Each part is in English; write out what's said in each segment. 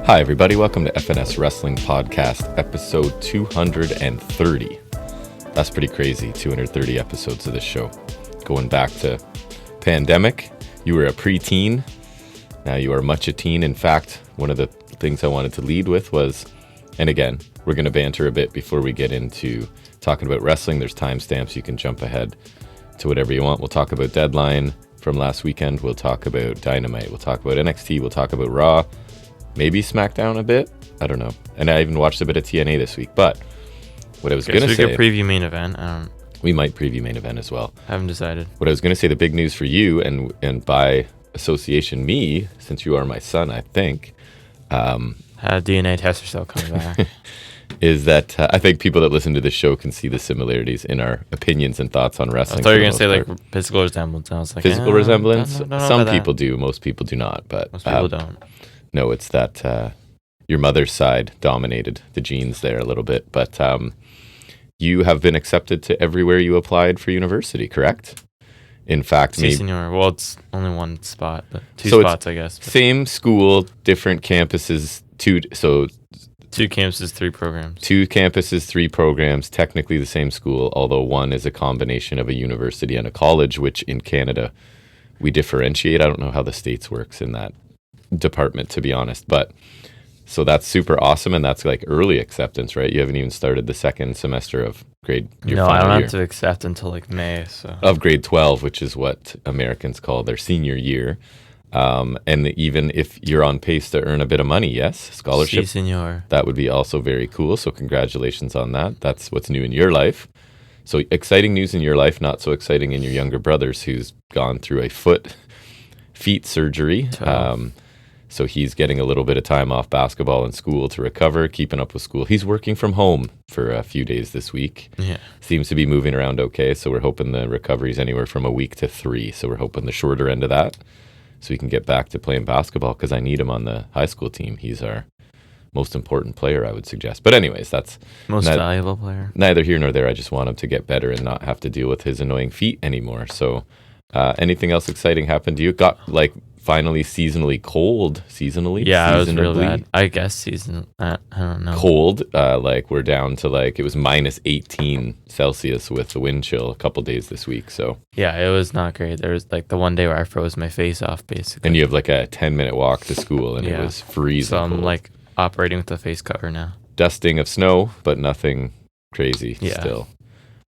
Hi, everybody. Welcome to FNS Wrestling Podcast, episode 230. That's pretty crazy, 230 episodes of this show. Going back to pandemic, you were a preteen. Now you are much a teen. In fact, one of the things I wanted to lead with was, and again, we're going to banter a bit before we get into talking about wrestling. There's timestamps. You can jump ahead to whatever you want. We'll talk about Deadline from last weekend. We'll talk about Dynamite. We'll talk about NXT. We'll talk about Raw. Maybe SmackDown a bit. I don't know. And I even watched a bit of TNA this week. But what I was going to say... we could preview main event. We might preview main event as well. Haven't decided. What I was going to say, the big news for you, and by association me, since you are my son, I think... DNA tester cell coming back. is that I think people that listen to this show can see the similarities in our opinions and thoughts on wrestling. I thought you were going to say like physical resemblance. I was like, physical resemblance? Don't Some people do. Most people do not. But most people don't. No, it's that your mother's side dominated the genes there a little bit. But you have been accepted to everywhere you applied for university, correct? In fact, maybe. Senior. Well, it's only one spot, but two spots, I guess. But. Same school, different campuses. Two campuses, three programs. 2 campuses, 3 programs, technically the same school, although one is a combination of a university and a college, which in Canada we differentiate. I don't know how the States works in that department, to be honest. But so that's super awesome, and that's like early acceptance, right? You haven't even started the second semester of grade. No, I don't have to accept until like May. So of grade 12, which is what Americans call their senior year. And even if you're on pace to earn a bit of money, yes, scholarship, si, senor. That would be also very cool. So congratulations on that. That's what's new in your life. So exciting news in your life, not so exciting in your younger brother's, who's gone through a feet surgery. So he's getting a little bit of time off basketball and school to recover, keeping up with school. He's working from home for a few days this week. Yeah. Seems to be moving around okay. So we're hoping the recovery's anywhere from a week to 3. So we're hoping the shorter end of that, so he can get back to playing basketball, because I need him on the high school team. He's our most important player, I would suggest. But anyways, that's... most valuable player. Neither here nor there. I just want him to get better and not have to deal with his annoying feet anymore. So anything else exciting happened to you? Got like finally seasonally cold. Seasonally? Yeah, it was real bad. I guess I don't know. Cold. Like we're down to like, it was minus 18 Celsius with the wind chill a couple days this week. So yeah, it was not great. There was like the one day where I froze my face off, basically. And you have like a 10-minute walk to school, and it was freezing. So I'm cold. like operating with the face cover now. Dusting of snow, but nothing crazy still.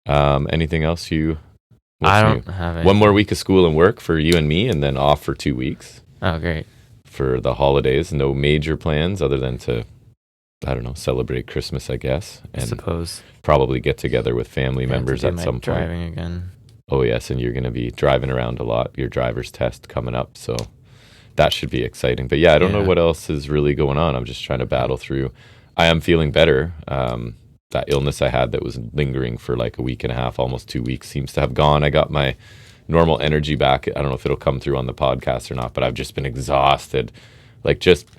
Anything else you... I don't have anything. One more week of school and work for you and me, and then off for 2 weeks. Oh, great. For the holidays. No major plans other than to, I don't know, celebrate Christmas, I guess. And I suppose. Probably get together with family members at some point. Driving again. Oh, yes, and you're going to be driving around a lot. Your driver's test coming up, so that should be exciting. But yeah, I don't know what else is really going on. I'm just trying to battle through. I am feeling better. That illness I had that was lingering for like a week and a half, almost 2 weeks, seems to have gone. I got my normal energy back. I don't know if it'll come through on the podcast or not, but I've just been exhausted, like just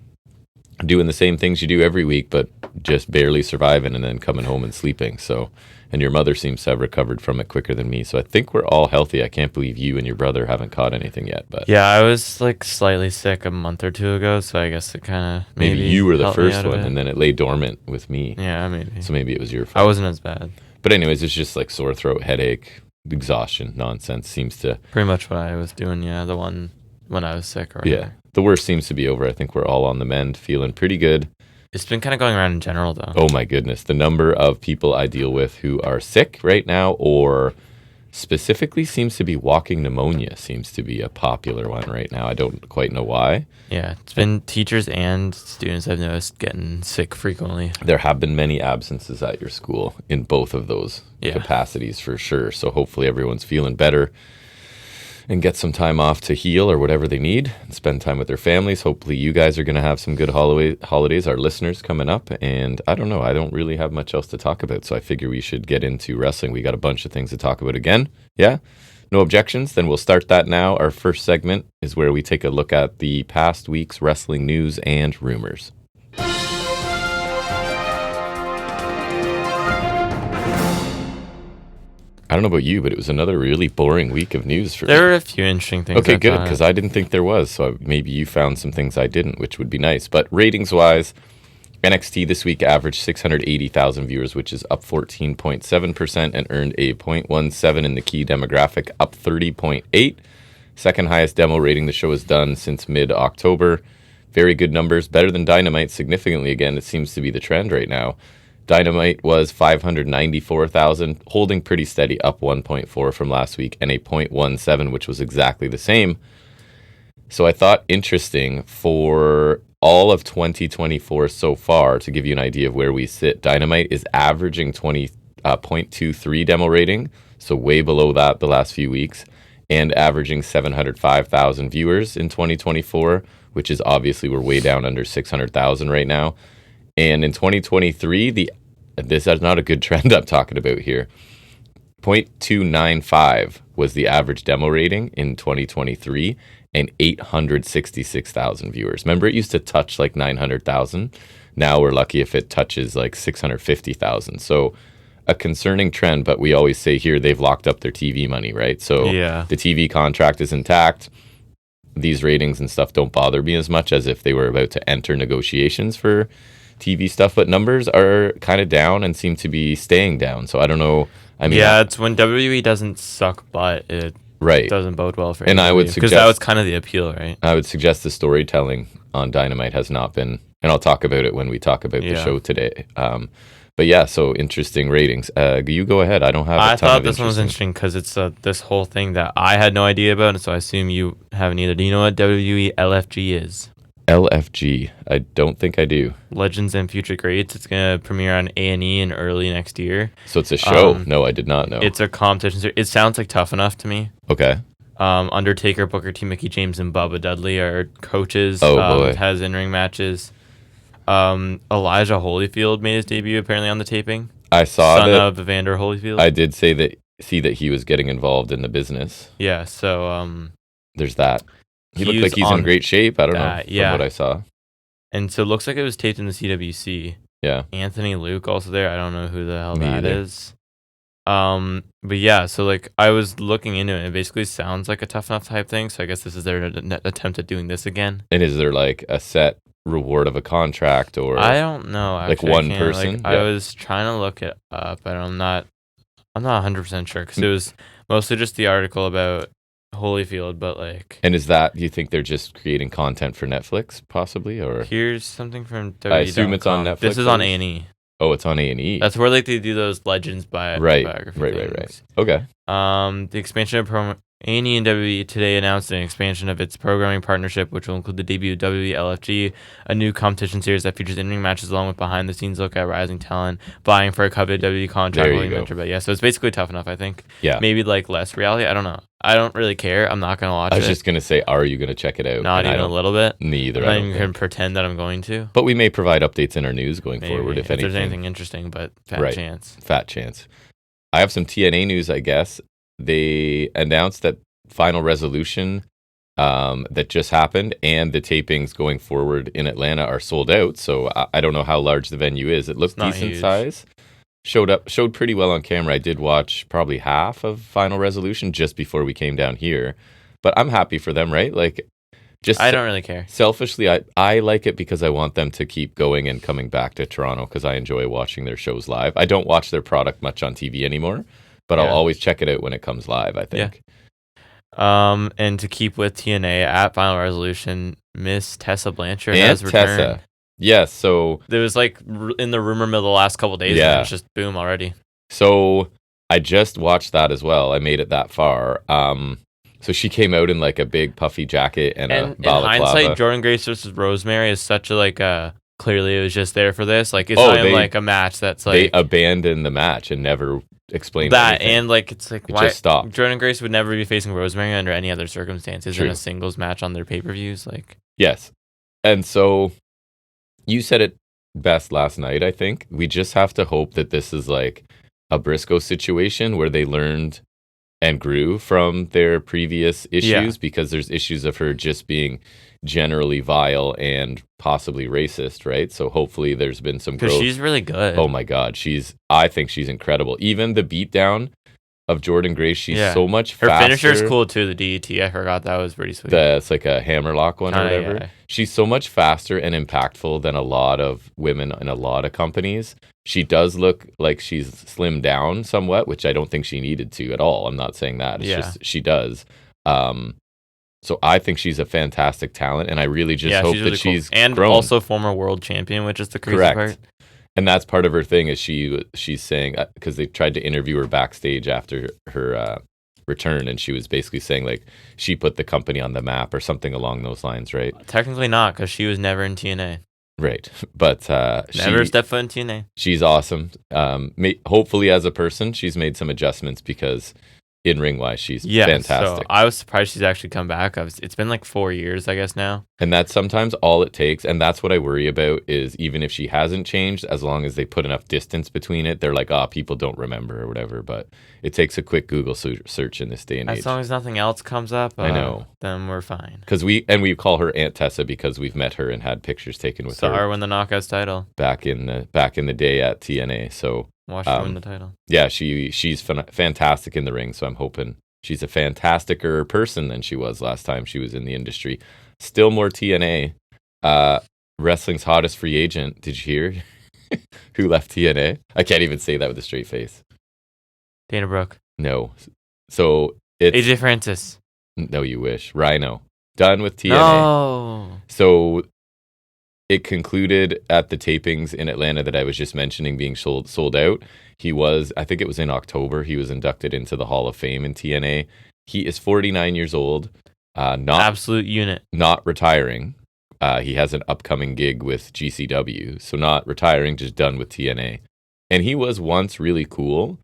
doing the same things you do every week, but just barely surviving and then coming home and sleeping. So, and your mother seems to have recovered from it quicker than me. So I think we're all healthy. I can't believe you and your brother haven't caught anything yet. But yeah, I was like slightly sick a month or 2 ago, so I guess it kind of maybe you were the first one, and then it lay dormant with me. Yeah, maybe. So maybe it was your fault. I wasn't as bad. But anyways, it's just like sore throat, headache, exhaustion, nonsense seems to... Pretty much what I was doing, the one when I was sick. Yeah, the worst seems to be over. I think we're all on the mend, feeling pretty good. It's been kind of going around in general, though. Oh, my goodness. The number of people I deal with who are sick right now, or specifically seems to be walking pneumonia, seems to be a popular one right now. I don't quite know why. Yeah, it's been teachers and students I've noticed getting sick frequently. There have been many absences at your school in both of those capacities for sure. So hopefully everyone's feeling better and get some time off to heal or whatever they need and spend time with their families. Hopefully you guys are going to have some good holidays, our listeners coming up. And I don't know, I don't really have much else to talk about, so I figure we should get into wrestling. We got a bunch of things to talk about again. Yeah? No objections? Then we'll start that now. Our first segment is where we take a look at the past week's wrestling news and rumors. I don't know about you, but it was another really boring week of news for me. There were a few interesting things. Okay, good, because I didn't think there was. So maybe you found some things I didn't, which would be nice. But ratings-wise, NXT this week averaged 680,000 viewers, which is up 14.7% and earned a .17 in the key demographic, up 30.8. Second highest demo rating the show has done since mid-October. Very good numbers, better than Dynamite significantly again. It seems to be the trend right now. Dynamite was 594,000, holding pretty steady, up 1.4 from last week, and a .17, which was exactly the same. So I thought interesting for all of 2024 so far, to give you an idea of where we sit, Dynamite is averaging 0.23 demo rating, so way below that the last few weeks, and averaging 705,000 viewers in 2024, which is obviously we're way down under 600,000 right now. And in 2023, this is not a good trend I'm talking about here. 0.295 was the average demo rating in 2023, and 866,000 viewers. Remember, it used to touch like 900,000. Now we're lucky if it touches like 650,000. So a concerning trend, but we always say here they've locked up their TV money, right? So the TV contract is intact. These ratings and stuff don't bother me as much as if they were about to enter negotiations for TV stuff, but numbers are kind of down and seem to be staying down. So I don't know. I mean, it's when WWE doesn't suck, but it doesn't bode well for. And AEW, I would suggest, because that was kind of the appeal, right? I would suggest the storytelling on Dynamite has not been, and I'll talk about it when we talk about the show today. But yeah, so interesting ratings. You go ahead. I don't have. I thought this one was interesting because it's this whole thing that I had no idea about, and so I assume you haven't either. Do you know what WWE LFG is? LFG. I don't think I do. Legends and Future Greats. It's gonna premiere on A&E in early next year. So it's a show. No, I did not know. It's a competition. It sounds like Tough Enough to me. Okay. Undertaker, Booker T, Mickey James, and Bubba Dudley are coaches. Boy. Has in-ring matches. Elijah Holyfield made his debut apparently on the taping. I saw Son that. of Evander Holyfield. I did see that he was getting involved in the business. Yeah, so there's that. He looked like he's in great shape. I don't know from what I saw. And so it looks like it was taped in the CWC. Yeah. Anthony Luke also there. I don't know who the hell that is. But yeah, so like I was looking into it. It basically sounds like a Tough Enough type thing. So I guess this is their attempt at doing this again. And is there like a set reward of a contract, or I don't know. Actually, like one person? Like, I was trying to look it up, but I'm not 100% sure because it was mostly just the article about Holyfield, but like. And is that, do you think they're just creating content for Netflix, possibly, or? Here's something from WWE. I assume it's on Netflix. This is on A&E. Oh, it's on A&E. That's where like they do those Legends biography Right. Okay. The expansion of A&E and WWE today announced an expansion of its programming partnership, which will include the debut of WWE LFG, a new competition series that features in-ring matches along with behind-the-scenes look at rising talent, vying for a coveted WWE contract. There you go. But yeah, so it's basically Tough Enough, I think. Yeah. Maybe like less reality. I don't know. I don't really care. I'm not gonna watch it. I was just gonna say, are you gonna check it out? Not even a little bit. Neither. I'm not even gonna pretend that I'm going to. But we may provide updates in our news going forward if anything. There's anything interesting, but fat chance. Fat chance. I have some TNA news, I guess. They announced that Final Resolution that just happened and the tapings going forward in Atlanta are sold out. So I don't know how large the venue is. It looked decent size. Showed pretty well on camera. I did watch probably half of Final Resolution just before we came down here. But I'm happy for them, right? Like, just I don't really care. Selfishly, I like it because I want them to keep going and coming back to Toronto because I enjoy watching their shows live. I don't watch their product much on TV anymore, but I'll always check it out when it comes live, I think. Yeah. And to keep with TNA at Final Resolution, Miss Tessa Blanchard has returned. Yes, so there was like in the rumor mill the last couple of days, and it's just boom already. So I just watched that as well. I made it that far. So she came out in like a big puffy jacket and a balaclava. In hindsight, Jordynne Grace versus Rosemary is such a like clearly it was just there for this. Like it's not even like a match that's like they abandoned the match and never explained that anything. And like it's like why just stopped. Jordynne Grace would never be facing Rosemary under any other circumstances in a singles match on their pay-per-views. Like yes, and so. You said it best last night, I think. We just have to hope that this is like a Briscoe situation where they learned and grew from their previous issues because there's issues of her just being generally vile and possibly racist, right? So hopefully there's been some growth. Because she's really good. Oh my God. I think she's incredible. Even the beatdown of Jordan Grace. She's so much Her faster. finisher's cool too, the DET. I forgot that was pretty sweet. It's like a hammerlock one or whatever. Yeah. She's so much faster and impactful than a lot of women in a lot of companies. She does look like she's slimmed down somewhat, which I don't think she needed to at all. I'm not saying that. It's just she does. So I think she's a fantastic talent, and I really just hope that she's and grown. Also former world champion, which is the crazy part. And that's part of her thing is she's saying, because they tried to interview her backstage after her return, and she was basically saying like she put the company on the map or something along those lines, right? Technically not, because she was never in TNA. Right, but never stepped foot in TNA. She's awesome. Hopefully, as a person, she's made some adjustments because in ring wise, she's fantastic. So I was surprised she's actually come back. It's been like 4 years, I guess now. And that's sometimes all it takes. And that's what I worry about is even if she hasn't changed, as long as they put enough distance between it, they're like, people don't remember or whatever. But it takes a quick Google search in this day and age. As long as nothing else comes up, I know. Then we're fine. Because we call her Aunt Tessa because we've met her and had pictures taken with her. Saw her win the Knockouts title back in the day at TNA. So watched her win the title. Yeah, she's fantastic in the ring. So I'm hoping she's a fantasticer person than she was last time she was in the industry. Still more TNA. Wrestling's hottest free agent. Did you hear who left TNA? I can't even say that with a straight face. Dana Brooke. No. So it's AJ Francis. No, you wish. Rhino. Done with TNA. No. So it concluded at the tapings in Atlanta that I was just mentioning being sold out. I think it was in October, he was inducted into the Hall of Fame in TNA. He is 49 years old. Absolute unit. Not retiring. He has an upcoming gig with GCW. So not retiring, just done with TNA. And he was once really cool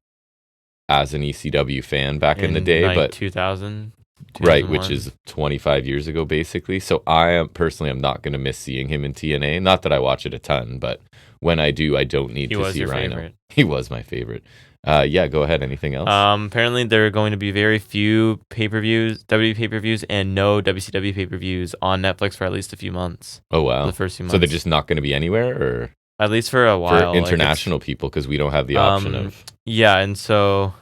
as an ECW fan back in the day. But 2000. Right, which is 25 years ago, basically. So I'm not going to miss seeing him in TNA. Not that I watch it a ton, but when I do, I don't need to see Rhino. Favorite. He was my favorite. Go ahead. Anything else? Apparently, there are going to be very few pay-per-views, WWE pay-per-views, and no WCW pay-per-views on Netflix for at least a few months. Oh, wow. For the first few months. So they're just not going to be anywhere? Or at least for a while. For international people, because we don't have the option of... Yeah, and so...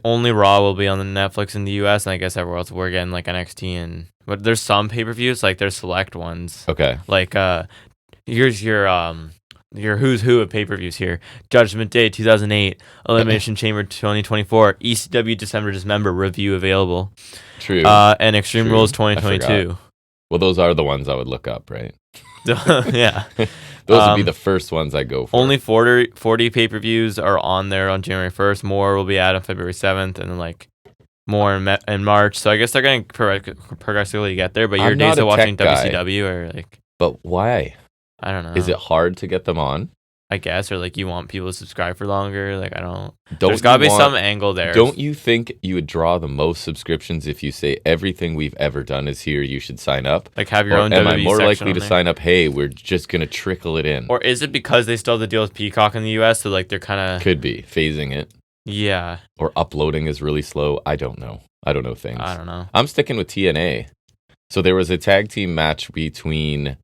only Raw will be on the Netflix in the US, and I guess everywhere else we're getting like NXT but there's some pay-per-views, like there's select ones. Okay. Like here's your who's who of pay-per-views here. Judgment Day 2008, Elimination Chamber 2024, ECW December review available. True. And Extreme Rules 2022. Well, those are the ones I would look up, right? Yeah. Those would be the first ones I go for. Only 40 pay-per-views are on there on January 1st. More will be added on February 7th, and then like more in March. So I guess they're going to progressively get there. But your days of watching WCW are like... But why? I don't know. Is it hard to get them on? I guess, or like you want people to subscribe for longer. Like I don't. There's got to be some angle there. Don't you think you would draw the most subscriptions if you say everything we've ever done is here? You should sign up. Like have your own. Am WWE I more likely to there? sign up? Hey, we're just gonna trickle it in. Or is it because they still have the deal with Peacock in the US, so like they're kind of could be phasing it. Yeah. Or uploading is really slow. I don't know. I don't know things. I don't know. I'm sticking with TNA. So there was a tag team match between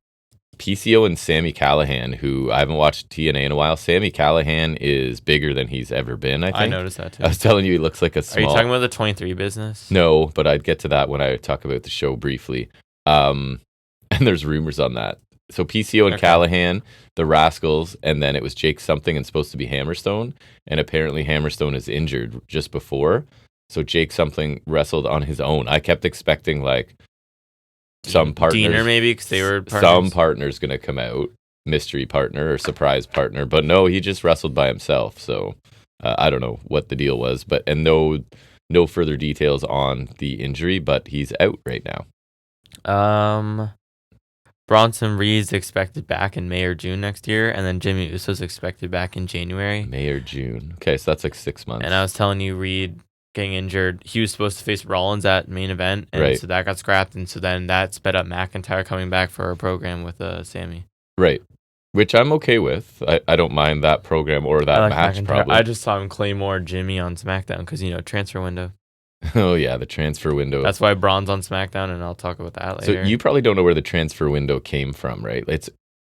PCO and Sami Callihan, who I haven't watched TNA in a while. Sami Callihan is bigger than he's ever been, I think. I noticed that too. I was telling you, he looks like a small... Are you talking about the 23 business? No, but I'd get to that when I talk about the show briefly. And there's rumors on that. So PCO and Callihan, the Rascals, and then it was Jake something and supposed to be Hammerstone. And apparently Hammerstone is injured just before. So Jake something wrestled on his own. I kept expecting like... some partners, Diener maybe, because they were partners. Some partner's gonna come out, mystery partner or surprise partner, but no, he just wrestled by himself. So I don't know what the deal was, but no further details on the injury, but he's out right now. Bronson Reed's expected back in May or June next year, and then Jimmy Uso's expected back in January. May or June. Okay, so that's like 6 months. And I was telling you, Reed getting injured, he was supposed to face Rollins at main event, and so that got scrapped, and so then that sped up McIntyre coming back for a program with Sammy. Right, which I'm okay with. I don't mind that program or that match. McIntyre. Probably. I just saw him Claymore Jimmy on SmackDown because transfer window. Oh yeah, the transfer window. That's why Braun's on SmackDown, and I'll talk about that later. So you probably don't know where the transfer window came from, right?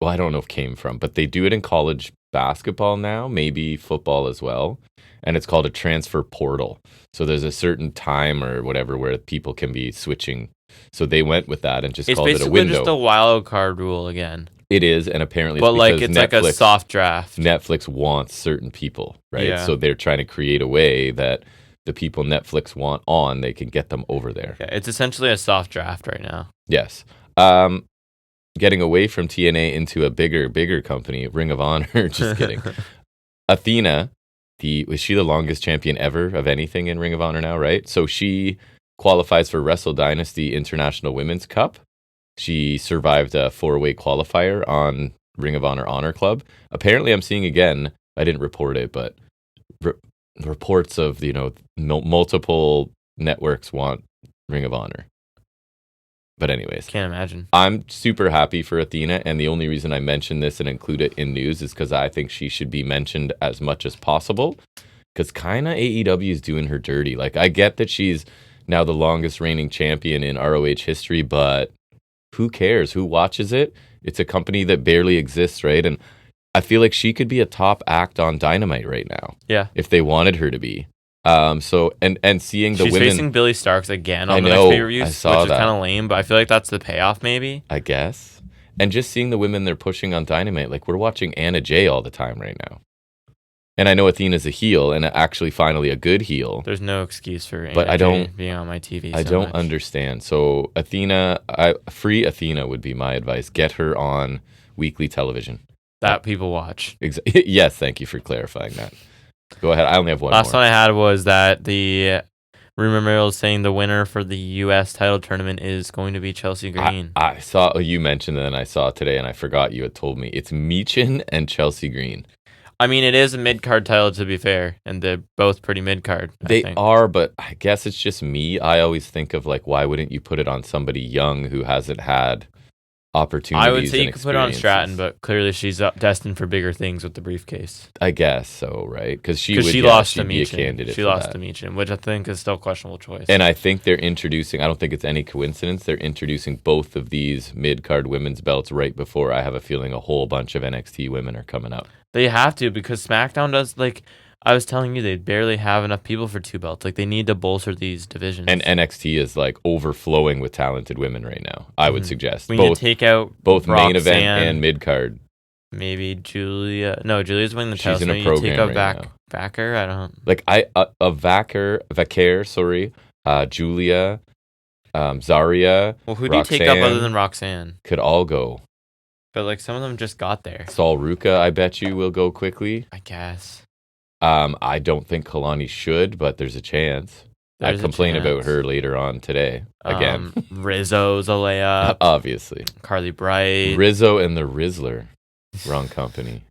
well, I don't know if came from, but they do it in college basketball now, maybe football as well. And it's called a transfer portal. So there's a certain time or whatever where people can be switching. So they went with that and just called it a window. It's basically just a wild card rule again. It is, and apparently but it's because it's like a soft draft. Netflix wants certain people, right? Yeah. So they're trying to create a way that the people Netflix want on, they can get them over there. Yeah, it's essentially a soft draft right now. Yes. Getting away from TNA into a bigger company, Ring of Honor. Just kidding. Athena, was she the longest champion ever of anything in Ring of Honor now, right? So she qualifies for Wrestle Dynasty International Women's Cup. She survived a 4-way qualifier on Ring of Honor Honor Club. Apparently, I'm seeing again, I didn't report it, but reports of, multiple networks want Ring of Honor. But anyways, can't imagine. I'm super happy for Athena, and the only reason I mention this and include it in news is because I think she should be mentioned as much as possible, because kind of AEW is doing her dirty. Like, I get that she's now the longest reigning champion in ROH history, but who cares? Who watches it? It's a company that barely exists, right? And I feel like she could be a top act on Dynamite right now. Yeah. If they wanted her to be. So seeing the She's women facing Billy Starks again on the next pay-per-view, which is kind of lame, but I feel like that's the payoff maybe. I guess. And just seeing the women they're pushing on Dynamite, like we're watching Anna Jay all the time right now. And I know Athena's a heel, and actually finally a good heel. There's no excuse for Anna Jay being on my TV. I don't understand. So Athena, free Athena would be my advice. Get her on weekly television. That people watch. Yes, thank you for clarifying that. Go ahead. I only have one Last more. one I had was that the rumor mill is saying the winner for the U.S. title tournament is going to be Chelsea Green. I saw you mentioned it, and I saw it today, and I forgot you had told me. It's Meechin and Chelsea Green. I mean, it is a mid-card title, to be fair, and they're both pretty mid-card. They are, but I guess it's just me. I always think of, like, why wouldn't you put it on somebody young who hasn't had opportunities? I would say you could put it on Stratton, but clearly she's destined for bigger things with the briefcase. I guess so, right? Because she lost to be a candidate. She lost to Meechin, which I think is still a questionable choice. And I think they're introducing, I don't think it's any coincidence, they're introducing both of these mid-card women's belts right before I have a feeling a whole bunch of NXT women are coming up. They have to, because SmackDown does, like, I was telling you, they barely have enough people for 2 belts. Like, they need to bolster these divisions. And NXT is, like, overflowing with talented women right now, I would suggest. We need to take out both Roxanne, main event and mid-card. Maybe Julia. No, Julia's winning the title. She's in a program take out right now. Vacker? I don't... Like, Vacker, sorry, Julia, Zarya, Well, who do you take up other than Roxanne? Could all go. But, like, some of them just got there. Sol Ruka, I bet you, will go quickly. I guess. I don't think Kalani should, but there's a chance. I complain about her later on today. Again. Rizzo's a layup. Obviously. Carly Bright. Rizzo and the Rizzler. Wrong company.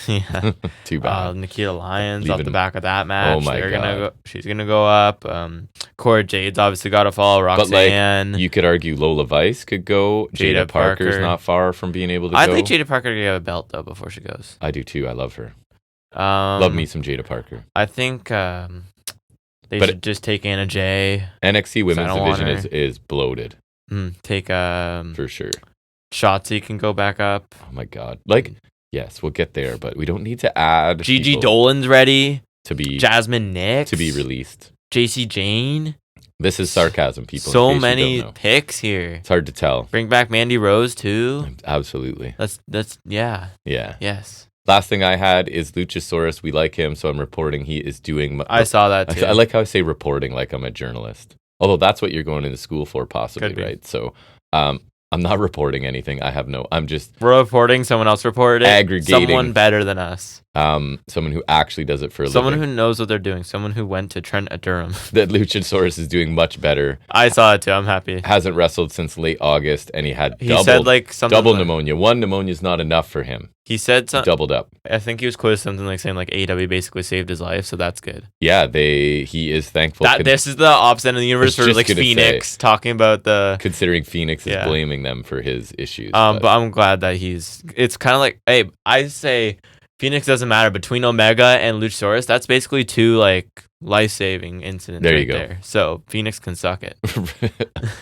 Yeah. Too bad. Nikita Lyons off the back of that match. Oh my God. She's going to go up. Cora Jade's obviously got to follow. Roxanne. But, like, you could argue Lola Vice could go. Jada Parker's not far from being able to go. I think Jada Parker could get a belt, though, before she goes. I do, too. I love her. Love me some Jada Parker. I think they should just take Anna Jay. NXT women's division is bloated. Take for sure. Shotzi can go back up. Oh my God! Like, yes, we'll get there, but we don't need to add. Gigi Dolan's ready to be. Jasmine Nix to be released. JC Jane. This is sarcasm, people. So many picks here. It's hard to tell. Bring back Mandy Rose too. Absolutely. That's yeah. Yeah. Yes. Last thing I had is Luchasaurus. We like him, so I'm reporting he is doing... I saw that, too. I like how I say reporting like I'm a journalist. Although that's what you're going into school for, possibly, right? So I'm not reporting anything. I'm just... We're reporting, someone else reported it. Aggregating. Someone better than us. Someone who actually does it for a living. Someone who knows what they're doing. Someone who went to Trent at Durham. That Luchasaurus is doing much better. I saw it, too. I'm happy. Hasn't wrestled since late August, and he said, like, something double pneumonia. One pneumonia is not enough for him. He said something. Doubled up. I think he was quoted something like saying, like, AEW basically saved his life, so that's good. Yeah, he is thankful. This is the opposite end of the universe for, like, Phoenix talking about the... Considering Phoenix is blaming them for his issues. But I'm glad that it's kind of like, hey, I say Phoenix doesn't matter. Between Omega and Luchasaurus, that's basically two like life-saving incidents There right you go. there. So Phoenix can suck it.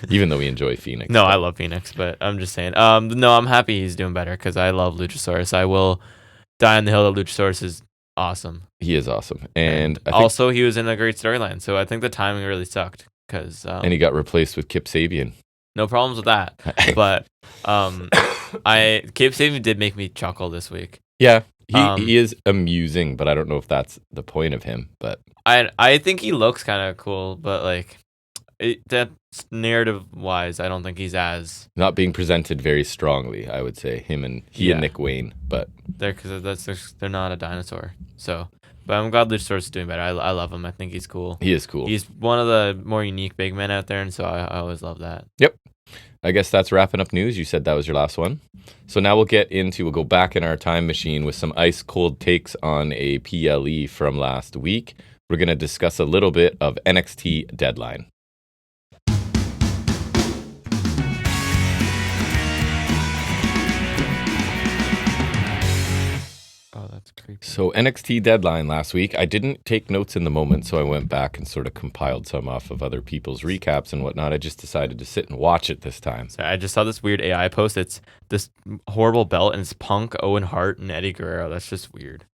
Even though we enjoy Phoenix. No, but- I love Phoenix, but I'm just saying. No, I'm happy he's doing better because I love Luchasaurus. I will die on the hill that Luchasaurus is awesome. He is awesome. And I think, also, he was in a great storyline. So I think the timing really sucked because and he got replaced with Kip Sabian. no problems with that. But Kip Sabian did make me chuckle this week. Yeah, he is amusing, but I don't know if that's the point of him. But I think he looks kind of cool, but like that's narrative wise, I don't think he's as not being presented very strongly. I would say and Nick Wayne, but they're not a dinosaur. So, but I'm glad Luchasaurus is doing better. I love him. I think he's cool. He is cool. He's one of the more unique big men out there, and so I always love that. Yep. I guess that's wrapping up news. You said that was your last one. So now we'll go back in our time machine with some ice cold takes on a PLE from last week. We're going to discuss a little bit of NXT Deadline. Oh, that's creepy. So NXT Deadline last week, I didn't take notes in the moment, so I went back and sort of compiled some off of other people's recaps and whatnot. I just decided to sit and watch it this time. So I just saw this weird AI post. It's this horrible belt, and it's Punk, Owen Hart, and Eddie Guerrero. That's just weird.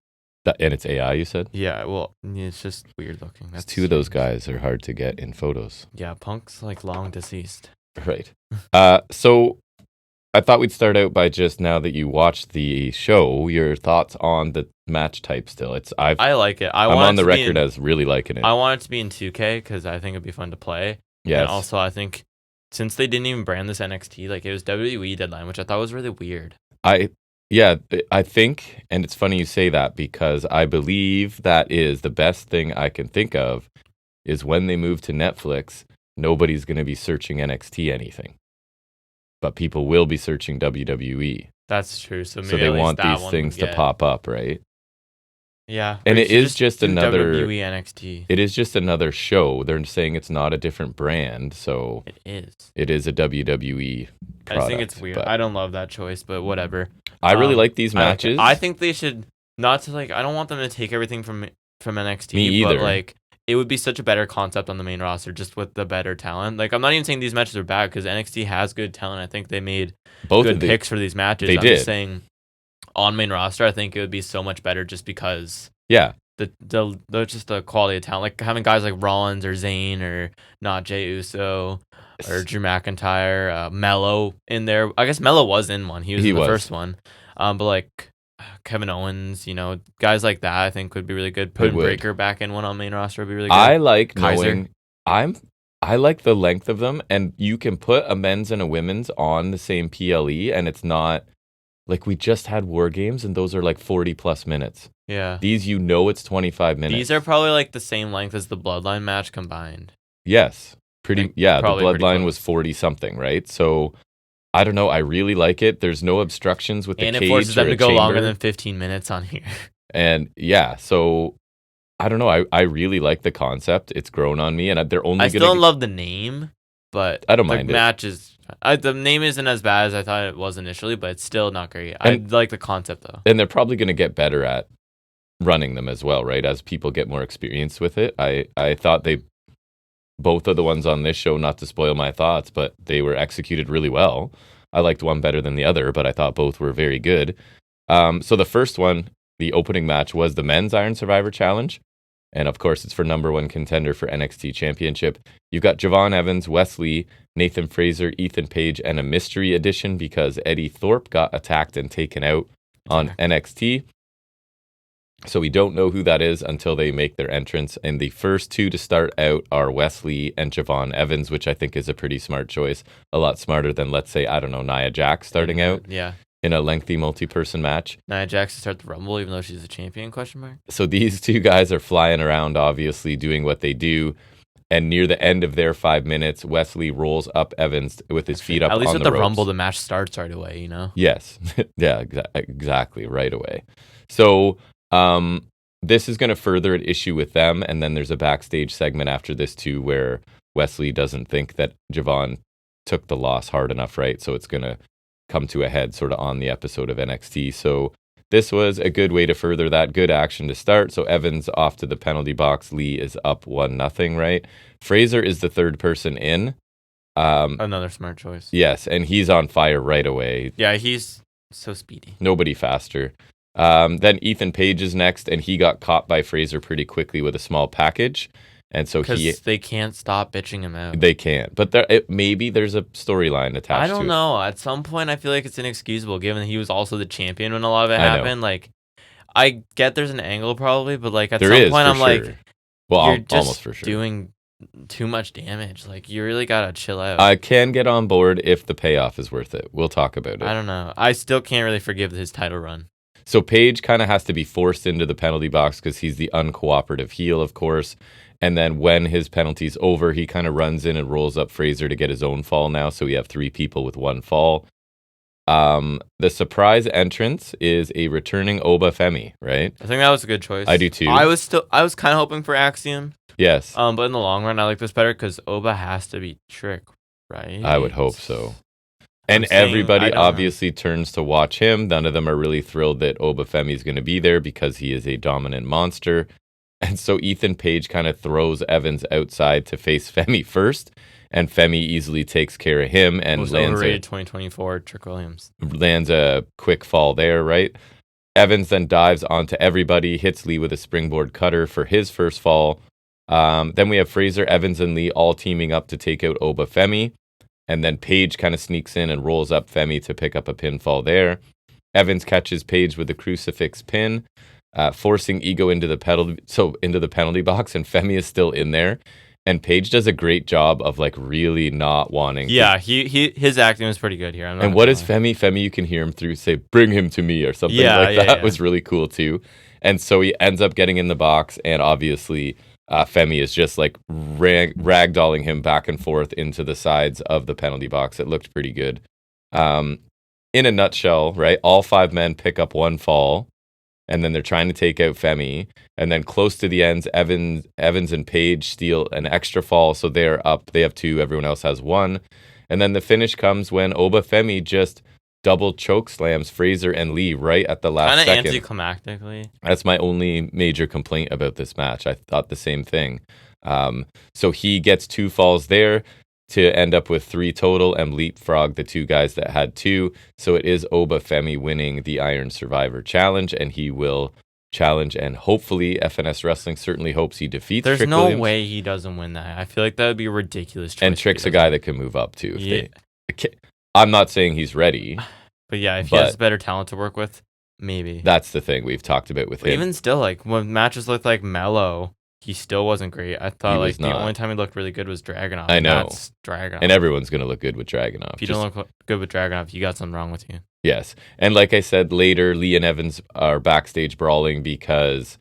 And it's AI, you said? Yeah, well, it's just weird looking. That's Two of those guys are hard to get in photos. Yeah, Punk's like long deceased. Right. So I thought we'd start out by just now that you watched the show, your thoughts on the match type still. I like it. I'm on the record as really liking it. I want it to be in 2K because I think it'd be fun to play. Yes. And also, I think since they didn't even brand this NXT, like it was WWE Deadline, which I thought was really weird. I think, and it's funny you say that because I believe that is the best thing I can think of is when they move to Netflix, nobody's going to be searching NXT anything. But people will be searching WWE. That's true. So they want these things to pop up, right? Yeah. And it is just another WWE NXT. It is just another show. They're saying it's not a different brand, so it is. It is a WWE product. I think it's weird. I don't love that choice, but whatever. I really like these matches. I think they should not to like. I don't want them to take everything from NXT. Me either. But like, it would be such a better concept on the main roster just with the better talent. Like, I'm not even saying these matches are bad because NXT has good talent. I think they made good picks for these matches. I'm just saying on main roster, I think it would be so much better just because the just the quality of talent. Like having guys like Rollins or Zayn or not Jey Uso or Drew McIntyre, Mello in there. I guess Mello was in one. He was in the first one. But like Kevin Owens, guys like that, I think would be really good. Putting Breaker back in one on main roster would be really good. I like Kaiser. I like the length of them, and you can put a men's and a women's on the same PLE, and it's not like we just had War Games, and those are like 40 plus minutes. Yeah. These, it's 25 minutes. These are probably like the same length as the Bloodline match combined. Yes. The Bloodline was 40 something, right? So I don't know. I really like it. There's no obstructions with the cage. And it forces them to go longer than 15 minutes on here. And so I don't know. I really like the concept. It's grown on me, and they're only. I still don't love the name, but I don't mind the match is. The name isn't as bad as I thought it was initially, but it's still not great. I like the concept though. And they're probably going to get better at running them as well, right? As people get more experience with it. I thought both of the ones on this show, not to spoil my thoughts, but they were executed really well. I liked one better than the other, but I thought both were very good. So the first one, the opening match, was the Men's Iron Survivor Challenge. And of course, it's for number one contender for NXT Championship. You've got Javon Evans, Wesley, Nathan Fraser, Ethan Page, and a mystery edition because Eddie Thorpe got attacked and taken out on NXT. So we don't know who that is until they make their entrance. And the first two to start out are Wesley and Javon Evans, which I think is a pretty smart choice. A lot smarter than, let's say, Nia Jax starting out. Yeah. In a lengthy multi-person match. Nia Jax to start the Rumble, even though she's a champion, ? So these two guys are flying around, obviously, doing what they do. And near the end of their 5 minutes, Wesley rolls up Evans with his feet up on the ropes. At least with the Rumble, the match starts right away, Yes. Yeah, exactly. Right away. So this is going to further an issue with them. And then there's a backstage segment after this, too, where Wesley doesn't think that Javon took the loss hard enough, right? So it's going to come to a head sort of on the episode of NXT. So this was a good way to further that. Good action to start. So Evans off to the penalty box. Lee is up 1-0, right? Fraser is the third person in. Another smart choice. Yes, and he's on fire right away. Yeah, he's so speedy. Nobody faster. Then Ethan Page is next, and he got caught by Fraser pretty quickly with a small package. And so they can't stop bitching him out. They can't. But maybe there's a storyline attached to it. I don't know. At some point, I feel like it's inexcusable, given that he was also the champion when a lot of it happened. Like, I get there's an angle probably, but like at some point, I'm like, you're just almost for sure doing too much damage. Like, you really gotta chill out. I can get on board if the payoff is worth it. We'll talk about it. I don't know. I still can't really forgive his title run. So Page kind of has to be forced into the penalty box because he's the uncooperative heel, of course. And then when his penalty's over, he kind of runs in and rolls up Fraser to get his own fall now. So we have 3 people with 1 fall. The surprise entrance is a returning Oba Femi, right? I think that was a good choice. I do too. I was kind of hoping for Axiom. Yes. But in the long run, I like this better because Oba has to be Trick, right? I would hope so. And everybody obviously turns to watch him. None of them are really thrilled that Oba Femi is going to be there because he is a dominant monster. And so Ethan Page kind of throws Evans outside to face Femi first, and Femi easily takes care of him and lands overrated 2024 Trick Williams. Lands a quick fall there, right? Evans then dives onto everybody, hits Lee with a springboard cutter for his first fall. Then we have Fraser, Evans, and Lee all teaming up to take out Oba Femi. And then Page kind of sneaks in and rolls up Femi to pick up a pinfall there. Evans catches Page with a crucifix pin, forcing Ego into the penalty box, and Femi is still in there. And Page does a great job of like really not wanting. Yeah, his acting was pretty good here. And what is Femi? Femi, you can hear him through say, "Bring him to me" or something like that. Yeah. Was really cool too. And so he ends up getting in the box, and obviously Femi is just like ragdolling him back and forth into the sides of the penalty box. It looked pretty good. In a nutshell, right? All 5 men pick up 1 fall, and then they're trying to take out Femi. And then close to the ends, Evans and Page steal an extra fall, so they're up. They have 2. Everyone else has 1. And then the finish comes when Oba Femi just double choke slams Fraser and Lee right at the last second. Kind of anticlimactically. That's my only major complaint about this match. I thought the same thing. So he gets 2 falls there to end up with 3 total and leapfrog the 2 guys that had 2. So it is Oba Femi winning the Iron Survivor Challenge, and he will challenge, and hopefully FNS Wrestling certainly hopes he defeats There's Trick no Williams. way he doesn't win that. I feel like that would be a ridiculous choice. And Trick's a guy that can move up too. I'm not saying he's ready. But yeah, if he has better talent to work with, maybe. That's the thing we've talked about with him. Even still, like when matches looked like Mello, he still wasn't great. I thought like the only time he looked really good was Dragunov. I know. That's Dragunov. And everyone's going to look good with Dragunov. If you don't look good with Dragunov, you got something wrong with you. Yes. And like I said, later, Lee and Evans are backstage brawling because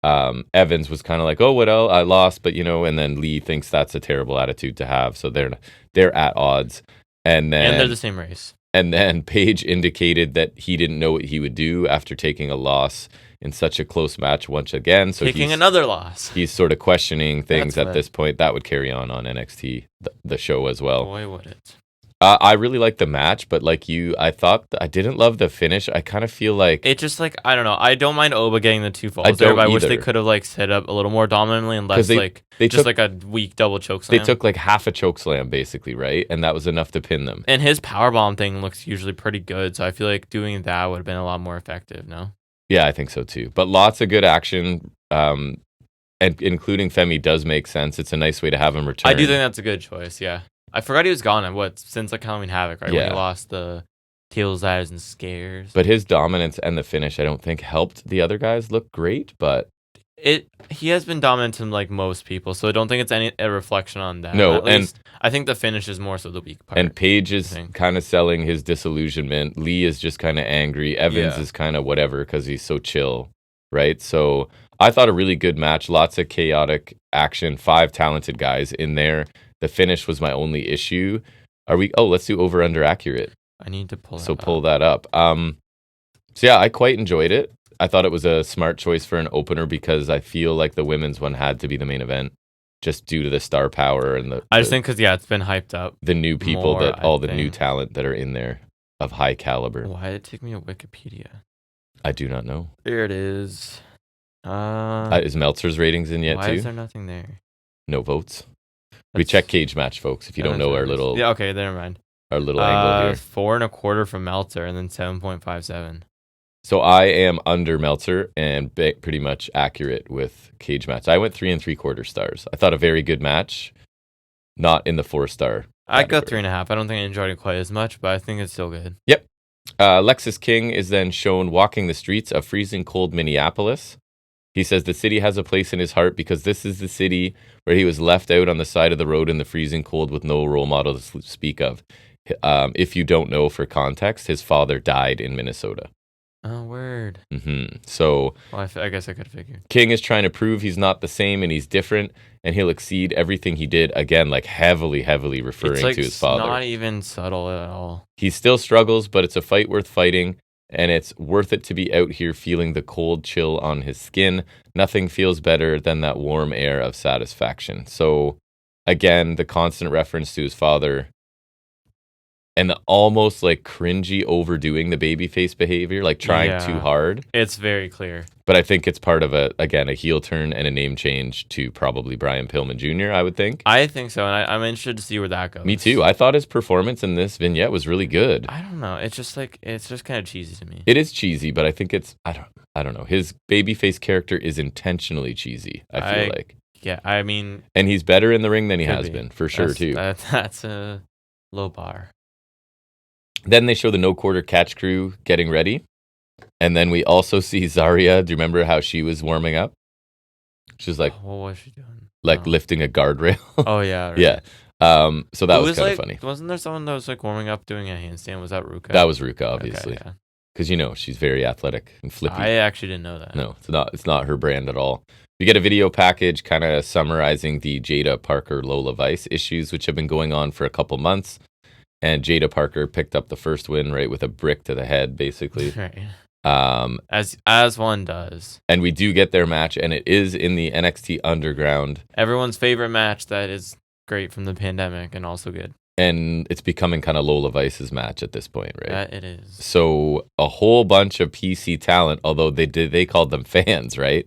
Evans was kind of like, oh, what else? I lost, but and then Lee thinks that's a terrible attitude to have. So they're at odds. And they're the same race. And then Page indicated that he didn't know what he would do after taking a loss in such a close match once again. So taking another loss. He's sort of questioning things at this point. That would carry on NXT, the show as well. Boy, would it. I really liked the match, but like you, I thought I didn't love the finish. I kind of feel like it just like I don't know. I don't mind Oba getting the 2 falls there, but I wish they could have like set up a little more dominantly and less they took like a weak double choke slam. They took like half a choke slam basically, right? And that was enough to pin them. And his powerbomb thing looks usually pretty good, so I feel like doing that would have been a lot more effective. No? Yeah, I think so too. But lots of good action, and including Femi does make sense. It's a nice way to have him return. I do think that's a good choice. Yeah. I forgot he was gone since like Halloween Havoc, right? Yeah. When he lost the tails, eyes, and scares. But his dominance and the finish, I don't think helped the other guys look great, but he has been dominant in like most people, so I don't think it's a reflection on that. No, At least, I think the finish is more so the weak part. And Page is kind of selling his disillusionment. Lee is just kind of angry. Evans is kind of whatever because he's so chill, right? So I thought a really good match. Lots of chaotic action. 5 talented guys in there. The finish was my only issue. Let's do over under accurate. I need to pull that up. So yeah, I quite enjoyed it. I thought it was a smart choice for an opener because I feel like the women's one had to be the main event just due to the star power and I just think because it's been hyped up. The new people new talent that are in there of high caliber. Why did it take me to Wikipedia? I do not know. There it is. Is Meltzer's ratings in yet why too? is there nothing there? No votes. We check Cage Match, folks. If you don't know our little Yeah, okay, never mind. Our little angle here. 4.25 from Meltzer, and then 7.57. So I am under Meltzer and pretty much accurate with Cage Match. I went 3 3/4 stars. I thought a very good match, not in the 4-star. I'd go 3.5. I don't think I enjoyed it quite as much, but I think it's still good. Yep. Lexus King is then shown walking the streets of freezing cold Minneapolis. He says the city has a place in his heart because this is the city where he was left out on the side of the road in the freezing cold with no role model to speak of. If you don't know, for context, his father died in Minnesota. Oh, word. So, well, I guess I could have figured. King is trying to prove he's not the same and he's different, and he'll exceed everything he did. Again, like heavily referring to his father. It's not even subtle at all. He still struggles, but it's a fight worth fighting, and it's worth it to be out here feeling the cold chill on his skin. Nothing feels better than that warm air of satisfaction. So, again, the constant reference to his father. And the almost like cringy overdoing the babyface behavior, like trying too hard. It's very clear. But I think it's part of a heel turn and a name change to probably Brian Pillman Jr., I would think. I think so, and I'm interested to see where that goes. Me too. I thought his performance in this vignette was really good. I don't know. It's just kind of cheesy to me. It is cheesy, but I think I don't know. His babyface character is intentionally cheesy, I feel like. Yeah, I mean... And he's better in the ring than he has been, for sure, too. That's a low bar. Then they show the No Quarter Catch crew getting ready. And then we also see Zarya. Do you remember how she was warming up? She was like... what was she doing? Lifting a guardrail. Oh, yeah. Right. Yeah. So that was kind of funny. Wasn't there someone that was like warming up doing a handstand? Was that Ruka? That was Ruka, obviously. Okay, yeah. Because, she's very athletic and flippy. I actually didn't know that. No, it's not her brand at all. We get a video package kind of summarizing the Jada Parker Lola Vice issues, which have been going on for a couple months. And Jada Parker picked up the first win, right, with a brick to the head, basically. Right. As one does. And we do get their match, and it is in the NXT Underground. Everyone's favorite match that is great from the pandemic and also good. And it's becoming kind of Lola Vice's match at this point, right? That it is. So a whole bunch of PC talent, although they called them fans, right?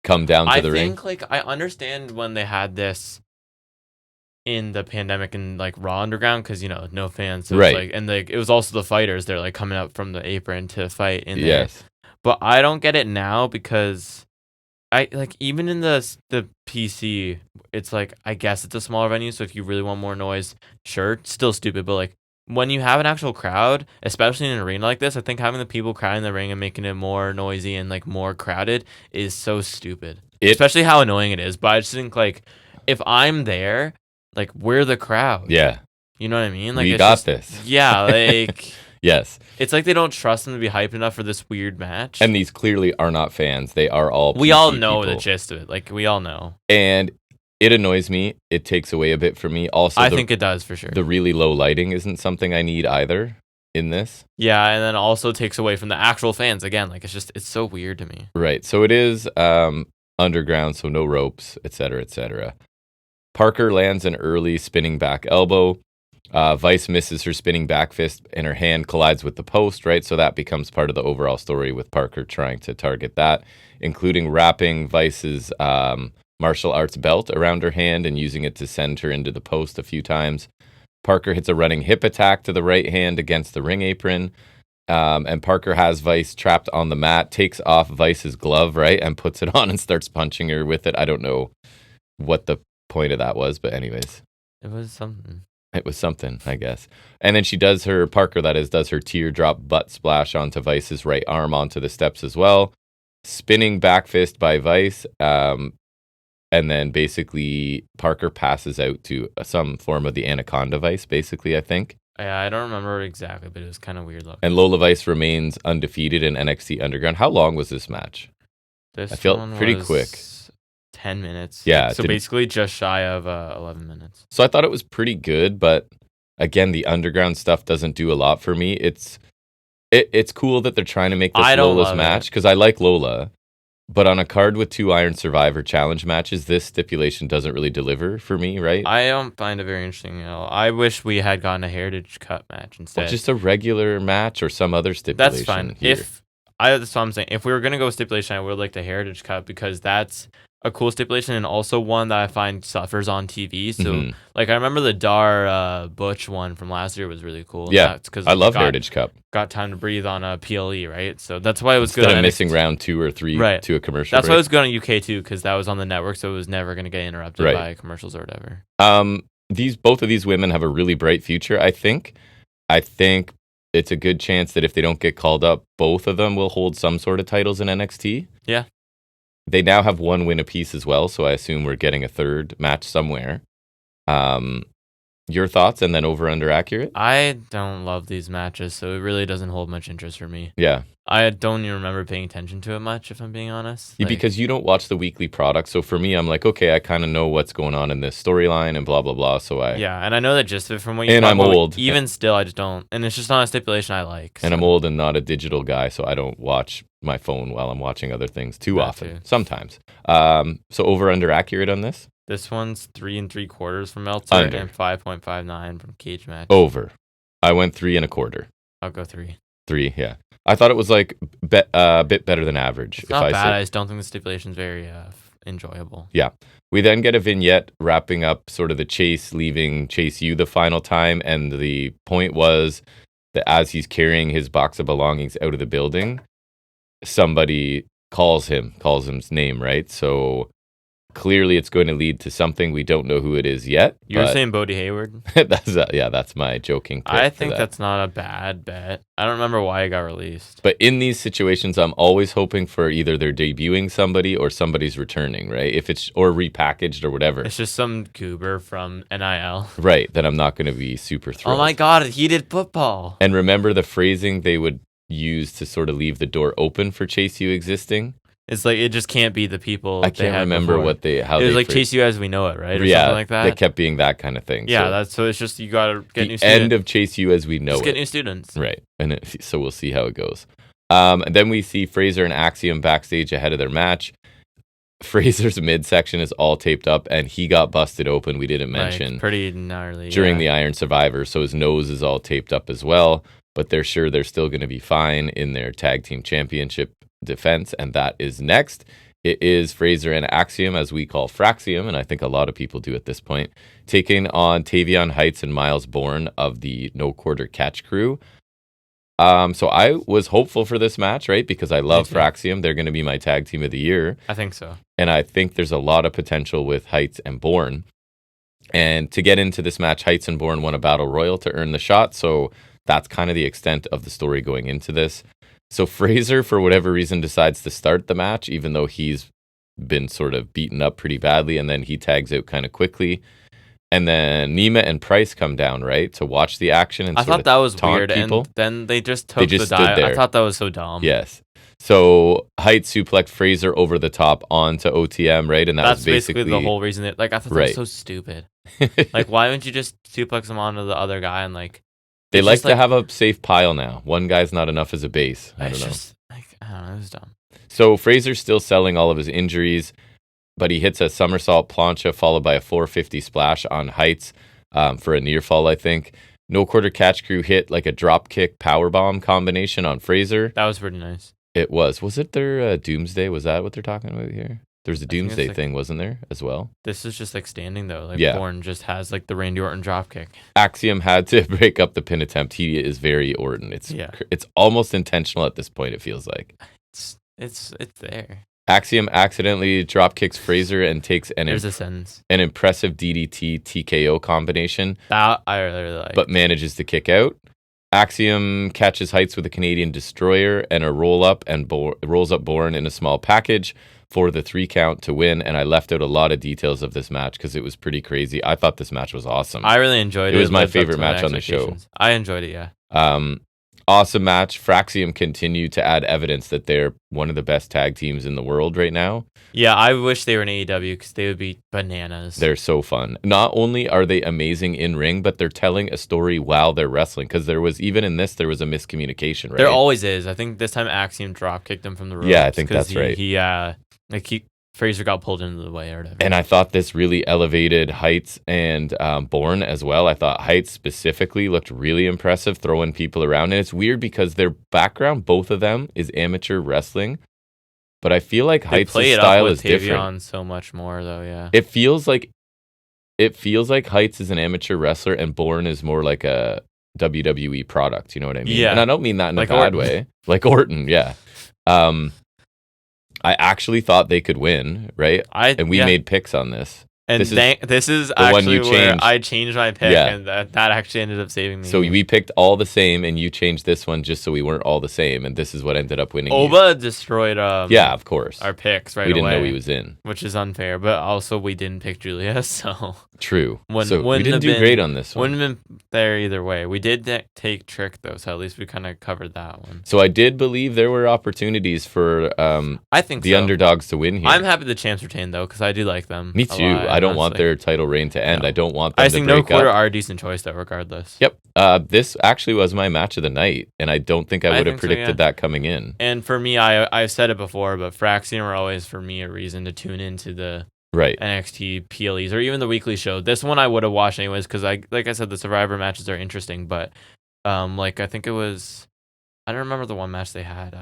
Come down to the ring. I think, I understand when they had this in the pandemic and like Raw Underground because no fans, so right? It was also the fighters. They're like coming up from the apron to fight in there. Yes, but I don't get it now because I like even in the PC, it's like I guess it's a smaller venue, so if you really want more noise, sure, it's still stupid. But like when you have an actual crowd, especially in an arena like this, I think having the people crowding in the ring and making it more noisy and like more crowded is so stupid. Especially how annoying it is. But I just think like if I'm there. Like, we're the crowd. Yeah. You know what I mean? Like, we got this. Yeah, like... Yes. It's like they don't trust them to be hyped enough for this weird match. And these clearly are not fans. They are all We all know people. The gist of it. Like, we all know. And it annoys me. It takes away a bit from me. Also, I think it does, for sure. The really low lighting isn't something I need either in this. Yeah, and then also takes away from the actual fans. Again, like, it's so weird to me. Right. So it is underground, so no ropes, etc., etc. Parker lands an early spinning back elbow. Vice misses her spinning back fist and her hand collides with the post, right? So that becomes part of the overall story with Parker trying to target that, including wrapping Vice's martial arts belt around her hand and using it to send her into the post a few times. Parker hits a running hip attack to the right hand against the ring apron. And Parker has Vice trapped on the mat, takes off Vice's glove, right? And puts it on and starts punching her with it. I don't know what the point of that was, but anyways, it was something, I guess. And then Parker does her teardrop butt splash onto Vice's right arm onto the steps as well, spinning back fist by Vice, and then basically Parker passes out to some form of the Anaconda Vice, basically, I think. Yeah, I don't remember exactly, but it was kind of weird looking. And Lola Vice remains undefeated in NXT Underground. How long was this match? I felt pretty quick. 10 minutes. Yeah. So basically just shy of 11 minutes. So I thought it was pretty good, but again, the underground stuff doesn't do a lot for me. It's cool that they're trying to make this Lola's match because I like Lola, but on a card with 2 Iron Survivor Challenge matches, this stipulation doesn't really deliver for me, right? I don't find it very interesting at all. I wish we had gotten a Heritage Cup match instead. Or just a regular match or some other stipulation. That's fine. Here. That's what I'm saying. If we were gonna go with stipulation, I would like the Heritage Cup because that's a cool stipulation and also one that I find suffers on TV. So like I remember the Dar Butch one from last year was really cool. Yeah, that's because I love Heritage Cup. Got time to breathe on a PLE, right? So that's why it was Instead good. Instead on of missing round 2 or 3 to a commercial. That's break. why it was good on UK too, because that was on the network, so it was never gonna get interrupted by commercials or whatever. Both of these women have a really bright future. I think it's a good chance that if they don't get called up, both of them will hold some sort of titles in NXT. Yeah. They now have 1 win apiece as well, so I assume we're getting a third match somewhere. Your thoughts, and then over/under accurate? I don't love these matches, so it really doesn't hold much interest for me. Yeah. I don't even remember paying attention to it much, if I'm being honest. Yeah, because you don't watch the weekly product, so for me, I'm like, okay, I kind of know what's going on in this storyline and blah, blah, blah, so Yeah, and I know the gist of it from what you And I'm old. Even still, I just don't, and it's just not a stipulation I like. And I'm old and not a digital guy, so I don't watch my phone while I'm watching other things too often. Sometimes. So over/under accurate on this? This one's 3 3/4 from Meltzer Under. and 5.59 from Cage Match. Over. I went 3 1/4. I'll go 3. 3, yeah. I thought it was like a bit better than average. It's not bad. I just don't think the stipulation's very enjoyable. Yeah. We then get a vignette wrapping up sort of the Chase leaving Chase U the final time, and the point was that as he's carrying his box of belongings out of the building, somebody calls him's name, right? So clearly it's going to lead to something. We don't know who it is yet. You were saying Bodie Hayward? That's my joking pick. I think that's not a bad bet. I don't remember why it got released. But in these situations, I'm always hoping for either they're debuting somebody or somebody's returning, right? If it's or repackaged or whatever. It's just some goober from NIL. Right, then I'm not going to be super thrilled. Oh my God, heated football. And remember the phrasing they would use to sort of leave the door open for Chase U existing? It's like, it just can't be the people I can't remember before. How it was they like Chase U as we know it, right? Or yeah, something like that. They kept being that kind of thing. Yeah, so it's just you got to get new students. The end of Chase U as we know just it. Get new students. Right. And so we'll see how it goes. And then we see Fraser and Axiom backstage ahead of their match. Fraser's midsection is all taped up, and he got busted open. We didn't mention. Pretty gnarly. During the Iron Survivor, so his nose is all taped up as well. But they're sure they're still going to be fine in their tag team championship defense, and that is next. It is Fraser and Axiom, as we call Fraxium, and I think a lot of people do at this point, taking on Tavion Heights and Miles Bourne of the No Quarter Catch crew. So I was hopeful for this match, right? Because I love Fraxium. They're going to be my tag team of the year. I think so. And I think there's a lot of potential with Heights and Bourne. And to get into this match, Heights and Bourne won a battle royal to earn the shot. So that's kind of the extent of the story going into this. So Fraser, for whatever reason, decides to start the match, even though he's been sort of beaten up pretty badly, and then he tags out kind of quickly. And then Nima and Price come down, right, to watch the action. And I thought that was weird, people. And then they just took the dive. I thought that was so dumb. Yes. So Heights suplexed Fraser over the top onto OTM, right? And that's basically the whole reason. I thought that was so stupid. Like, why wouldn't you just suplex him onto the other guy and like... They like to have a safe pile now. One guy's not enough as a base. I don't know. I don't know. It was dumb. So Fraser's still selling all of his injuries, but he hits a somersault plancha followed by a 450 splash on Heights for a near fall, I think. No Quarter Catch crew hit like a drop kick powerbomb combination on Fraser. That was pretty nice. It was. Was it their Doomsday? Was that what they're talking about here? There's a Doomsday thing, wasn't there, as well? This is just like standing, though. Like Bourne just has like the Randy Orton dropkick. Axiom had to break up the pin attempt. He is very Orton. It's almost intentional at this point, it feels like. It's there. Axiom accidentally dropkicks Fraser and takes an impressive DDT TKO combination. That I really like. But manages to kick out. Axiom catches Heights with a Canadian Destroyer and a roll-up and rolls up Bourne in a small package for the 3 count to win. And I left out a lot of details of this match because it was pretty crazy. I thought this match was awesome. I really enjoyed it. It was my favorite match on the show. I enjoyed it, yeah. Awesome match. Fraxium continued to add evidence that they're one of the best tag teams in the world right now. Yeah, I wish they were in AEW because they would be bananas. They're so fun. Not only are they amazing in ring, but they're telling a story while they're wrestling. Because there was a miscommunication, right? There always is. I think this time Axiom drop kicked him from the ropes. Yeah, I think that's right. He Fraser got pulled into the way or whatever. And I thought this really elevated Heights and Bourne as well. I thought Heights specifically looked really impressive, throwing people around. And it's weird because their background, both of them, is amateur wrestling. But I feel like Heights' style is different. So much more though, yeah. It feels like Heights is an amateur wrestler and Bourne is more like a WWE product. You know what I mean? Yeah. And I don't mean that in Like a bad Orton. way. Like Orton, yeah. I actually thought they could win, right? And we made picks on this. And this is actually where I changed my pick, and that actually ended up saving me. So we picked all the same, and you changed this one just so we weren't all the same, and this is what ended up winning. Oba destroyed of course. our picks right away. We didn't know he was in. Which is unfair, but also we didn't pick Julia, so... True. So we didn't do great on this one. Wouldn't have been there either way. We did take Trick, though, so at least we kind of covered that one. So I did believe there were opportunities for I think the underdogs to win here. I'm happy the champs retained, though, because I do like them. Me too. I don't want their title reign to end. No. I don't want them to break up. I think No Quarter are a decent choice, though, regardless. Yep. This actually was my match of the night, and I don't think I would have predicted that coming in. And for me, I've said it before, but Fraxian were always, for me, a reason to tune into the NXT PLEs or even the weekly show. This one I would have watched anyways because, like I said, the Survivor matches are interesting. But I think it was, I don't remember the one match they had.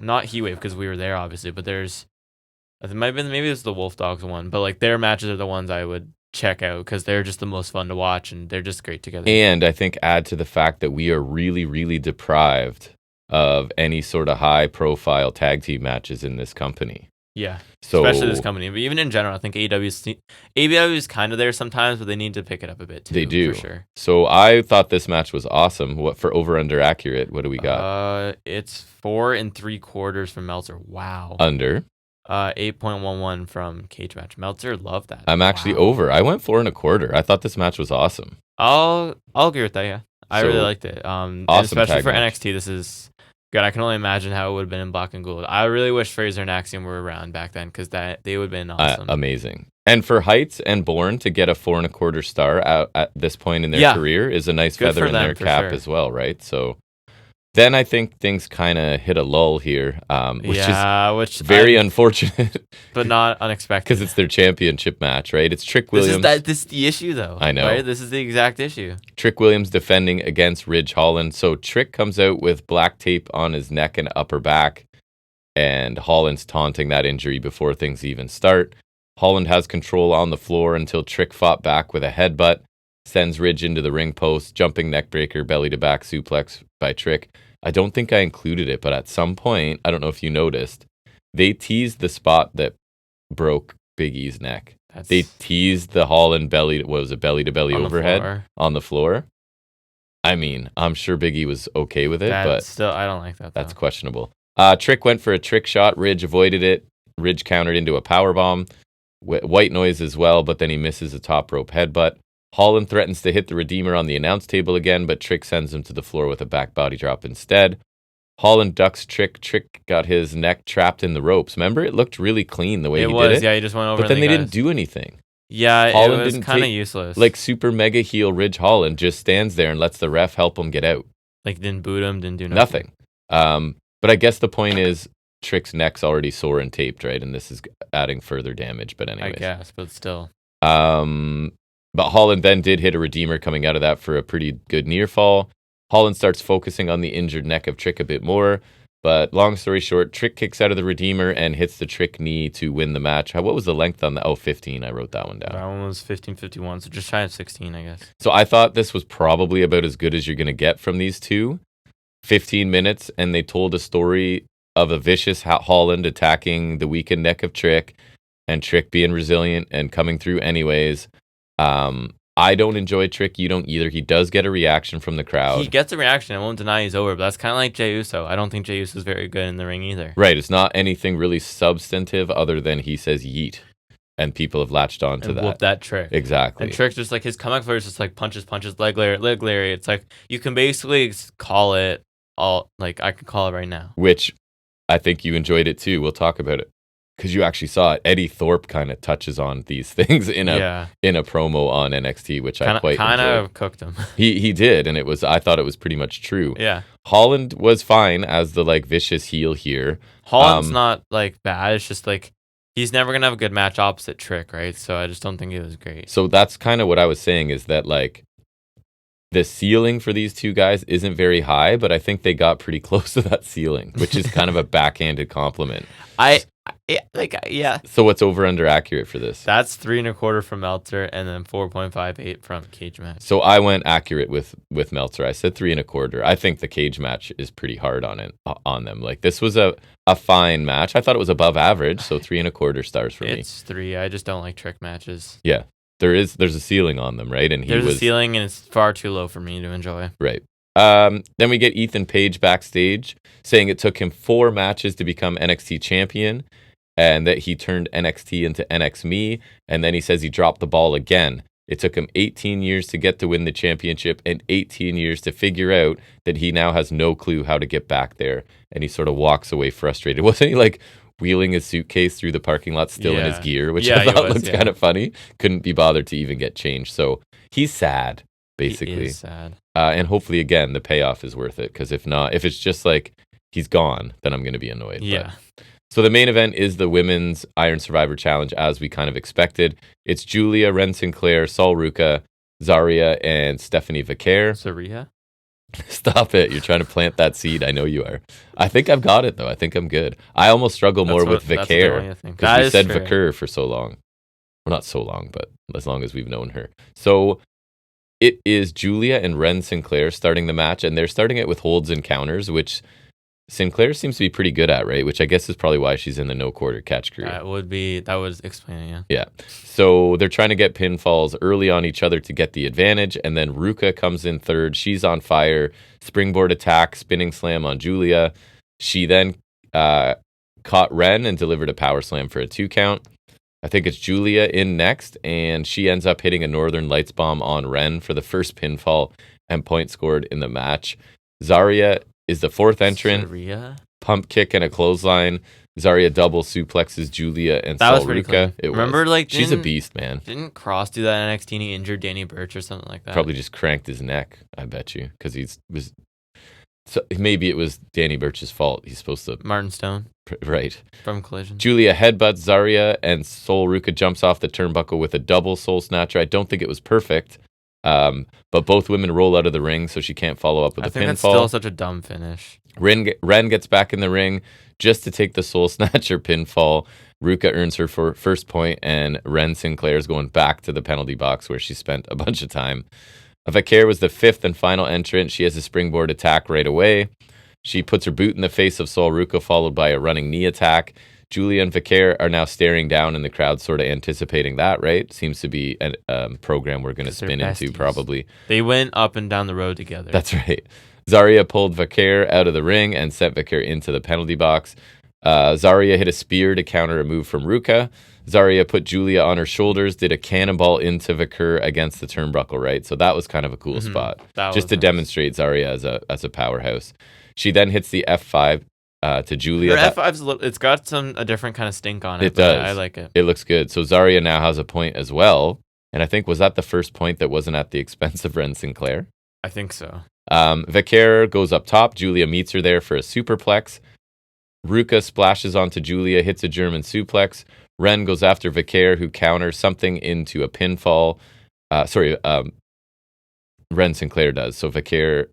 Not Heatwave because we were there obviously, but it might have been maybe it's the Wolf Dogs one. But like their matches are the ones I would check out because they're just the most fun to watch and they're just great together. And I think add to the fact that we are really, really deprived of any sort of high profile tag team matches in this company. Yeah, especially this company, but even in general, I think AEW is kind of there sometimes, but they need to pick it up a bit too. They do, for sure. So I thought this match was awesome. What for over under accurate? What do we got? It's 4 3/4 from Meltzer. Wow. Under. 8.11 from Cage Match. Meltzer loved that. I'm actually over. I went 4 1/4. I thought this match was awesome. I'll agree with that. Yeah, I really liked it. Awesome, especially for match. NXT. This is. God, I can only imagine how it would have been in Black and Gold. I really wish Fraser and Axiom were around back then because they would have been awesome. Amazing. And for Heights and Bourne to get a 4 1/4 star out at this point in their career is a nice feather in their cap as well, right? So then I think things kind of hit a lull here, which is very unfortunate. But not unexpected. Because it's their championship match, right? It's Trick Williams. This is the issue, though. I know. Right? This is the exact issue. Trick Williams defending against Ridge Holland. So Trick comes out with black tape on his neck and upper back, and Holland's taunting that injury before things even start. Holland has control on the floor until Trick fought back with a headbutt, sends Ridge into the ring post, jumping neckbreaker, belly-to-back suplex by Trick. I don't think I included it, but at some point, I don't know if you noticed, they teased the spot that broke Big E's neck. They teased the Holland belly-to-belly overhead on the floor. I mean, I'm sure Big E was okay with it, but still, I don't like that. That's questionable. Trick went for a trick shot. Ridge avoided it. Ridge countered into a powerbomb. White noise as well, but then he misses a top rope headbutt. Holland threatens to hit the Redeemer on the announce table again, but Trick sends him to the floor with a back body drop instead. Holland ducks Trick. Trick got his neck trapped in the ropes. Remember, it looked really clean the way he did it? Yeah, he just went over. But then they didn't do anything. Yeah, Holland it was kind of useless. Like super mega heel Ridge Holland just stands there and lets the ref help him get out. Like didn't boot him, didn't do nothing. But I guess the point is Trick's neck's already sore and taped, right? And this is adding further damage. But anyways, I guess, but still. But Holland then did hit a Redeemer coming out of that for a pretty good near fall. Holland starts focusing on the injured neck of Trick a bit more. But long story short, Trick kicks out of the Redeemer and hits the Trick knee to win the match. What was the length on that? 15. I wrote that one down. That one was 15:51, so just shy of 16, I guess. So I thought this was probably about as good as you're going to get from these two. 15 minutes, and they told a story of a vicious Holland attacking the weakened neck of Trick and Trick being resilient and coming through anyways. I don't enjoy Trick. You don't either. He does get a reaction from the crowd. He gets a reaction. I won't deny he's over, but that's kind of like Jey Uso. I don't think Jey Uso is very good in the ring either. Right. It's not anything really substantive other than he says yeet, and people have latched on to that. Whoop that Trick. Exactly. And Trick just like his comeback for is just like punches, leg Larry. It's like you can basically call it all. Like I can call it right now. Which I think you enjoyed it too. We'll talk about it. Because you actually saw it. Eddie Thorpe kind of touches on these things in a promo on NXT, which I quite enjoyed. Kind of cooked him. He did, and I thought it was pretty much true. Yeah. Holland was fine as the like vicious heel here. Holland's not like bad. It's just like He's never going to have a good match opposite Trick, right? So I just don't think it was great. So that's kind of what I was saying, is that like the ceiling for these two guys isn't very high, but I think they got pretty close to that ceiling, which is kind of a backhanded compliment. Yeah. So what's over under accurate for this? That's 3 1/4 from Meltzer and then 4.58 from Cage Match. So I went accurate with Meltzer. I said 3 1/4. I think the Cage Match is pretty hard on them. Like, this was a fine match. I thought it was above average, so 3 1/4 stars for me. It's 3. I just don't like Trick matches. Yeah, there's a ceiling on them, right? And there's a ceiling, and it's far too low for me to enjoy. Right. Then we get Ethan Page backstage saying it took him 4 matches to become NXT champion, and that he turned NXT into NXME, and then he says he dropped the ball again. It took him 18 years to get to win the championship and 18 years to figure out that he now has no clue how to get back there, and he sort of walks away frustrated. Wasn't he like wheeling his suitcase through the parking lot still in his gear, which I thought looked kind of funny? Couldn't be bothered to even get changed. So he's sad, basically. He is sad. And hopefully, again, the payoff is worth it, because if not, if it's just like he's gone, then I'm going to be annoyed. Yeah. So the main event is the Women's Iron Survivor Challenge, as we kind of expected. It's Julia, Ren Sinclair, Sol Ruca, Zarya, and Stephanie Vaquer. Zarya? Stop it. You're trying to plant that seed. I know you are. I think I've got it, though. I think I'm good. I almost struggle more with Vaquer, because we said Vaquer for so long. Well, not so long, but as long as we've known her. So it is Julia and Ren Sinclair starting the match, and they're starting it with holds and counters, which Sinclair seems to be pretty good at, right? Which I guess is probably why she's in the no quarter catch crew. That would explain it, yeah. Yeah. So they're trying to get pinfalls early on each other to get the advantage, and then Ruca comes in third. She's on fire. Springboard attack, spinning slam on Julia. She then caught Ren and delivered a power slam for a 2 count. I think it's Julia in next, and she ends up hitting a Northern Lights bomb on Ren for the first pinfall and point scored in the match. Zarya is the 4th entrant. Zarya? Pump kick and a clothesline. Zarya double suplexes Julia and that Sol was pretty Ruca. It remember, was. Like, she's a beast, man. Didn't Cross do that in NXT and he injured Danny Burch or something like that? Probably just cranked his neck, I bet you, because so maybe it was Danny Burch's fault. He's supposed to Martin Stone. Right. From Collision. Julia headbutts Zarya, and Sol Ruca jumps off the turnbuckle with a double soul snatcher. I don't think it was perfect. But both women roll out of the ring, so she can't follow up with a pinfall. I think that's still such a dumb finish. Ren gets back in the ring just to take the soul snatcher pinfall. Ruca earns her first point, and Ren Sinclair's going back to the penalty box where she spent a bunch of time. Vaquer was the 5th and final entrant. She has a springboard attack right away. She puts her boot in the face of Sol Ruca, followed by a running knee attack. Julia and Vaquer are now staring down, and the crowd sort of anticipating that, right? Seems to be a program we're going to spin into, probably. They went up and down the road together. That's right. Zarya pulled Vaquer out of the ring and sent Vaquer into the penalty box. Zarya hit a spear to counter a move from Ruca. Zarya put Julia on her shoulders, did a cannonball into Vaquer against the turnbuckle, right? So that was kind of a cool spot, just to demonstrate Zarya as a powerhouse. She then hits the F5 to Julia. Her F5's it's got a different kind of stink on it. It does. I like it. It looks good. So Zarya now has a point as well. And I think, was that the first point that wasn't at the expense of Ren Sinclair? I think so. Vaquer goes up top. Julia meets her there for a superplex. Ruca splashes onto Julia, hits a German suplex. Ren goes after Vaquer, who counters something into a pinfall. Ren Sinclair does. So Vaquer...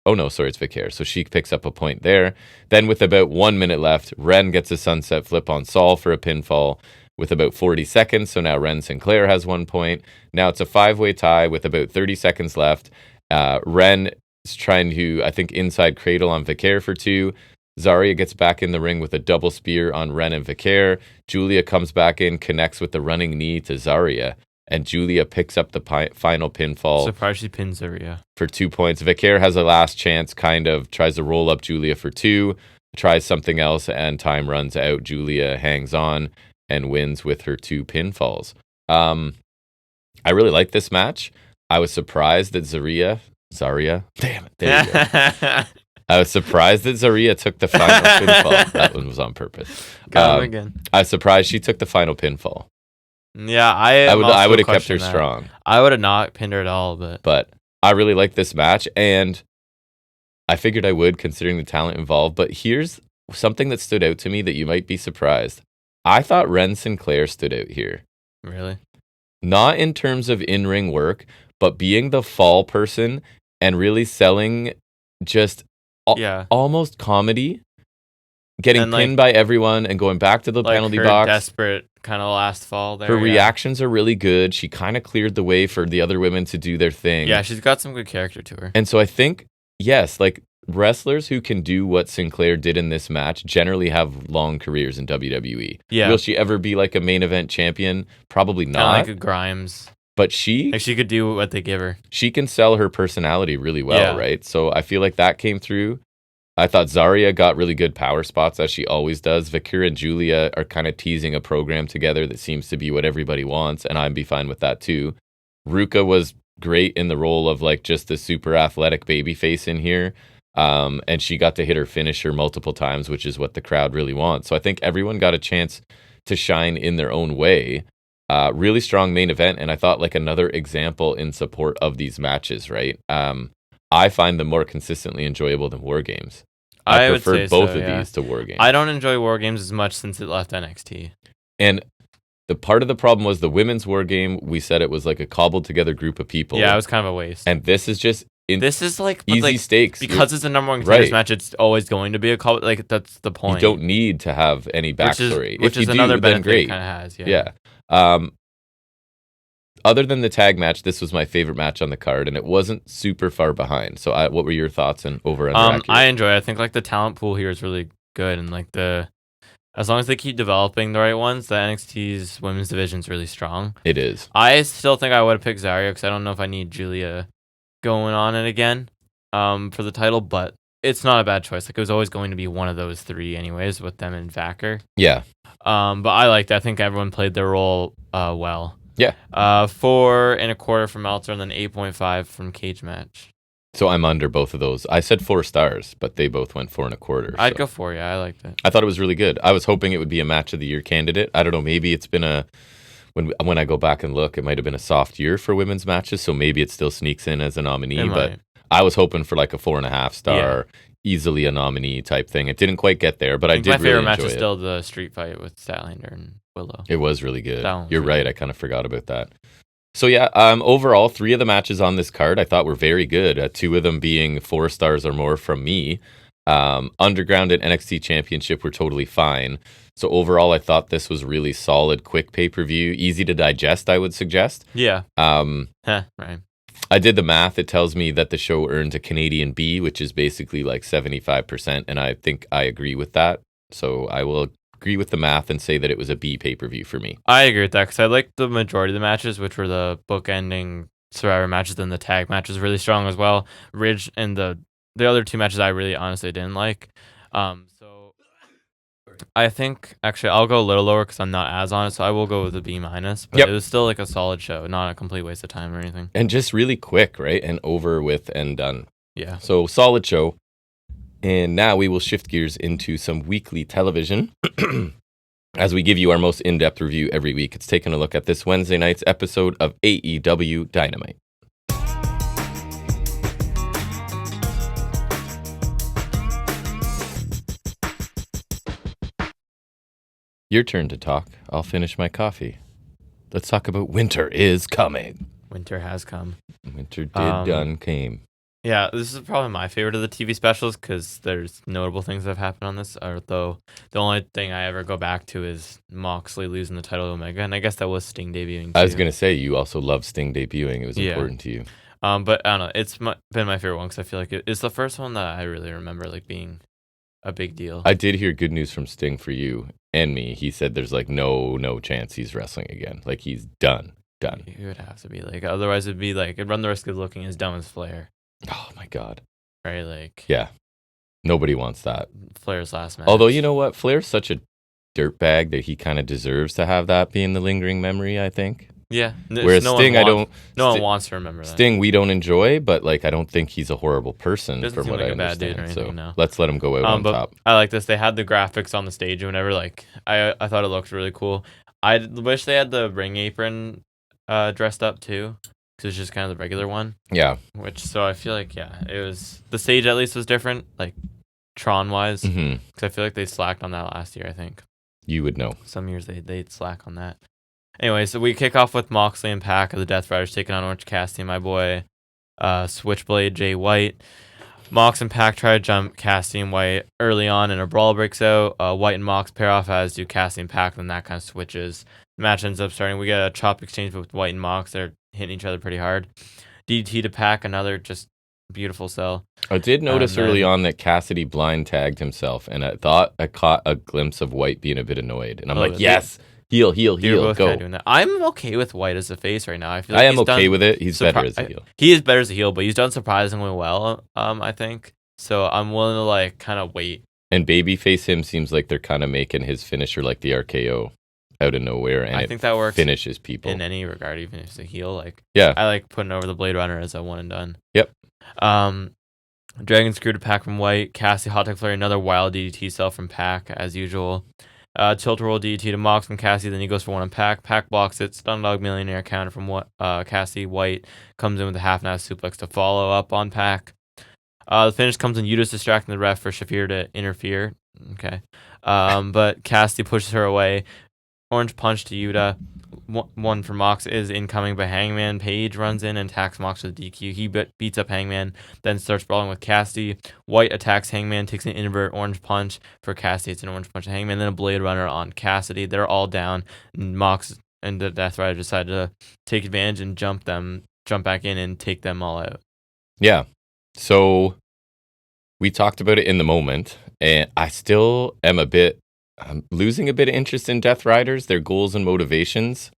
Oh, no, sorry, it's Vaquer. So she picks up a point there. Then with about 1 minute left, Ren gets a sunset flip on Sol for a pinfall with about 40 seconds. So now Ren Sinclair has 1 point. Now it's a 5-way tie with about 30 seconds left. Ren is trying to, I think, inside cradle on Vaquer for 2. Zarya gets back in the ring with a double spear on Ren and Vaquer. Julia comes back in, connects with the running knee to Zarya. And Julia picks up the final pinfall. Surprised she pinned Zarya. For 2 points. Vaquer has a last chance, kind of tries to roll up Julia for 2, tries something else, and time runs out. Julia hangs on and wins with her 2 pinfalls. I really like this match. I was surprised that Zarya, damn it, there you go. I was surprised that Zarya took the final pinfall. That one was on purpose. Got him again. I was surprised she took the final pinfall. Yeah, I would have kept her strong. I would have not pinned her at all, but I really like this match, and I figured I would, considering the talent involved. But here's something that stood out to me that you might be surprised. I thought Ren Sinclair stood out here. Really? Not in terms of in-ring work, but being the fall person and really selling just almost comedy, getting And, pinned by everyone and going back to the penalty her box. Desperate kind of last fall there. Her reactions are really good. She kind of cleared the way for the other women to do their thing. Yeah, she's got some good character to her. And so I think, yes, like wrestlers who can do what Sinclair did in this match generally have long careers in WWE. Yeah. Will she ever be like a main event champion? Probably not. Like a Grimes. But she could do what they give her. She can sell her personality really well, right? So I feel like that came through. I thought Zarya got really good power spots, as she always does. Vakir and Julia are kind of teasing a program together that seems to be what everybody wants, and I'd be fine with that too. Ruka was great in the role of like just the super athletic babyface in here, and she got to hit her finisher multiple times, which is what the crowd really wants. So I think everyone got a chance to shine in their own way. Really strong main event, and I thought like another example in support of these matches, right? I find them more consistently enjoyable than War Games. I prefer both of these to War Games. I don't enjoy War Games as much since it left NXT. And the part of the problem was the women's War Game, we said it was like a cobbled together group of people. Yeah, it was kind of a waste. And this is just this is like easy stakes. Because it's a number one contenders match, it's always going to be a cobbled. Like, that's the point. You don't need to have any backstory. Which is another benefit it kind of has. Yeah. Other than the tag match, this was my favorite match on the card, and it wasn't super far behind. So, what were your thoughts and over under? I enjoy it. I think like the talent pool here is really good, and like as long as they keep developing the right ones, the NXT's women's division is really strong. It is. I still think I would have picked Zarya because I don't know if I need Julia going on it again for the title, but it's not a bad choice. Like, it was always going to be one of those three anyways with them and Vacker. Yeah. But I liked it. I think everyone played their role well. Yeah. 4 1/4 from Meltzer and then 8.5 from Cage Match. So I'm under both of those. I said 4 stars, but they both went 4 1/4. I'd go 4, yeah. I liked it. I thought it was really good. I was hoping it would be a match of the year candidate. I don't know, maybe it's been when I go back and look, it might have been a soft year for women's matches, so maybe it still sneaks in as a nominee, but I was hoping for like a 4.5 star, easily a nominee type thing. It didn't quite get there, but I did really enjoy it. My favorite match is still the street fight with Statlander and Willow. It was really good. You're right. I kind of forgot about that. So yeah, overall, 3 of the matches on this card I thought were very good. 2 of them being 4 stars or more from me. Underground and NXT Championship were totally fine. So overall, I thought this was really solid, quick pay-per-view, easy to digest, I would suggest. Yeah. Right. I did the math. It tells me that the show earned a Canadian B, which is basically like 75%, and I think I agree with that. So I will agree with the math and say that it was a B pay-per-view for me. I agree with that because I liked the majority of the matches, which were the book-ending Survivor matches, and the tag matches really strong as well. Ridge and the other 2 matches I really honestly didn't like. So I think actually I'll go a little lower because I'm not as on it, so I will go with a B-. But it was still like a solid show, not a complete waste of time or anything. And just really quick, right? And over with and done. Yeah. So solid show. And now we will shift gears into some weekly television. As we give you our most in-depth review every week, it's taking a look at this Wednesday night's episode of AEW Dynamite. Your turn to talk. I'll finish my coffee. Let's talk about Winter is Coming. Winter has come. Winter done came. Yeah, this is probably my favorite of the TV specials because there's notable things that have happened on this. Although the only thing I ever go back to is Moxley losing the title to Omega, and I guess that was Sting debuting too. I was going to say, you also love Sting debuting. It was important to you. But I don't know. It's been my favorite one because I feel like it's the first one that I really remember like being a big deal. I did hear good news from Sting for you and me. He said there's like no chance he's wrestling again. Like, he's done. It would have to be like, otherwise it'd be like, it'd run the risk of looking as dumb as Flair. Oh my God. Right, like. Yeah. Nobody wants that. Flair's last match. Although, you know what? Flair's such a dirtbag that he kind of deserves to have that be in the lingering memory, I think. Yeah. Whereas Sting, no one wants to remember that. Sting, we don't enjoy, but like, I don't think he's a horrible person from what I understand. Bad dude or anything, no. Let's let him go out on top. I like this. They had the graphics on the stage and whatever. Like, I thought it looked really cool. I wish they had the ring apron dressed up too, because it's just kind of the regular one. Yeah. So I feel like, it was, the stage at least was different, like Tron wise, because I feel like they slacked on that last year, I think. You would know. Some years they'd slack on that. Anyway, so we kick off with Moxley and Pac of the Death Riders taking on Orange Cassidy and my boy Switchblade Jay White. Mox and Pac try to jump Cassidy and White early on, and a brawl breaks out. White and Mox pair off, as do Cassidy and Pac, then that kind of switches. The match ends up starting. We get a chop exchange with White and Mox. They're hitting each other pretty hard. DDT to Pac, another just beautiful sell. I did notice early on that Cassidy blind tagged himself, and I thought I caught a glimpse of White being a bit annoyed. And I'm like, yes, heel, both go. Doing that. I'm okay with White as a face right now. I feel like I am okay with it. He's better as a heel. He is better as a heel, but he's done surprisingly well, I think. So I'm willing to like kind of wait. And babyface him seems like they're kind of making his finisher like the RKO out of nowhere, and I think that works finishes people in any regard, even if it's a heel. Like, yeah, I like putting over the Blade Runner as a one and done. Yep. Dragon Screw to Pac from White. Cassie Hot Tech Flurry, another wild DDT cell from Pac as usual. Tilt roll DDT to Mox from Cassie, then he goes for one on Pac. Pac blocks it. Stun Dog Millionaire counter from Cassie. White comes in with a half-ass suplex to follow up on Pac. The finish comes in Yuda's distracting the ref for Shafir to interfere. Okay. But Cassie pushes her away. Orange punch to Yuta. One for Mox is incoming, but Hangman Page runs in and attacks Mox with DQ. He beats up Hangman, then starts brawling with Cassidy. White attacks Hangman, takes an invert orange punch for Cassidy. It's an orange punch to Hangman, then a Blade Runner on Cassidy. They're all down. And Mox and the Death Rider decide to take advantage and jump back in and take them all out. Yeah. So we talked about it in the moment, and I still am I'm losing a bit of interest in Death Riders. Their goals and motivations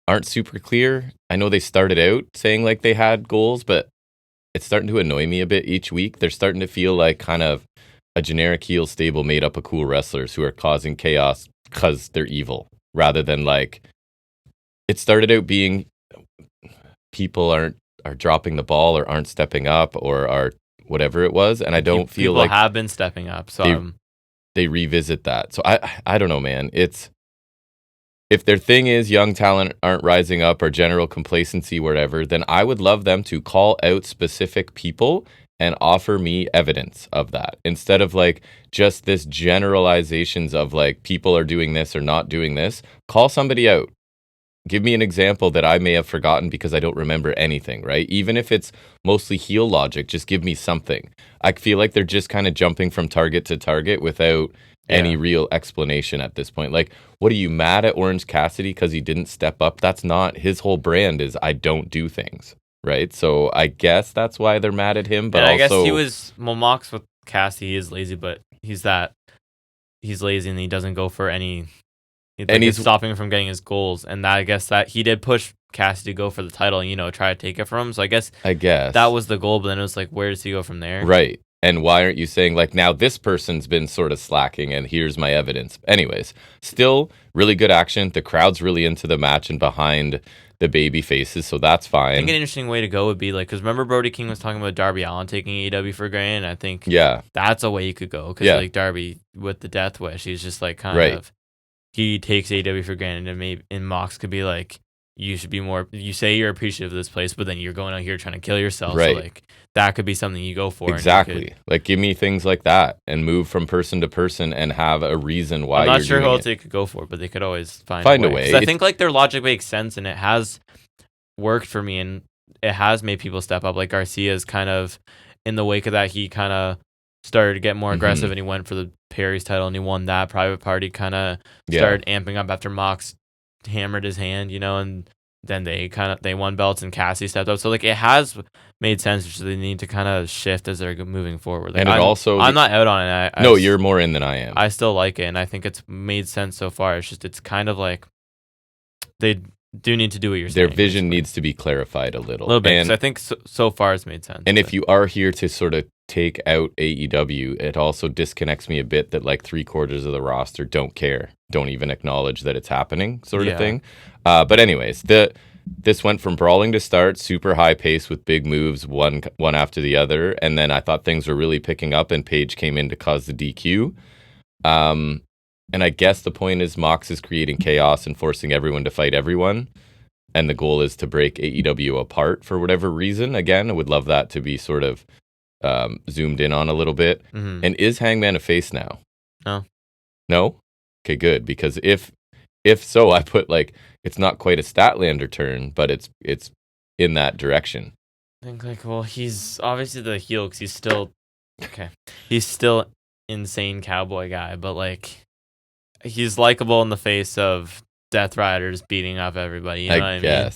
aren't super clear. I know they started out saying like they had goals, but it's starting to annoy me a bit each week. They're starting to feel like kind of a generic heel stable made up of cool wrestlers who are causing chaos because they're evil, rather than like it started out being people are dropping the ball or aren't stepping up or are whatever it was. And I don't feel people like have been stepping up. So they revisit that. So I don't know, man. It's if their thing is young talent aren't rising up or general complacency, whatever, then I would love them to call out specific people and offer me evidence of that instead of like just this generalizations of like people are doing this or not doing this. Call somebody out. Give me an example that I may have forgotten because I don't remember anything, right? Even if it's mostly heel logic, just give me something. I feel like they're just kind of jumping from target to target without any real explanation at this point. Like, what are you mad at Orange Cassidy because he didn't step up? That's not his whole brand is I don't do things, right? So I guess that's why they're mad at him. But and I also, guess he was Mox with Cassidy. He is lazy, but he's lazy and he doesn't go for any. And he's stopping him from getting his goals, and I guess that he did push Cassidy to go for the title and try to take it from him. So I guess that was the goal, but then it was like, where does he go from there? Right. And why aren't you saying like now this person's been sort of slacking and here's my evidence? Anyways, still really good action. The crowd's really into the match and behind the baby faces, so that's fine. I think an interesting way to go would be like, because remember Brody King was talking about Darby Allin taking AEW for granted. I think that's a way you could go because like Darby with the Death Wish, he's just like kind of. He takes AEW for granted, and maybe Mox could be like, you should be more. You say you're appreciative of this place, but then you're going out here trying to kill yourself. Right. So like that could be something you go for. Exactly. Like give me things like that, and move from person to person, and have a reason why. I'm not sure who else they could go for, but they could always find a way. I think like their logic makes sense, and it has worked for me, and it has made people step up. Like Garcia's kind of in the wake of that, he kind of started to get more aggressive, and he went for the Perry's title, and he won that. Private Party kind of started amping up after Mox hammered his hand, and then they won belts, and Cassie stepped up. So like it has made sense. So they need to kind of shift as they're moving forward. Like, I'm not out on it. No, you're more in than I am. I still like it, and I think it's made sense so far. It's kind of like they do need to do what you're saying. Their vision needs to be clarified a little bit. And I think so far it's made sense. And if you are here to sort of take out AEW, it also disconnects me a bit that like 3/4 of the roster don't care, don't even acknowledge that it's happening, sort of thing. But anyways, this went from brawling to start, super high pace with big moves, one after the other, and then I thought things were really picking up, and Paige came in to cause the DQ. And I guess the point is Mox is creating chaos and forcing everyone to fight everyone. And the goal is to break AEW apart for whatever reason. Again, I would love that to be sort of zoomed in on a little bit. And is Hangman a face now? No. No? Okay, good, because if so, I put like it's not quite a Statlander turn, but it's in that direction. I think like, well, he's obviously the heel because he's still okay. He's still insane cowboy guy, but like he's likable in the face of Death Riders beating up everybody. You know what I mean?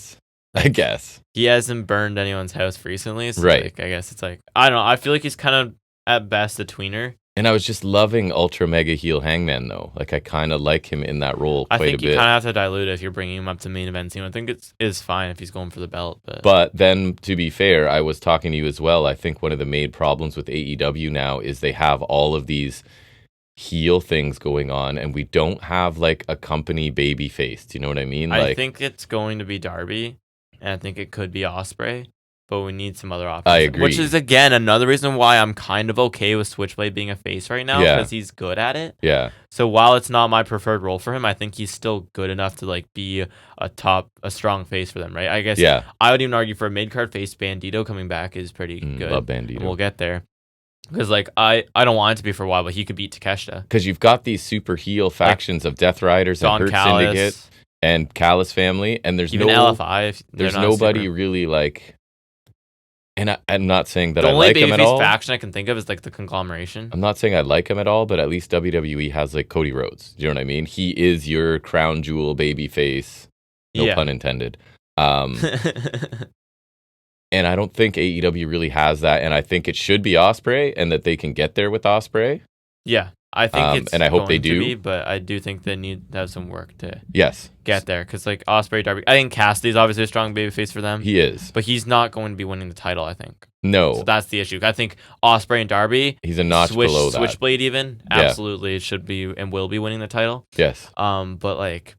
I guess he hasn't burned anyone's house recently, so right. like, I guess it's like I don't know. I feel like he's kind of at best a tweener. And I was just loving Ultra Mega Heel Hangman, though. Like, I kind of like him in that role quite a bit. I think you kind of have to dilute it if you're bringing him up to main event scene. I think it's fine if he's going for the belt. But then, to be fair, I was talking to you as well. I think one of the main problems with AEW now is they have all of these heel things going on, and we don't have, like, a company baby face. Do you know what I mean? I think it's going to be Darby, and I think it could be Ospreay. But we need some other options. I agree. Which is, again, another reason why I'm kind of okay with Switchblade being a face right now. Yeah. Because he's good at it. Yeah. So while it's not my preferred role for him, I think he's still good enough to like be a strong face for them, right? I guess I would even argue for a mid-card face, Bandito coming back is pretty good. Love Bandito. And we'll get there. Because like I don't want it to be for a while, but he could beat Takeshita. Because you've got these super heel factions of Death Riders and Hurt Syndicate and Callis family, and there's even LFI. There's nobody really like... And I'm not saying that I like him at all. The only babyface faction I can think of is like the Conglomeration. I'm not saying I like him at all, but at least WWE has like Cody Rhodes. Do you know what I mean? He is your crown jewel babyface. No pun intended. And I don't think AEW really has that. And I think it should be Ospreay, and that they can get there with Ospreay. Yeah. I think it's and I hope they do. But I do think they need to have some work to get there. Because like Ospreay, Darby, I think Cassidy's obviously a strong babyface for them. He is. But he's not going to be winning the title, I think. No. So that's the issue. I think Ospreay and Darby, he's a notch below that. Switchblade even, absolutely should be and will be winning the title. Yes. But like,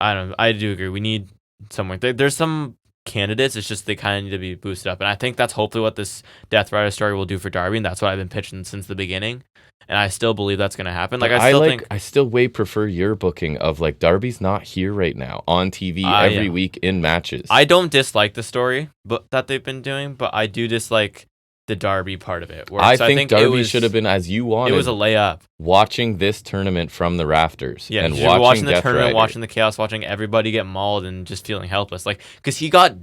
I don't know. I do agree. We need someone. There's some candidates. It's just they kind of need to be boosted up. And I think that's hopefully what this Death Rider story will do for Darby. And that's what I've been pitching since the beginning. And I still believe that's going to happen. Like I still way prefer your booking of like Darby's not here right now on TV every week in matches. I don't dislike the story but that they've been doing, but I do dislike the Darby part of it. I think Darby should have been as you wanted. It was a layup. Watching this tournament from the rafters. Yeah, and watching the Death tournament, Rider. watching the chaos, watching everybody get mauled and just feeling helpless. Like, because he got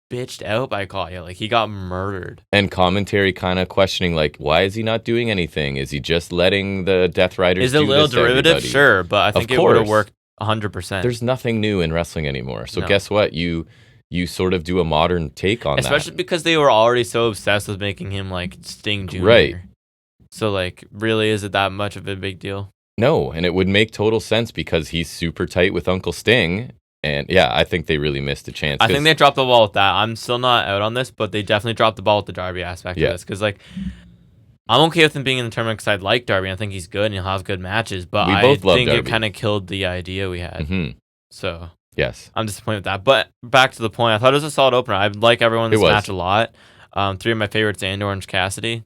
bitched out by Kaya. Like, he got murdered. And commentary kind of questioning, like, why is he not doing anything? Is he just letting the Death Riders Is it a little derivative? Sure, but I think it would have worked 100%. There's nothing new in wrestling anymore. So guess what? You sort of do a modern take on Especially because they were already so obsessed with making him, like, Sting Jr. Right. So, like, really, is it that much of a big deal? No, and it would make total sense because he's super tight with Uncle Sting. And yeah, I think they really missed a chance. I think they dropped the ball with that. I'm still not out on this, but they definitely dropped the ball with the Darby aspect of this. Because, like, I'm okay with him being in the tournament because I like Darby. I think he's good and he'll have good matches. But I think it kind of killed the idea we had. Mm-hmm. So, yes, I'm disappointed with that. But back to the point, I thought it was a solid opener. I like everyone in this match a lot. 3 of my favorites, and Orange Cassidy.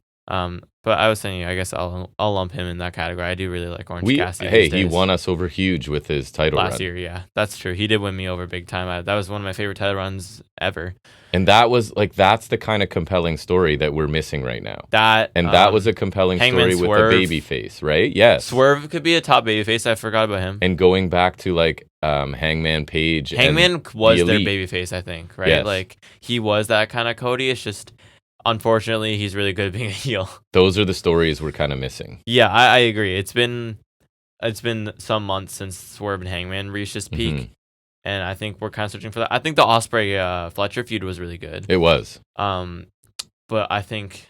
But I was saying, I guess I'll lump him in that category. I do really like Orange Cassidy. Hey, he won us over huge with his title run. Last year, yeah. That's true. He did win me over big time. That was one of my favorite title runs ever. And that was, like, that's the kind of compelling story that we're missing right now. That was a compelling story with a baby face, right? Yes. Swerve could be a top baby face. I forgot about him. And going back to, like, Hangman Page. Hangman was their baby face, I think, right? Yes. Like, he was that kind of Cody. It's just... Unfortunately, he's really good at being a heel. Those are the stories we're kind of missing. Yeah, I agree. It's been some months since Swerve and Hangman reached his peak, and I think we're kind of searching for that. I think the Ospreay Fletcher feud was really good. It was. But I think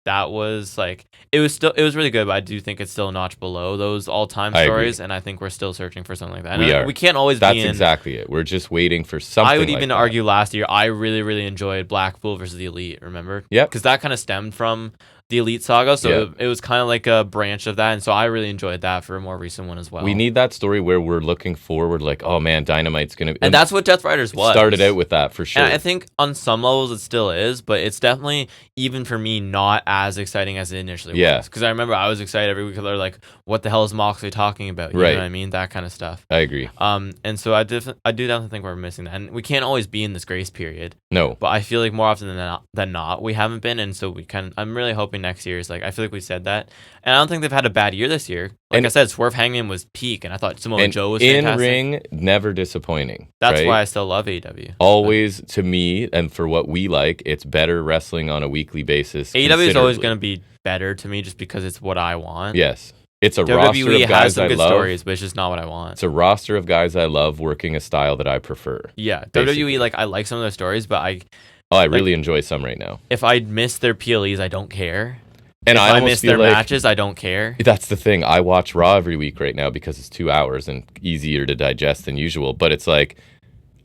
that was like it was really good. But I do think it's still a notch below those all-time stories, and I think we're still searching for something like that. We can't always. That's exactly it. We're just waiting for something. I would even argue last year I really, really enjoyed Blackpool versus the Elite. Remember? Yep. Because that kind of stemmed from the Elite saga, so it was kind of like a branch of that, and so I really enjoyed that for a more recent one as well. We need that story where we're looking forward, like, oh man, Dynamite's gonna. And that's what Death Riders was. Started out with that for sure. And I think on some levels it still is, but it's definitely even for me not as exciting as it initially was. Because I remember I was excited every week. They're like, "What the hell is Moxley talking about?" You know what I mean? That kind of stuff. I agree. And so I do definitely think we're missing that, and we can't always be in this grace period. No, but I feel like more often than not we haven't been, and so I'm really hoping Hangman next year. Is like I feel like we said that, and I don't think they've had a bad year this year. Like I said, Swerve Hangman was peak, and I thought Samoa Joe was fantastic. In ring, never disappointing. That's right? why I still love AEW. Always, to me, and for what we like, it's better wrestling on a weekly basis. AEW is always going to be better to me just because it's what I want. Yes. It's a WWE roster of guys has some I good love. stories, but it's just not what I want. It's a roster of guys I love working a style that I prefer. Yeah, basically. WWE, like I like some of their stories, but I really enjoy some right now. If I miss their PLEs, I don't care. And if I miss their like matches, I don't care. That's the thing. I watch Raw every week right now because it's 2 hours and easier to digest than usual. But it's like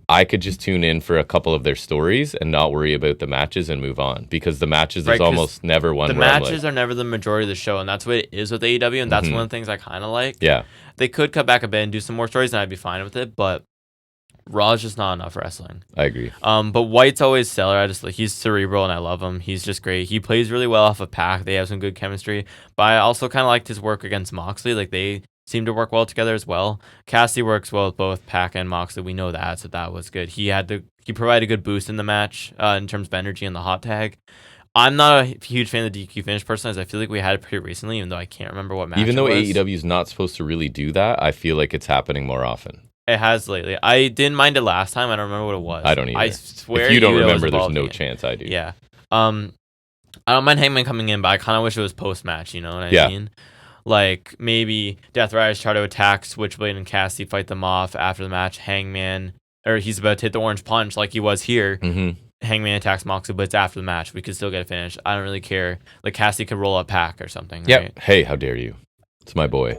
I could just tune in for a couple of their stories and not worry about the matches and move on because the matches is almost never one. The matches are never the majority of the show, and that's what it is with AEW, and that's one of the things I kind of like. Yeah, they could cut back a bit and do some more stories, and I'd be fine with it. But Raw is just not enough wrestling. I agree. But White's always stellar. I just like he's cerebral, and I love him. He's just great. He plays really well off of Pac. They have some good chemistry. But I also kind of liked his work against Moxley. Like they seem to work well together as well. Cassidy works well with both Pac and Moxley. We know that, so that was good. He provided a good boost in the match in terms of energy and the hot tag. I'm not a huge fan of the DQ finish personally, as I feel like we had it pretty recently, even though I can't remember what match Even though it was. AEW is not supposed to really do that, I feel like it's happening more often. It has lately. I didn't mind it last time. I don't remember what it was. I don't either. I swear if you don't remember, it there's was no chance I do. Yeah. I don't mind Hangman coming in, but I kind of wish it was post-match, you know what I mean? Like, maybe Death Riders try to attack Switchblade and Cassidy, fight them off after the match. Hangman, or he's about to hit the orange punch like he was here. Mm-hmm. Hangman attacks Moxley, but it's after the match. We could still get a finish. I don't really care. Like, Cassidy could roll up Pac or something, Yeah. right? Hey, how dare you? It's my boy.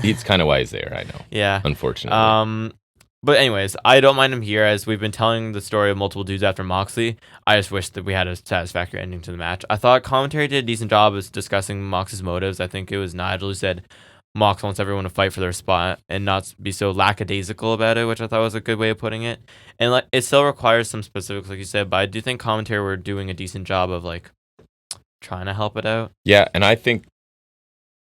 It's kind of why he's there, I know. Yeah. Unfortunately. But anyways, I don't mind him here as we've been telling the story of multiple dudes after Moxley. I just wish that we had a satisfactory ending to the match. I thought commentary did a decent job of discussing Mox's motives. I think it was Nigel who said Mox wants everyone to fight for their spot and not be so lackadaisical about it, which I thought was a good way of putting it. And like, it still requires some specifics, like you said, but I do think commentary were doing a decent job of like trying to help it out. Yeah, and I think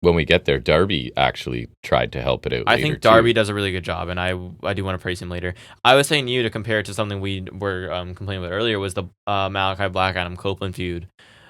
when we get there, Darby actually tried to help it out. I think Darby does a really good job, and I do want to praise him later. I was saying to compare it to something we were complaining about earlier was the Malachi Black Adam Copeland feud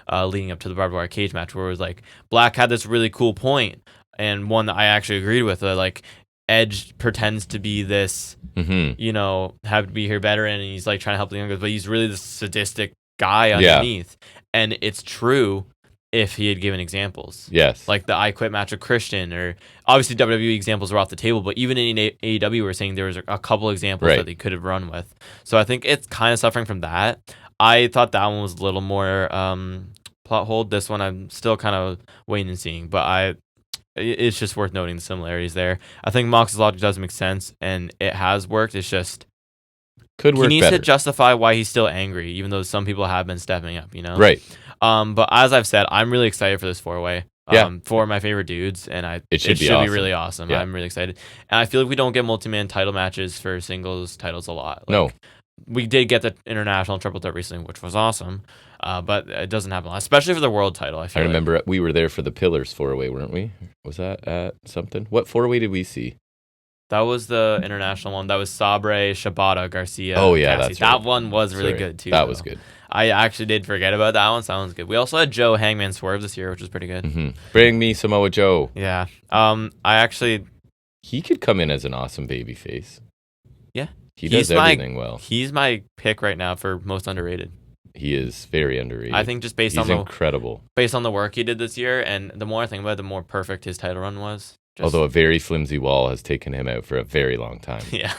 leading up to the barbed wire cage match, where it was like Black had this really cool point, and one that I actually agreed with. Like Edge pretends to be this, have to be here better, and he's like trying to help the young guys, but he's really this sadistic guy underneath, and it's true. If he had given examples. Yes. Like the I Quit match with Christian, or obviously WWE examples were off the table, but even in AEW we were saying there was a couple examples that they could have run with. So I think it's kind of suffering from that. I thought that one was a little more plot hole. This one I'm still kind of waiting and seeing, but it's just worth noting the similarities there. I think Mox's logic does make sense, and it has worked. It's just could work he needs better. to justify why he's still angry, even though some people have been stepping up, Right. But as I've said, I'm really excited for this 4-way. For my favorite dudes, and it should be really awesome. Yeah. I'm really excited, and I feel like we don't get multi-man title matches for singles titles a lot. Like, no, we did get the international triple threat recently, which was awesome, but it doesn't happen a lot, especially for the world title. I remember we were there for the Pillars 4-way, weren't we? Was that at something? What 4-way did we see? That was the international one. That was Sabre, Shibata, Garcia. Oh yeah, Cassie. that's right. That one was really good too. That was good. I actually did forget about that one. So that one's good. We also had Joe Hangman Swerve this year, which was pretty good. Mm-hmm. Bring me Samoa Joe. Yeah. He could come in as an awesome babyface. Yeah. He does everything well. He's my pick right now for most underrated. He is very underrated. I think just He's incredible. Based on the work he did this year, and the more I think about it, the more perfect his title run was. Although a very flimsy wall has taken him out for a very long time. Yeah.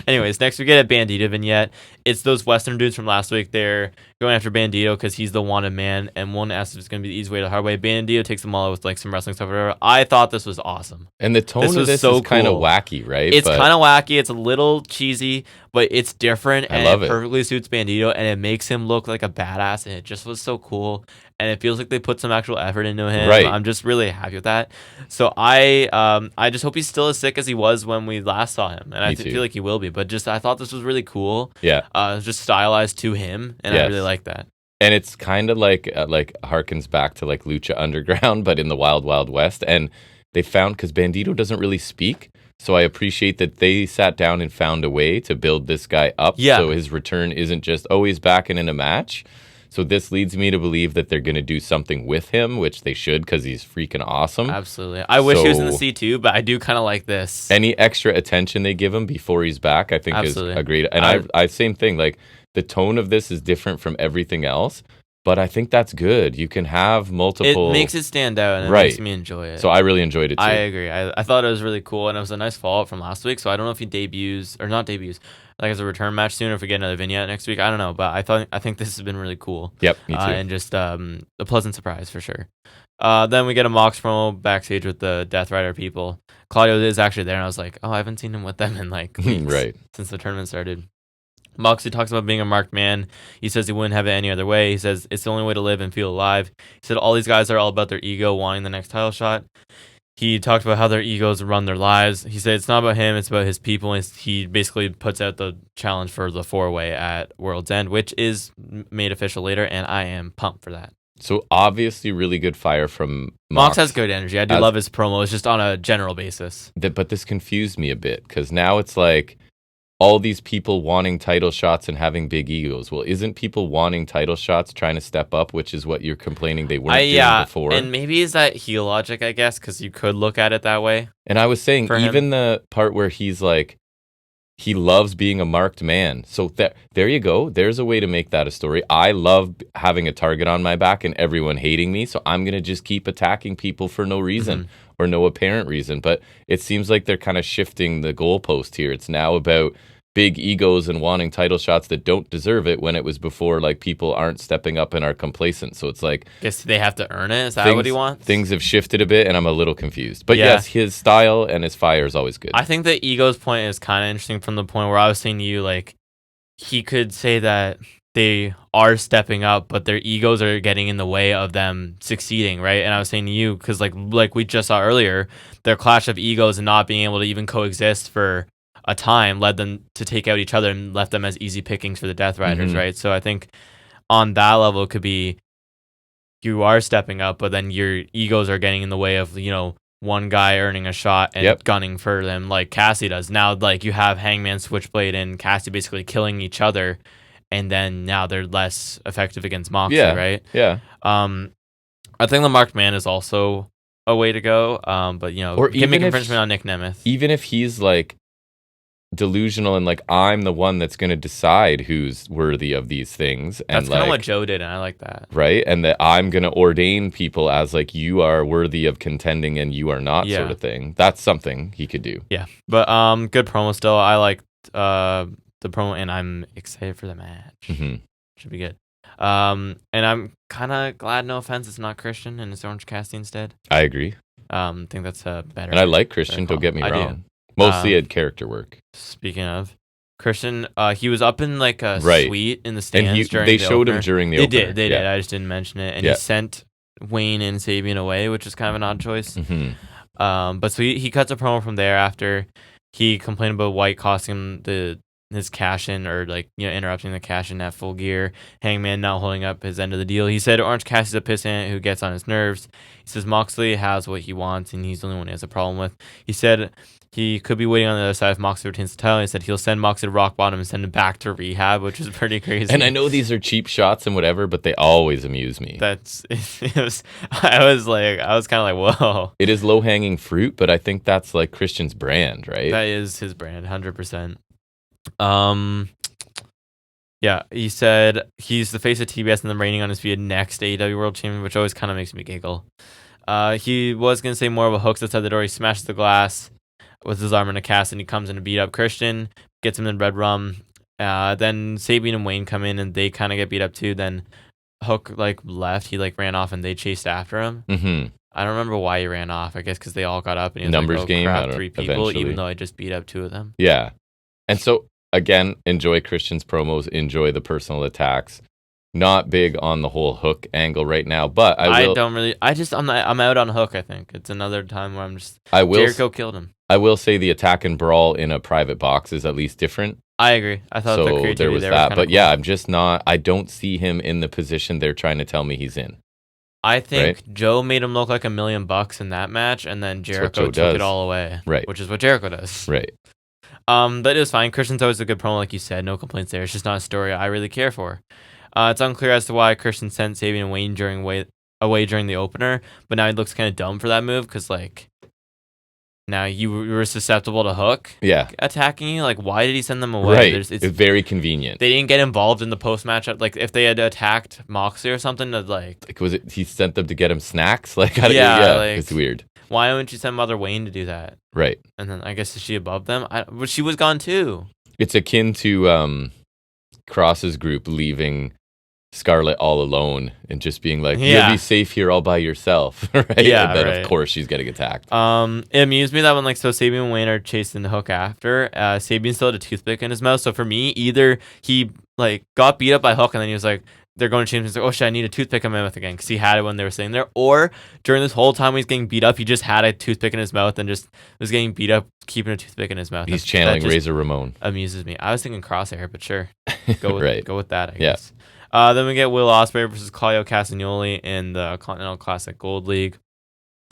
Anyways, next we get a Bandito vignette. It's those Western dudes from last week. They're going after Bandito because he's the wanted man, and one asks if it's going to be the easy way to the hard way. Bandito takes them all with like some wrestling stuff or whatever. I thought this was awesome. And the tone of this is kind of wacky, right? It's kind of wacky. It's a little cheesy, but it's different, and it perfectly suits Bandito, and it makes him look like a badass, and it just was so cool. And it feels like they put some actual effort into him. Right. I'm just really happy with that. So I just hope he's still as sick as he was when we last saw him. And I feel like he will be. But just I thought this was really cool. Yeah. Just stylized to him. And I really like that. And it's kind of like harkens back to like Lucha Underground, but in the Wild Wild West. And they found, because Bandito doesn't really speak, so I appreciate that they sat down and found a way to build this guy up. Yeah. So his return isn't just, he's back and in a match. So this leads me to believe that they're going to do something with him, which they should because he's freaking awesome. Absolutely. I wish he was in the C2, but I do kind of like this. Any extra attention they give him before he's back, I think is a great. And I same thing. Like the tone of this is different from everything else. But I think that's good. You can have multiple... It makes it stand out, and it makes me enjoy it. So I really enjoyed it, too. I agree. I thought it was really cool, and it was a nice follow-up from last week, so I don't know if he debuts, or not debuts, like as a return match soon, or if we get another vignette next week. I don't know, but I think this has been really cool. Yep, me too. And just a pleasant surprise, for sure. Then we get a Mox promo backstage with the Death Rider people. Claudio is actually there, and I was like, oh, I haven't seen him with them in, like, weeks since the tournament started. Moxley talks about being a marked man. He says he wouldn't have it any other way. He says it's the only way to live and feel alive. He said all these guys are all about their ego, wanting the next title shot. He talked about how their egos run their lives. He said it's not about him, it's about his people. And he basically puts out the challenge for the 4-way at World's End, which is made official later, and I am pumped for that. So obviously really good fire from Mox has good energy. I do love his promos, just on a general basis. But this confused me a bit, because now it's like, all these people wanting title shots and having big egos. Well, isn't people wanting title shots trying to step up, which is what you're complaining they weren't doing before? And maybe is that heel logic, I guess, because you could look at it that way. And I was saying, even the part where he's like, he loves being a marked man. So there you go. There's a way to make that a story. I love having a target on my back and everyone hating me, so I'm going to just keep attacking people for no reason or no apparent reason. But it seems like they're kind of shifting the goalpost here. It's now about big egos and wanting title shots that don't deserve it, when it was before, like, people aren't stepping up and are complacent. So it's like, guess they have to earn it. Is that what he wants? Things have shifted a bit, and I'm a little confused. But yes, his style and his fire is always good. I think the egos point is kind of interesting from the point where I was saying to you, like, he could say that they are stepping up, but their egos are getting in the way of them succeeding, right? And I was saying to you, because like we just saw earlier, their clash of egos and not being able to even coexist for a time led them to take out each other and left them as easy pickings for the Death Riders, right? So I think on that level, it could be you are stepping up, but then your egos are getting in the way of, you know, one guy earning a shot and gunning for them like Cassie does. Now, like, you have Hangman, Switchblade, and Cassie basically killing each other, and then now they're less effective against Moxley, right? Yeah. I think the marked man is also a way to go, but, you know, or can make infringement on Nick Nemeth. Even if he's, like, delusional and like, I'm the one that's going to decide who's worthy of these things, and that's kind of what Joe did, and I like that, right? And that I'm going to ordain people as like, you are worthy of contending and you are not, sort of thing. That's something he could do. But good promo still. I liked the promo, and I'm excited for the match. Should be good. And I'm kind of glad, no offense, it's not Christian and it's Orange Cassidy instead. I agree. I think that's better. And I like Christian, don't get me wrong. Mostly at character work. Speaking of Christian, he was up in like a suite in the stands during they showed him during the opener. They did. I just didn't mention it. And he sent Wayne and Sabian away, which is kind of an odd choice. But so he cuts a promo from there after he complained about White costing him his cash in, or like, you know, interrupting the cash in at Full Gear. Hangman not holding up his end of the deal. He said Orange Cassidy's a pissant who gets on his nerves. He says Moxley has what he wants, and he's the only one he has a problem with. He said he could be waiting on the other side if Moxley retains the title. He said he'll send Moxley to rock bottom and send him back to rehab, which is pretty crazy. And I know these are cheap shots and whatever, but they always amuse me. I was kind of like, whoa. It is low hanging fruit, but I think that's like Christian's brand, right? That is his brand, 100%. He said he's the face of TBS and then reigning on his feet next AEW World Champion, which always kind of makes me giggle. He was going to say more of a hooks outside the door. He smashes the glass with his arm in a cast, and he comes in to beat up Christian, gets him in red rum. Then Sabian and Wayne come in, and they kind of get beat up too. Then Hook left. He ran off, and they chased after him. I don't remember why he ran off. I guess because they all got up, and he was numbers like, game. Crap, 3 people, eventually. Even though I just beat up 2 of them. Yeah, and so again, enjoy Christian's promos, enjoy the personal attacks. Not big on the whole Hook angle right now, but I'm out on Hook. I think it's another time where Jericho killed him. I will say the attack and brawl in a private box is at least different. I agree. I thought the creativity there was that, but cool. I'm just not. I don't see him in the position they're trying to tell me he's in. I think Joe made him look like $1 million in that match, and then Jericho took it all away. Right, which is what Jericho does. Right. But it was fine. Christian's always a good promo, like you said. No complaints there. It's just not a story I really care for. It's unclear as to why Christian sent Sabian and Wayne away during the opener, but now he looks kind of dumb for that move because, like, now you were susceptible to Hook attacking you. Like, why did he send them away? Right. It's very convenient. They didn't get involved in the post-match. Like, if they had attacked Moxley or something, was it he sent them to get him snacks? Like, it's weird. Why wouldn't you send Mother Wayne to do that? Right. And then I guess is she above them? But she was gone too. It's akin to Cross's group leaving Scarlett all alone and just being like, you'll be safe here all by yourself, right? Yeah, and then of course she's getting attacked. It amused me that when Sabian and Wayne are chasing the Hook after, Sabian still had a toothpick in his mouth. So for me, either he got beat up by Hook and then he was like, they're going to change. He's like, oh shit, I need a toothpick in my mouth again because he had it when they were sitting there. Or during this whole time when he's getting beat up, he just had a toothpick in his mouth and just was getting beat up, keeping a toothpick in his mouth. He's channeling Razor Ramon. Amuses me. I was thinking Crosshair, but sure, go with that. I guess. Then we get Will Ospreay versus Claudio Castagnoli in the Continental Classic Gold League.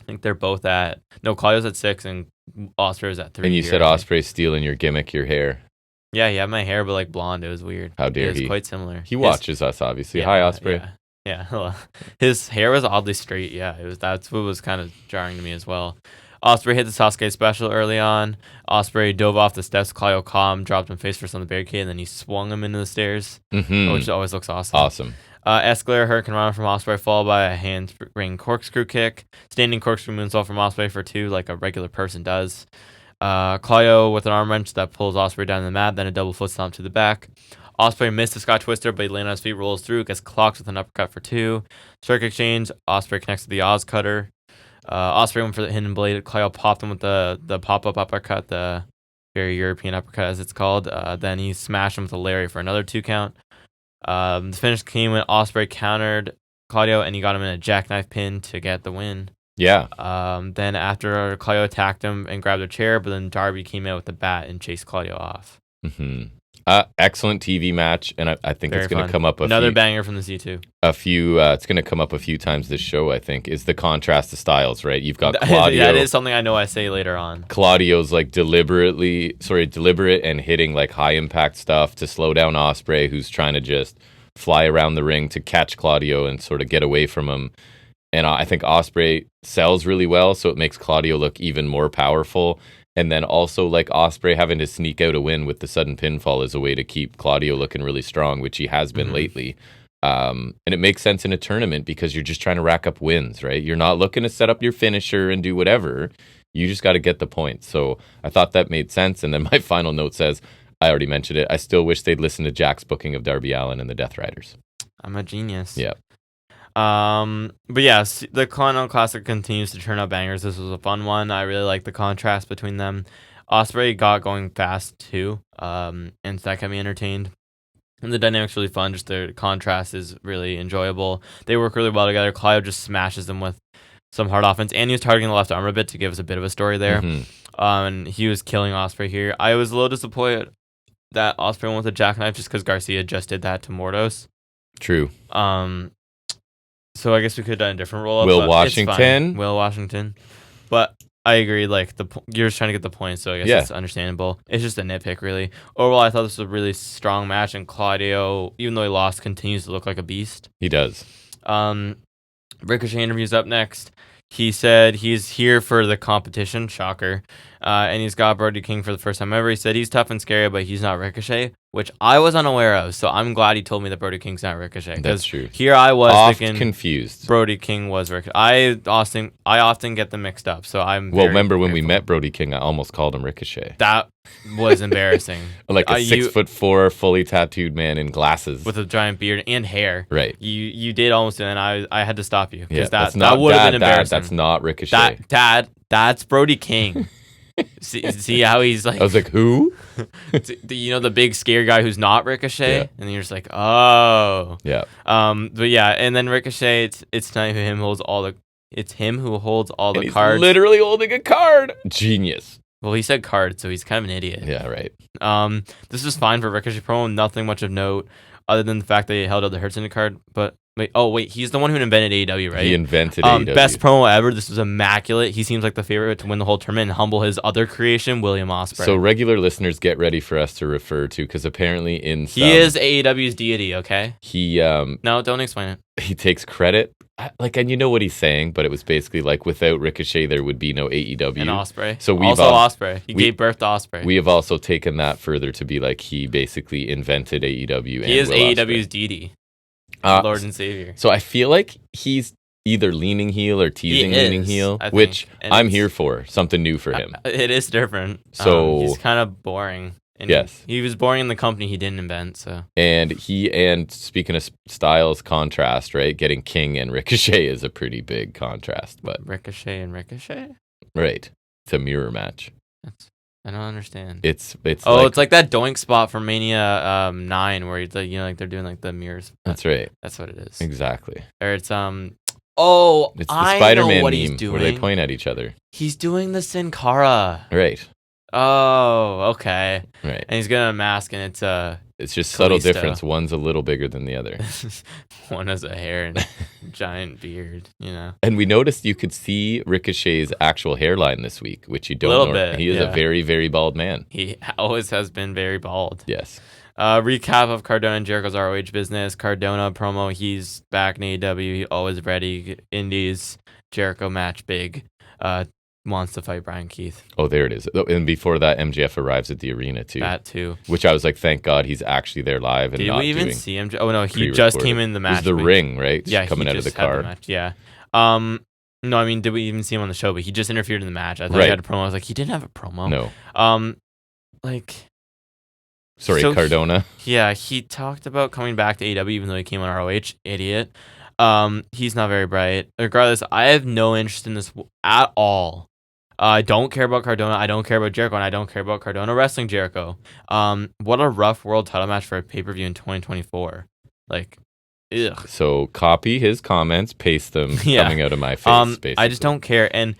I think they're both Claudio's at 6 and Ospreay's at 3. And you said Ospreay's stealing your gimmick, your hair. Yeah, he had my hair, but blonde. It was weird. How dare he? It was quite similar. He watches us, obviously. Hi, Ospreay. Yeah. His hair was oddly straight. Yeah, that's what was kind of jarring to me as well. Ospreay hit the Sasuke special early on. Ospreay dove off the steps. Claudio caught him, dropped him face first on the barricade, and then he swung him into the stairs, which always looks awesome. Awesome. Escalator Hurricane Rana from Ospreay, followed by a handspring corkscrew kick. Standing corkscrew moonsault from Ospreay for 2, like a regular person does. Claudio with an arm wrench that pulls Ospreay down the mat, then a double foot stomp to the back. Ospreay missed the Scott Twister, but he landed on his feet, rolls through, gets clocked with an uppercut for 2. Strike exchange. Ospreay connects to the Oz Cutter. Ospreay went for the hidden blade. Claudio popped him with the pop-up uppercut, the very European uppercut as it's called. Then he smashed him with a lariat for another 2 count. The finish came when Ospreay countered Claudio and he got him in a jackknife pin to get the win. Yeah. Then after Claudio attacked him and grabbed a chair, but then Darby came out with the bat and chased Claudio off. Excellent TV match, and I think it's going to come up another banger from the Z2. It's going to come up a few times this show. I think is the contrast of styles, right? You've got Claudio. That is something I know I say later on. Claudio's deliberate and hitting high impact stuff to slow down Ospreay, who's trying to just fly around the ring to catch Claudio and sort of get away from him. And I think Ospreay sells really well, so it makes Claudio look even more powerful. And then also Ospreay having to sneak out a win with the sudden pinfall is a way to keep Claudio looking really strong, which he has been lately. And it makes sense in a tournament because you're just trying to rack up wins, right? You're not looking to set up your finisher and do whatever. You just got to get the points. So I thought that made sense. And then my final note says, I already mentioned it, I still wish they'd listen to Jack's booking of Darby Allin and the Death Riders. I'm a genius. Yeah. But yeah, the Continental Classic continues to turn out bangers. This was a fun one. I really like the contrast between them. Ospreay got going fast too, and that kept me entertained. And the dynamic's really fun. Just the contrast is really enjoyable. They work really well together. Claudio just smashes them with some hard offense, and he was targeting the left arm a bit to give us a bit of a story there. And he was killing Ospreay here. I was a little disappointed that Ospreay went with a jackknife just because Garcia just did that to Mordos. True. So I guess we could have done a different roll-up. Will Washington. But I agree, you're just trying to get the points, so I guess it's understandable. It's just a nitpick, really. Overall, I thought this was a really strong match, and Claudio, even though he lost, continues to look like a beast. He does. Ricochet interview's up next. He said he's here for the competition, shocker, and he's got Brody King for the first time ever. He said he's tough and scary, but he's not Ricochet, which I was unaware of, so I'm glad he told me that Brody King's not Ricochet. That's true. Here I was thinking confused. Brody King was Ricochet. I often get them mixed up, so I'm remember when we met Brody King, I almost called him Ricochet. That was embarrassing. Like a 6'4", fully tattooed man in glasses with a giant beard and hair. Right. You did almost, and I had to stop you because that would have been embarrassing. That's not Ricochet. That's Brody King. see how he's like. I was like, who? The big scary guy who's not Ricochet, and then you're just like, oh. Yeah. But yeah, and then Ricochet, it's not him who holds all the. It's him who holds all the cards. He's literally holding a card. Genius. Well, he said card, so he's kind of an idiot. Yeah, right. This is fine for Ricochet promo. Nothing much of note, other than the fact that he held out the Hurts card. But Wait, he's the one who invented AEW, right? He invented AEW. Best promo ever. This was immaculate. He seems like the favorite to win the whole tournament and humble his other creation, William Ospreay. So regular listeners, get ready for us to refer to, because apparently he is AEW's deity. Okay. He no, don't explain it. He takes credit. And you know what he's saying, but it was basically like, without Ricochet, there would be no AEW. And Ospreay. So Ospreay. He gave birth to Ospreay. We have also taken that further to be like, he basically invented AEW. He is AEW's deity. Lord and Savior. So I feel like he's either leaning heel or teasing leaning heel, which I'm here for. Something new for him. It is different. So he's kind of boring. And yes. He was boring in the company he didn't invent. So. And speaking of styles contrast, right? Getting King and Ricochet is a pretty big contrast. But Ricochet and Ricochet? Right. It's a mirror match. I don't understand. It's it's like that Doink spot from Mania 9 where it's like, they're doing like the mirrors. That's right. That's what it is. Exactly. Or it's it's the Spider-Man meme where they point at each other. He's doing the Sin Cara. Right. Oh, okay. Right. And he's got a mask, and it's just subtle difference. One's a little bigger than the other. One has a hair and giant beard, And we noticed you could see Ricochet's actual hairline this week, which you don't know. A little bit. He is a very, very bald man. He always has been very bald. Yes. Recap of Cardona and Jericho's ROH business. Cardona promo, he's back in AEW, always ready. Indies, Jericho match big. Wants to fight Brian Keith. Oh, there it is. And before that, MJF arrives at the arena too. That too. Which I was like, thank God he's actually there live. And Did not we even doing see MJF? Oh no, he just came in the match. It was the ring, right? Yeah, coming out of the car. Match. Yeah. No, I mean, did we even see him on the show? But he just interfered in the match. I thought he had a promo. I was like, he didn't have a promo. No. Cardona. He talked about coming back to AEW even though he came on ROH. Idiot. He's not very bright. Regardless, I have no interest in this at all. I don't care about Cardona. I don't care about Jericho, and I don't care about Cardona wrestling Jericho. What a rough world title match for a pay-per-view in 2024. Like, ugh. So copy his comments, paste them coming out of my face. Basically. I just don't care, and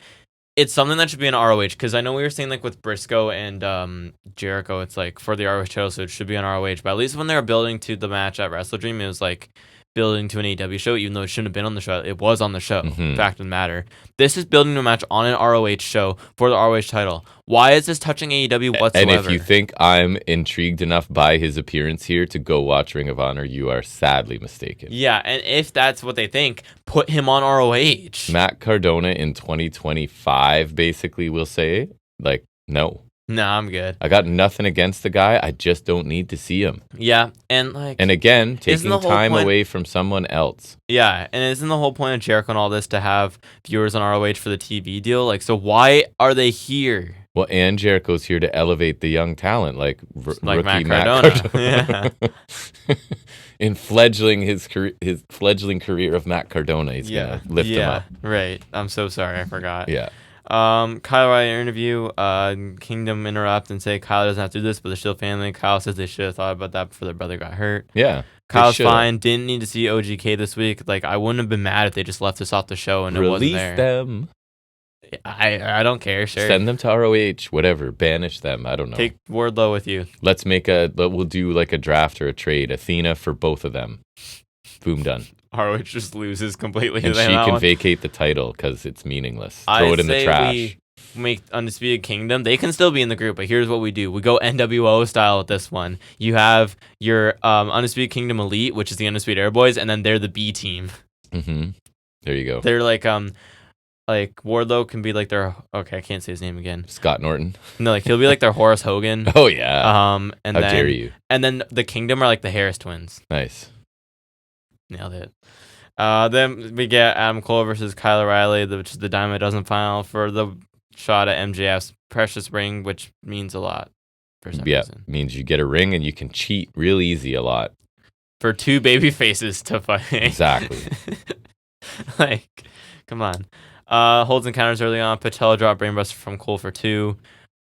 it's something that should be in ROH because I know we were saying like with Briscoe and Jericho, it's like for the ROH title, so it should be on ROH. But at least when they were building to the match at Wrestle Dream, it was like building to an AEW show, even though it shouldn't have been on the show. It was on the show. Mm-hmm. Fact of the matter. This is building to a match on an ROH show for the ROH title. Why is this touching AEW whatsoever? And if you think I'm intrigued enough by his appearance here to go watch Ring of Honor, you are sadly mistaken. Yeah, and if that's what they think, put him on ROH. Matt Cardona in 2025, basically, we'll say, like, no. No, I'm good. I got nothing against the guy. I just don't need to see him. Yeah, and like... And again, taking time away from someone else. Yeah, and isn't the whole point of Jericho and all this to have viewers on ROH for the TV deal? Like, so why are they here? Well, and Jericho's here to elevate the young talent, like rookie Matt Cardona. Yeah. In his fledgling career of Matt Cardona, he's gonna lift him up. Right. I'm so sorry, I forgot. Yeah. Kyle Riley interview, Kingdom interrupt and say Kyle doesn't have to do this, but they're still family. Kyle says they should have thought about that before their brother got hurt. Yeah. Kyle's fine. Didn't need to see OGK this week. Like, I wouldn't have been mad if they just left us off the show and it wasn't there. Release them. I don't care. Sure. Send them to ROH. Whatever. Banish them. I don't know. Take Wardlow with you. We'll do like a draft or a trade. Athena for both of them. Boom, done. ROH just loses completely. And she can vacate the title because it's meaningless. Throw it in the trash. We make Undisputed Kingdom. They can still be in the group, but here's what we do. We go NWO style with this one. You have your Undisputed Kingdom Elite, which is the Undisputed Era Boys, and then they're the B team. Mm-hmm. There you go. They're like Wardlow can be like their... Okay, I can't say his name again. Scott Norton. No, like he'll be like their Horace Hogan. Oh, yeah. And How dare you. And then the Kingdom are like the Harris twins. Nice. Nailed it. Then we get Adam Cole versus Kyle O'Reilly, which is the Dynamite Dozen final for the shot at MJF's precious ring, which means a lot for some reason. Means you get a ring and you can cheat real easy a lot. For two baby faces to fight. Exactly. Like, come on. Holds and counters early on. Patella dropped brainbuster from Cole for 2.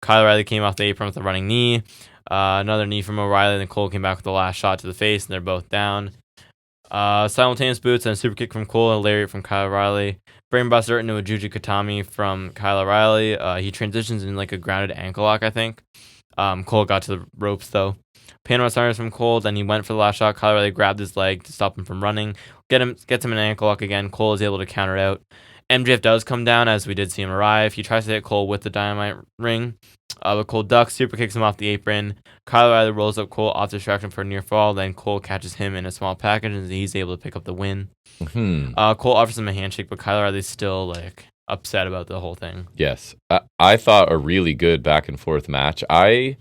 Kyle O'Reilly came off the apron with a running knee. Another knee from O'Reilly, and then Cole came back with the last shot to the face, and they're both down. Simultaneous boots and a super kick from Cole and a lariat from Kyle O'Reilly. Brainbuster into a Juju Katami from Kyle O'Reilly. He transitions in like a grounded ankle lock, I think. Cole got to the ropes though. Panama started from Cole, then he went for the last shot. Kyle O'Reilly grabbed his leg to stop him from running. Gets him an ankle lock again. Cole is able to counter out. MJF does come down, as we did see him arrive. He tries to hit Cole with the Dynamite ring, but Cole ducks, super kicks him off the apron. Kyle O'Reilly rolls up Cole off distraction for a near fall. Then Cole catches him in a small package, and he's able to pick up the win. Cole offers him a handshake, but Kyle O'Reilly's still upset about the whole thing. Yes, I thought a really good back and forth match. I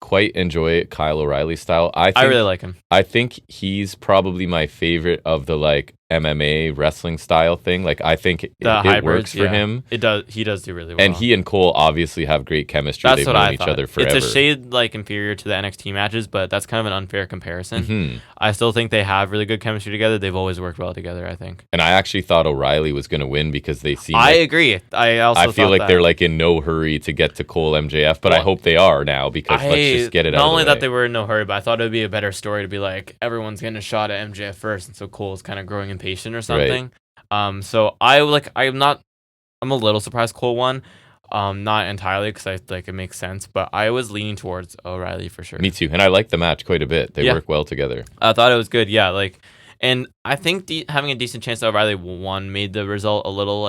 quite enjoy Kyle O'Reilly style. I really like him. I think he's probably my favorite of the MMA wrestling style thing. I think it works for him. It does. He does do really well. And he and Cole obviously have great chemistry. That's They've what known I each thought. other forever. It's a shade inferior to the NXT matches, but that's kind of an unfair comparison. Mm-hmm. I still think they have really good chemistry together. They've always worked well together, I think. And I actually thought O'Reilly was going to win because they seem. I agree. I feel like they're in no hurry to get to Cole MJF, but I hope they are now because let's just get it out of the way. Not only that they were in no hurry, but I thought it would be a better story to be everyone's getting a shot at MJF first, and so Cole's kind of growing impatient or something. Right. So I'm a little surprised Cole won. Not entirely because I it makes sense, but I was leaning towards O'Reilly for sure. Me too, and I like the match quite a bit. They work well together. I thought it was good, yeah. And I think having a decent chance that O'Reilly won made the result a little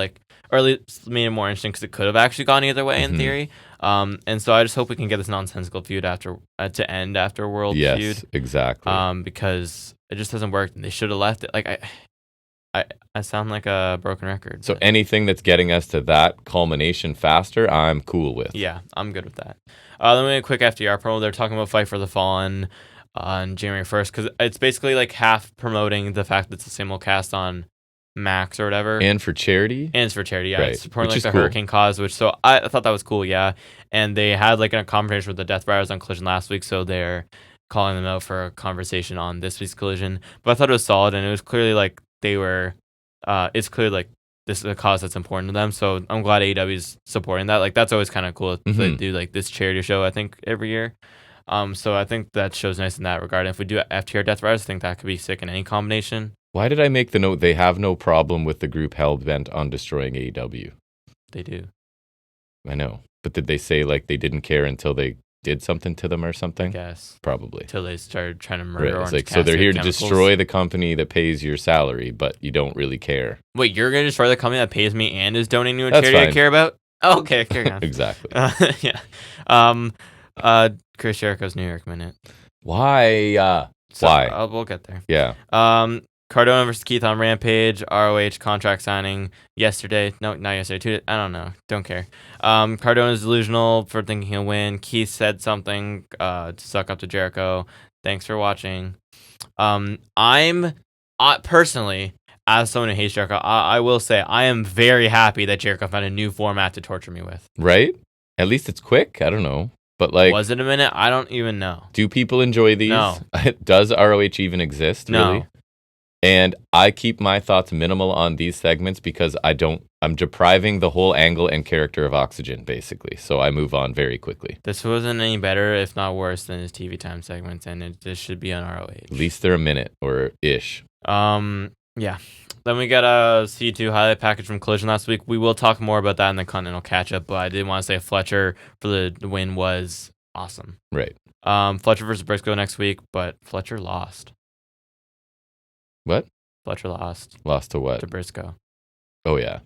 or at least made it more interesting because it could have actually gone either way in theory. And so I just hope we can get this nonsensical feud to end after World Feud. Yes, exactly. Because it just hasn't worked, and they should have left it. I sound like a broken record. So anything that's getting us to that culmination faster, I'm cool with. Yeah, I'm good with that. Then we have a quick FDR promo. They're talking about Fight for the Fallen on January 1st because it's basically half promoting the fact that it's the same old cast on Max or whatever. And for charity? And it's for charity, yeah. Right. It's supporting the cool. Hurricane cause, so I thought that was cool, yeah. And they had a conversation with the Death Riders on Collision last week, so they're calling them out for a conversation on this week's Collision. But I thought it was solid, and it was clearly they were it's clear this is a cause that's important to them, so I'm glad AEW is supporting that. That's always kind of cool. They do this charity show, I think, every year. So I think that shows nice in that regard. And if we do FTR Death Riders, I think that could be sick in any combination. Why did I make the note they have no problem with the group hell bent on destroying AEW? They do. I know, but did they say they didn't care until they did something to them or something? I guess. Probably. Until they started trying to murder Orange Cassidy. So they're here to destroy the company that pays your salary, but you don't really care. Wait, you're going to destroy the company that pays me and is donating to a charity I care about? Oh, okay, carry on. Exactly. Yeah. Chris Jericho's New York Minute. Why? Why? We'll get there. Yeah. Cardona versus Keith on Rampage, ROH contract signing yesterday. No, not yesterday. I don't know. Don't care. Cardona's delusional for thinking he'll win. Keith said something to suck up to Jericho. Thanks for watching. I'm personally, as someone who hates Jericho, I will say I am very happy that Jericho found a new format to torture me with. Right? At least it's quick. I don't know. But was it a minute? I don't even know. Do people enjoy these? No. Does ROH even exist? Really? No. And I keep my thoughts minimal on these segments because I'm depriving the whole angle and character of oxygen, basically. So I move on very quickly. This wasn't any better, if not worse, than his TV time segments, and this should be on ROH. At least they're a minute or ish. Yeah. Then we got a C2 highlight package from Collision last week. We will talk more about that in the Continental catch-up, but I did want to say Fletcher for the win was awesome. Right. Fletcher versus Briscoe next week, but Fletcher lost. What? Fletcher lost. Lost to what? To Briscoe. Oh, yeah.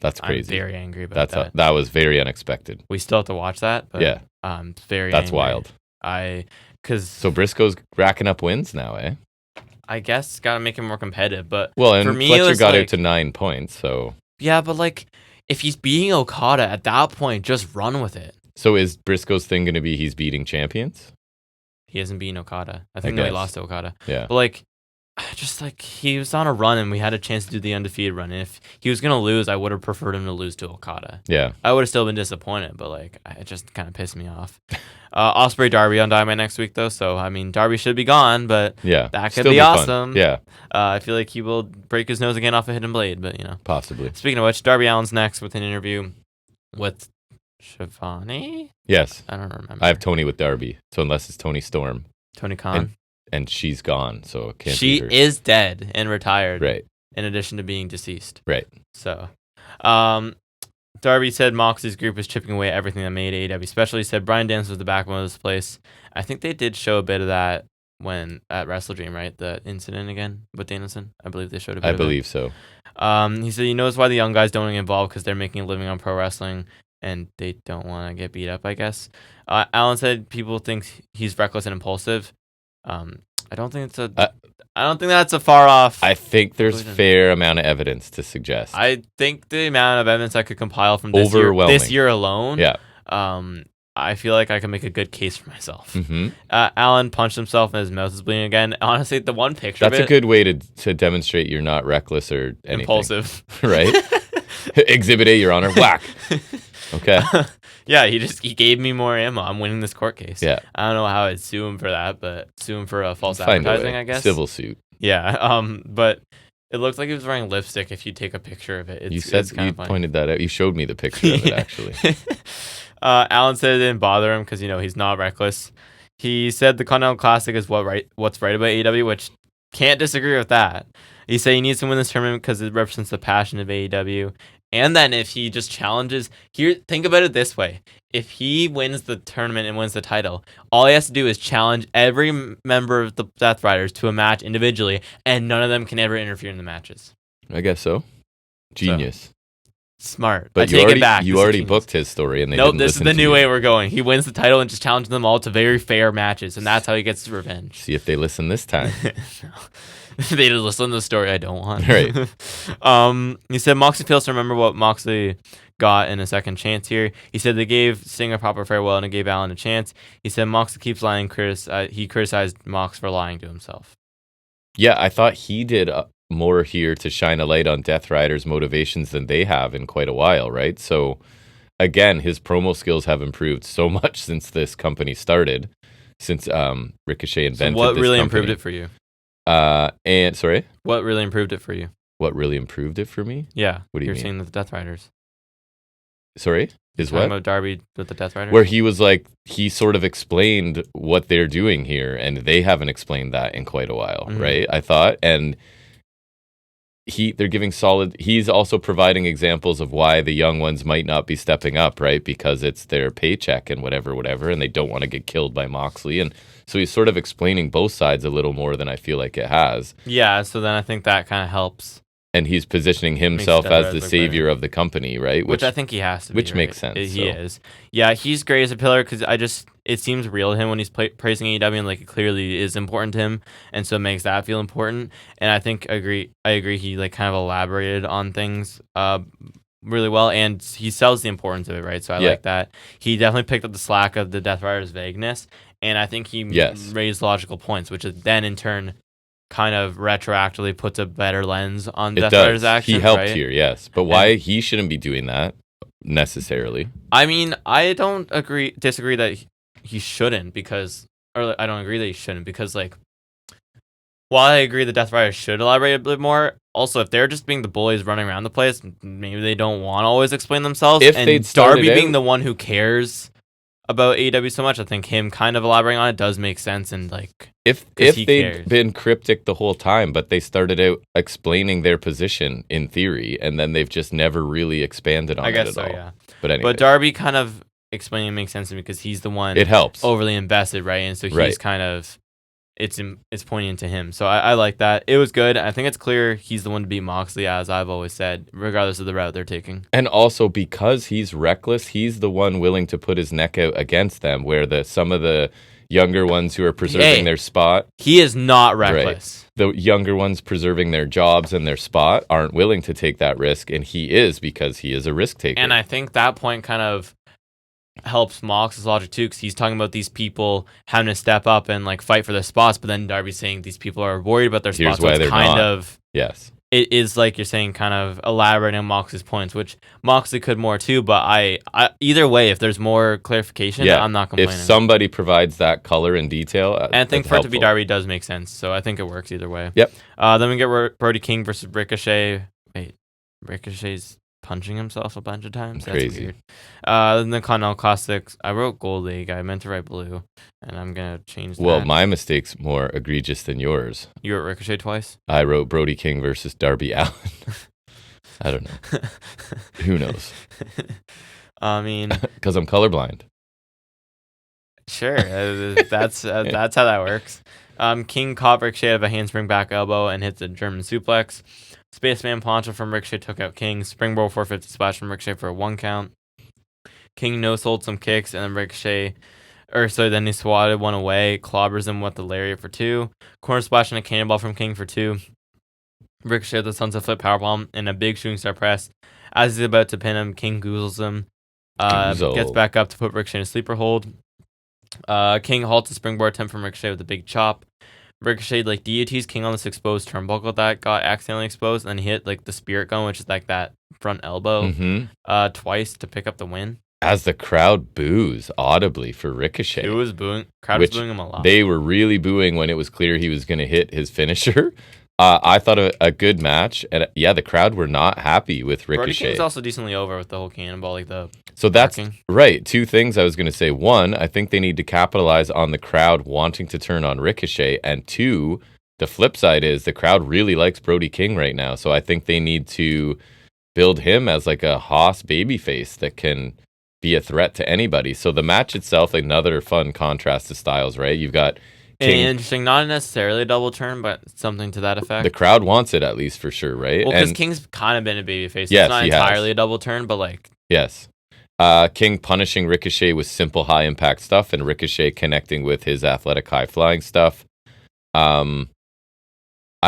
That's crazy. I'm very angry about that. That was very unexpected. We still have to watch that, but yeah. That's wild. So Briscoe's racking up wins now, eh? I guess got to make him more competitive, but and for me, Fletcher got out to 9 points, so... Yeah, but if he's beating Okada at that point, just run with it. So is Briscoe's thing going to be he's beating champions? He hasn't beaten Okada. I think he lost to Okada. Yeah. But just he was on a run and we had a chance to do the undefeated run. And if he was going to lose, I would have preferred him to lose to Okada. Yeah. I would have still been disappointed, but it just kind of pissed me off. Ospreay Darby on Dynamite next week, though. So, I mean, Darby should be gone, but that could still be awesome. Fun. Yeah. I feel like he will break his nose again off a hidden blade, but, Possibly. Speaking of which, Darby Allin's next with an interview with Shivani? Yes. I don't remember. I have Tony with Darby, so unless it's Tony Storm. Tony Khan. And she's gone, so it can't She be her. is dead and retired. Right. In addition to being deceased. Right. So, Darby said Moxley's group is chipping away at everything that made AEW special. He said Bryan Danielson was the backbone of this place. I think they did show a bit of that when at Wrestle Dream, right? The incident again with Danielson. I believe they showed a bit I of believe it. so. He said he knows why the young guys don't get involved because they're making a living on pro wrestling and they don't want to get beat up, I guess. Alan said people think he's reckless and impulsive. I don't think that's a far off. I think there's fair amount of evidence to suggest. I think the amount of evidence I could compile from this year alone. Yeah. I feel like I can make a good case for myself. Mm-hmm. Alan punched himself and his mouth is bleeding again. Honestly, the one picture That's a good way to demonstrate you're not reckless or anything. Impulsive. Right? Exhibit A, Your Honor. Whack. Okay. Yeah, he gave me more ammo. I'm winning this court case. Yeah. I don't know how I'd sue him for that, but sue him for false advertising, I guess. Civil suit. Yeah. But it looked like he was wearing lipstick if you take a picture of it. You pointed that out. You showed me the picture of it, actually. Alan said it didn't bother him because, he's not reckless. He said the Continental Classic is what's right about AEW, which can't disagree with that. He said he needs to win this tournament because it represents the passion of AEW. And then if he just challenges, think about it this way. If he wins the tournament and wins the title, all he has to do is challenge every member of the Death Riders to a match individually, and none of them can ever interfere in the matches. I guess so. Genius. Smart. But you already booked his story, and they didn't this is the new way we're going. He wins the title and just challenges them all to very fair matches, and that's how he gets his revenge. See if they listen this time. They just listen to the story I don't want. Right. He said Moxley fails to remember what Moxley got in a second chance here. He said they gave Sting a proper farewell and it gave Allen a chance. He said Moxley keeps lying. He criticized Mox for lying to himself. Yeah, I thought he did more here to shine a light on Death Rider's motivations than they have in quite a while, right? So, again, his promo skills have improved so much since this company started, since Ricochet invented this what really company. improved it for you? Sorry? What really improved it for you? What really improved it for me? Yeah. What do you mean? You're seeing the Death Riders. Sorry? Is what? About Darby with the Death Riders? Where he was like, he sort of explained what they're doing here, and they haven't explained that in quite a while, right? I thought. And they're giving he's also providing examples of why the young ones might not be stepping up, right? Because it's their paycheck and whatever, and they don't want to get killed by Moxley. And so he's sort of explaining both sides a little more than I feel like it has. Yeah, so then I think that kind of helps. And he's positioning himself as the savior of the company, right? Which I think he has to be. Which makes sense. He is. Yeah, he's great as a pillar because it seems real to him when he's praising AEW, and like it clearly is important to him, and so it makes that feel important. And I think I agree. He like kind of elaborated on things really well, and he sells the importance of it, right? So I like that. He definitely picked up the slack of the Death Riders' vagueness, and I think he raised logical points, which is then in turn kind of retroactively puts a better lens on Death Rider's actions. He helped right? here, yes. But why he shouldn't be doing that necessarily? I mean, I don't disagree that he shouldn't I don't agree that he shouldn't because, like, while I agree the Death Riders should elaborate a bit more, also, if they're just being the bullies running around the place, maybe they don't want to always explain themselves. And Darby being the one who cares about AEW so much, I think him kind of elaborating on it does make sense. And like, if they'd been cryptic the whole time, but they started out explaining their position in theory, and then they've just never really expanded on it at all. Yeah. But anyway, Darby kind of explaining makes sense to me because he's the one. It helps overly invested, right? And so he's kind of it's pointing to him. So I like that. It was good. I think it's clear he's the one to beat Moxley, as I've always said, regardless of the route they're taking. And also because he's reckless, he's the one willing to put his neck out against them, where some of the younger ones who are preserving their spot. He is not reckless. Right. The younger ones preserving their jobs and their spot aren't willing to take that risk, and he is, because he is a risk taker. And I think that point kind of helps Mox's logic too, because he's talking about these people having to step up and like fight for their spots, but then Darby's saying these people are worried about their spots. Why they're kind not. Of yes. It is like you're saying, kind of elaborating on Mox's points, which Moxley could more too. But I either way, if there's more clarification, I'm not complaining. If somebody provides that color and detail, and I think for it to be Darby does make sense. So I think it works either way. Yep. Then we get Brody King versus Ricochet. Wait, Ricochet's punching himself a bunch of times. That's crazy. Weird. Then the Continental Classics. I wrote Gold League. I meant to write blue, and I'm gonna change that. Well, my mistake's more egregious than yours. You wrote Ricochet twice. I wrote Brody King versus Darby Allin. I don't know. Who knows? I mean, because I'm colorblind. Sure, that's how that works. King caught Ricochet out of a handspring back elbow and hits a German suplex. Spaceman plancha from Ricochet took out King. Springboard 450 splash from Ricochet for a 1 count. King no-sold some kicks and then then he swatted one away, clobbers him with the lariat for 2. Corner splash and a cannonball from King for 2. Ricochet with the sunset flip powerbomb and a big shooting star press. As he's about to pin him, King goozles him. Gets back up to put Ricochet in a sleeper hold. King halts the springboard attempt from Ricochet with a big chop. Ricochet deities King on this exposed turnbuckle that got accidentally exposed, and then he hit the spirit gun, which is that front elbow, twice to pick up the win. As the crowd boos audibly for Ricochet. It was booing. Crowd was booing him a lot. They were really booing when it was clear he was going to hit his finisher. I thought a good match, and the crowd were not happy with Ricochet. Brody King's also decently over with the whole cannonball, So that's right. 2 things I was going to say. 1, I think they need to capitalize on the crowd wanting to turn on Ricochet, and 2, the flip side is the crowd really likes Brody King right now. So I think they need to build him as a Haas babyface that can be a threat to anybody. So the match itself, another fun contrast to styles, right? You've got King. Interesting, not necessarily a double turn, but something to that effect. The crowd wants it at least for sure, right? Well, because King's kind of been a babyface. Yes, it's not entirely a double turn, but Yes. King punishing Ricochet with simple high impact stuff and Ricochet connecting with his athletic high flying stuff. I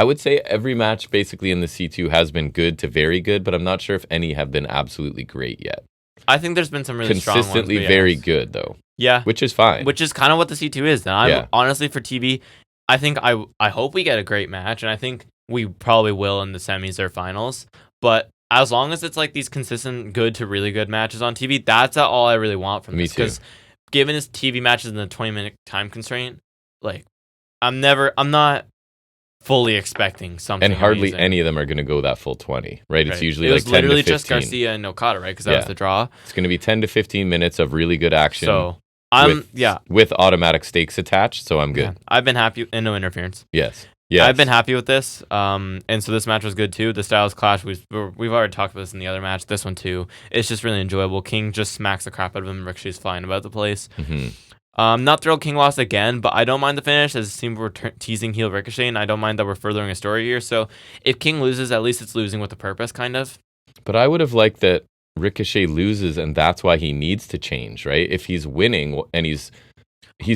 would say every match basically in the C2 has been good to very good, but I'm not sure if any have been absolutely great yet. I think there's been some really strong ones. Consistently very good, though. Yeah. Which is fine. Which is kind of what the C2 is. And honestly, for TV, I think I hope we get a great match, and I think we probably will in the semis or finals. But as long as it's these consistent good to really good matches on TV, that's all I really want from this. Because given his TV matches in the 20-minute time constraint, I'm not fully expecting something. And hardly amazing. Any of them are going to go that full 20, right? It's usually it was 10 to 15. literally just Garcia and Okada, right? Because that was the draw. It's going to be 10 to 15 minutes of really good action. So with automatic stakes attached, so I'm good. Yeah. I've been happy and no interference. Yes. I've been happy with this. And so this match was good too. The styles clash. We've already talked about this in the other match. This one too. It's just really enjoyable. King just smacks the crap out of him. Ricochet's flying about the place. Not thrilled King lost again, but I don't mind the finish, as it seems we're teasing heel Ricochet, and I don't mind that we're furthering a story here. So if King loses, at least it's losing with a purpose, kind of. But I would have liked that Ricochet loses, and that's why he needs to change, right? If he's winning and he's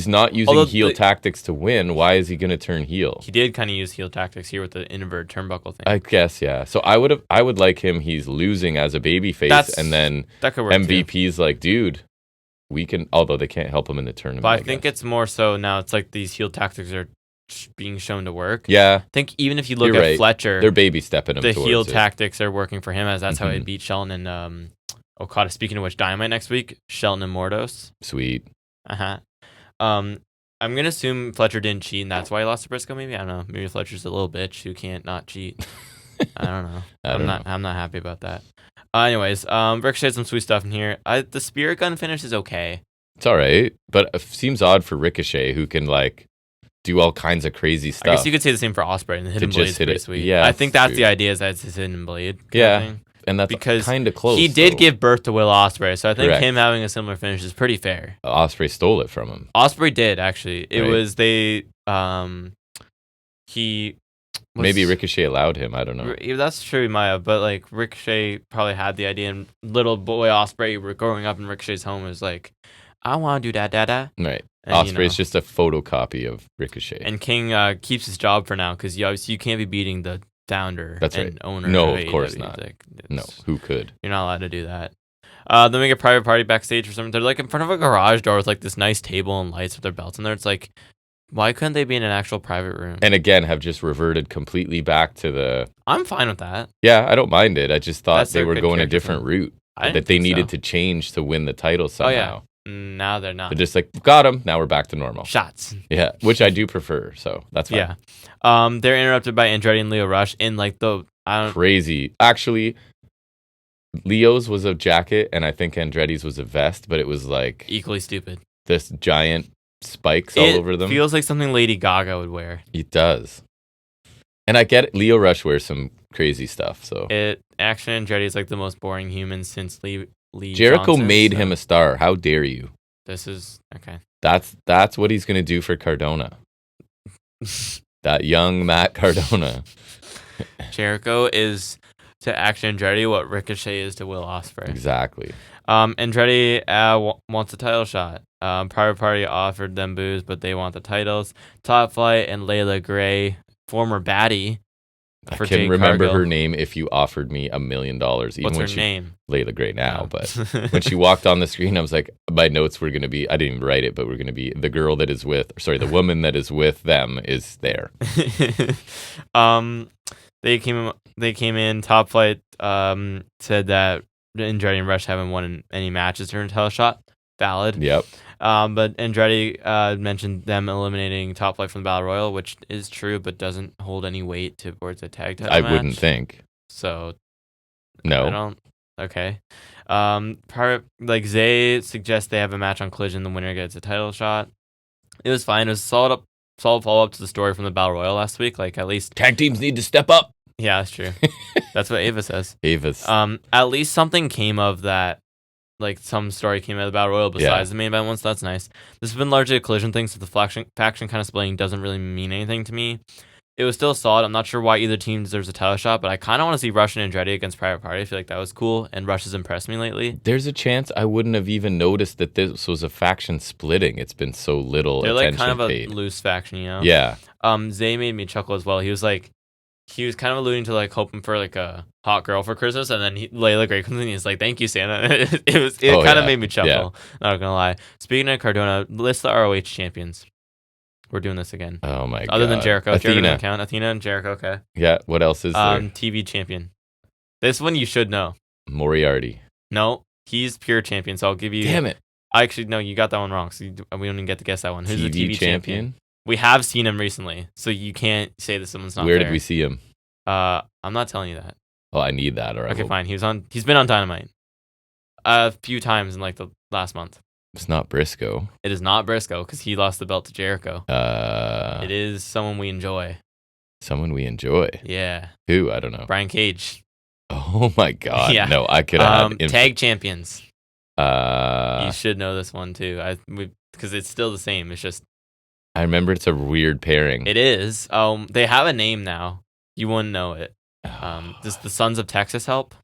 not using heel tactics to win, why is he going to turn heel? He did kind of use heel tactics here with the inverted turnbuckle thing. I guess, yeah. So I would like him. He's losing as a babyface, and then that could work MVP's too. Dude. We can, although they can't help him in the tournament. But I think it's more so now. It's these heel tactics are being shown to work. Yeah, I think even if you look at Fletcher, they're baby stepping him. The heel tactics are working for him, as that's how he beat Shelton and Okada. Speaking of which, Dynamite next week, Shelton and Mordos. Sweet. I'm gonna assume Fletcher didn't cheat, and that's why he lost to Briscoe. Maybe I don't know. Maybe Fletcher's a little bitch who can't not cheat. I don't know. I'm not happy about that. Anyways, Ricochet had some sweet stuff in here. The Spirit Gun finish is okay. It's all right, but it seems odd for Ricochet, who can do all kinds of crazy stuff. I guess you could say the same for Ospreay, and the Hidden Blade's pretty sweet. Yeah, I think that's the idea, is that it's his Hidden Blade. And that's kind of close. He did give birth to Will Ospreay, so I think him having a similar finish is pretty fair. Ospreay stole it from him. Ospreay did, actually. It was maybe Ricochet allowed him. I don't know. That's true, he might have. But Ricochet probably had the idea, and little boy Ospreay growing up in Ricochet's home was I want to do that, dada. Right. Ospreay's just a photocopy of Ricochet. And King keeps his job for now, because you can't be beating the founder and owner. No, of of course AEW. not. No, who could? You're not allowed to do that. Then we get private party backstage or something. They're in front of a garage door with this nice table and lights with their belts in there. It's why couldn't they be in an actual private room? And again, have just reverted completely back to the... I'm fine with that. Yeah, I don't mind it. I just thought they were going a different route. That they needed to change to win the title somehow. Oh, yeah. Now they're not. They're just got him. Now we're back to normal. Shots. Yeah, which I do prefer. So that's fine. Yeah. They're interrupted by Andretti and Leo Rush in crazy. Actually, Leo's was a jacket, and I think Andretti's was a vest, but it was equally stupid. This giant spikes all over them. It feels like something Lady Gaga would wear. It does. And I get it. Leo Rush wears some crazy stuff. So Action Andretti is like the most boring human since Lee Jericho Johnson, made so him a star. How dare you? This is okay. That's what he's gonna do for Cardona. That young Matt Cardona. Jericho is to Action Andretti what Ricochet is to Will Ospreay. Exactly. Andretti wants a title shot. Private Party offered them booze, but they want the titles. Top Flight and Layla Gray, former baddie. I For can Jade remember Cargill. her name if you offered me $1 million. Even What's when her name? Layla Gray now, Oh. but when she walked on the screen, I was like, my notes were going to be, I didn't even write it, but we're going to be the girl that is with, sorry, the woman that is with them is there. They came in. Top Flight said that Andretti and Rush haven't won any matches during title shot. Valid. Yep. But Andretti mentioned them eliminating Top Flight from the Battle Royal, which is true, but doesn't hold any weight towards a tag title match. I wouldn't think. So No. I don't. Okay. Zay suggests they have a match on Collision. The winner gets a title shot. It was fine. It was a solid follow up to the story from the Battle Royal last week. Like at least Tag teams need to step up. Yeah, that's true. That's what Ava says. Ava's. At least something came of that. Like some story came out of the Battle Royal besides the main event one, so that's nice. This has been largely a Collision thing, so the faction kind of splitting doesn't really mean anything to me. It was still solid. I'm not sure why either team deserves a title shot, but I kind of want to see Rush and Andretti against Private Party. I feel like that was cool, and Rush has impressed me lately. There's a chance I wouldn't have even noticed that this was a faction splitting. It's been so little They're attention like kind of paid. a loose faction, you know? Yeah. Zay made me chuckle as well. He was kind of alluding to like hoping for like a hot girl for Christmas, and then Layla Gray comes in and he's like, "Thank you, Santa." It kind of made me chuckle. Yeah. Not gonna lie. Speaking of Cardona, list the ROH champions. We're doing this again. Oh my god. Other than Jericho, Athena. Jericho doesn't count. Athena and Jericho, okay. Yeah. What else is there? TV champion. This one you should know. Moriarty. No, he's pure champion. So I'll give you. Damn it. Actually, no, you got that one wrong. So we don't even get to guess that one. Who's the TV champion? We have seen him recently, so you can't say that someone's not. Where fair. did we see him? I'm not telling you that. Oh, I need that. Or Okay, fine. He's been on Dynamite a few times in like the last month. It's not Briscoe. It is not Briscoe because he lost the belt to Jericho. It It is someone we enjoy. someone we enjoy. Yeah, Who? I don't know. Brian Cage. Oh my god. Yeah. No, I could have tag champions. You should know this one too. Because it's still the same. It's just I remember it's a weird pairing. it is. They have a name now. You wouldn't know it. Does the Sons of Texas help?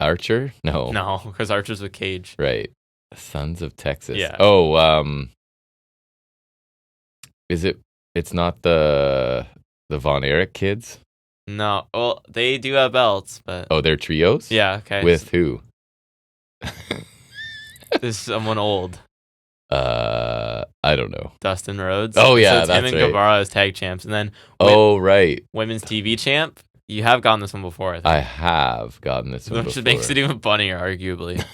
Archer? No. No, because Archer's with Cage. Right. Sons of Texas. Yeah. Oh, is it? It's not the Von Erich kids. No, well, they do have belts, but Oh, they're trios. yeah, okay. With who? This is someone old. I don't know. Dustin Rhodes. Oh, yeah, so it's him that's and right. Guevara as tag champs, and then Oh, right. women's TV champ. You have gotten this one before, I think. I have gotten this one Which before. makes it even funnier, arguably.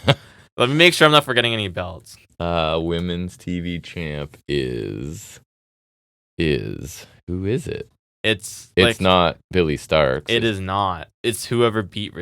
Let me make sure I'm not forgetting any belts. Women's TV champ is who is it? It's not Billy Starks. It is not. It's whoever beat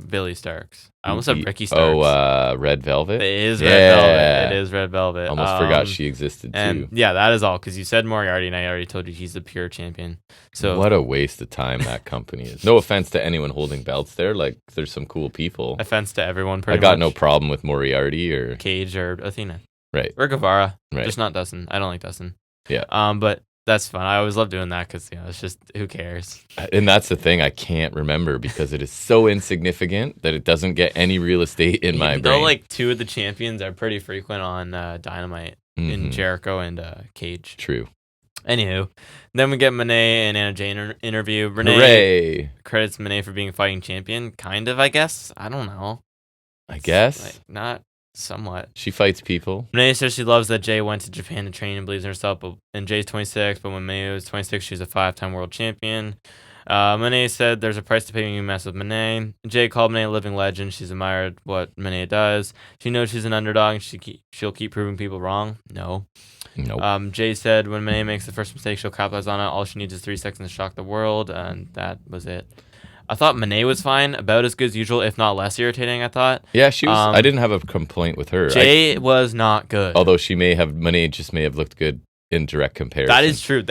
Billy Starks. I almost said Ricky Starks. Oh, Red Velvet. It is Red Velvet. It is Red Velvet. Almost forgot she existed too. And yeah, that is all because you said Moriarty, and I already told you he's the pure champion. So what a waste of time that company is. No offense to anyone holding belts there. Like, there's some cool people. offense to everyone. I got no problem with Moriarty or Cage or Athena. Right. Or Guevara. Right. Just not Dustin. I don't like Dustin. Yeah. But that's fun. I always love doing that because it's just who cares. And that's the thing I can't remember because it is so insignificant that it doesn't get any real estate in my brain. Though like two of the champions are pretty frequent on Dynamite in Mhm. Jericho and Cage. True. Anywho, then we get Monet and Anna Jane interview. Renee Hooray! credits Monet for being fighting champion. Kind of, I guess. I don't know. I guess Like, not somewhat. she fights people. Monet says she loves that Jay went to Japan to train and believes in herself. And Jay's 26, but when Monet was 26, she was a 5-time world champion. Monet said there's a price to pay when you mess with Monet. Jay called Monet a living legend. She's admired what Monet does. She knows she's an underdog and she'll keep proving people wrong. No. Nope. Jay said when Monet makes the first mistake, she'll capitalize on it. All she needs is 3 seconds to shock the world, and that was it. I thought Monet was fine, about as good as usual, if not less irritating, I thought. Yeah, she was. I didn't have a complaint with her. Jay was not good. Although Monet just may have looked good in direct comparison. That is true.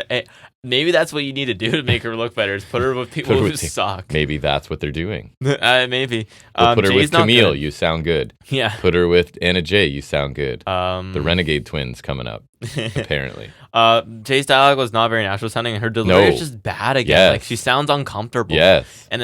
Maybe that's what you need to do to make her look better. Is put her with people who suck. Maybe that's what they're doing. Maybe. We'll put her with Camille. You sound good. Yeah. Put her with Anna Jay. You sound good. The Renegade Twins coming up, apparently. Jay's dialogue was not very natural sounding, and her delivery is just bad again. Yes. Like she sounds uncomfortable. Yes. And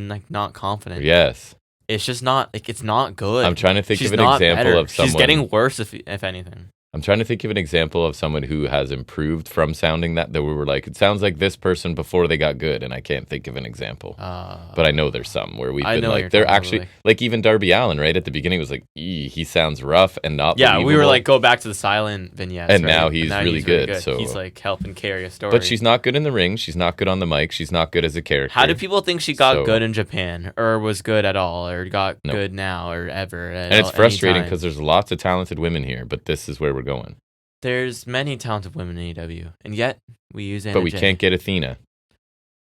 like not confident. Yes. It's just not like it's not good. I'm trying to think of an example of someone. She's getting worse if anything. I'm trying to think of an example of someone who has improved from sounding that we were like, it sounds like this person before they got good, and I can't think of an example. But I know there's some where we've been like, they're actually, like even Darby Allin, right? At the beginning was like, he sounds rough and not believable. We were like, go back to the silent vignettes. And now he's really good. So he's like helping carry a story. But she's not good in the ring. She's not good on the mic. She's not good as a character. How do people think she got good in Japan or was good at all or got good now or ever? And it's frustrating because there's lots of talented women here, but this is where we're going. There's many talented women in AEW, and yet we use Anna But we Jay. can't get Athena.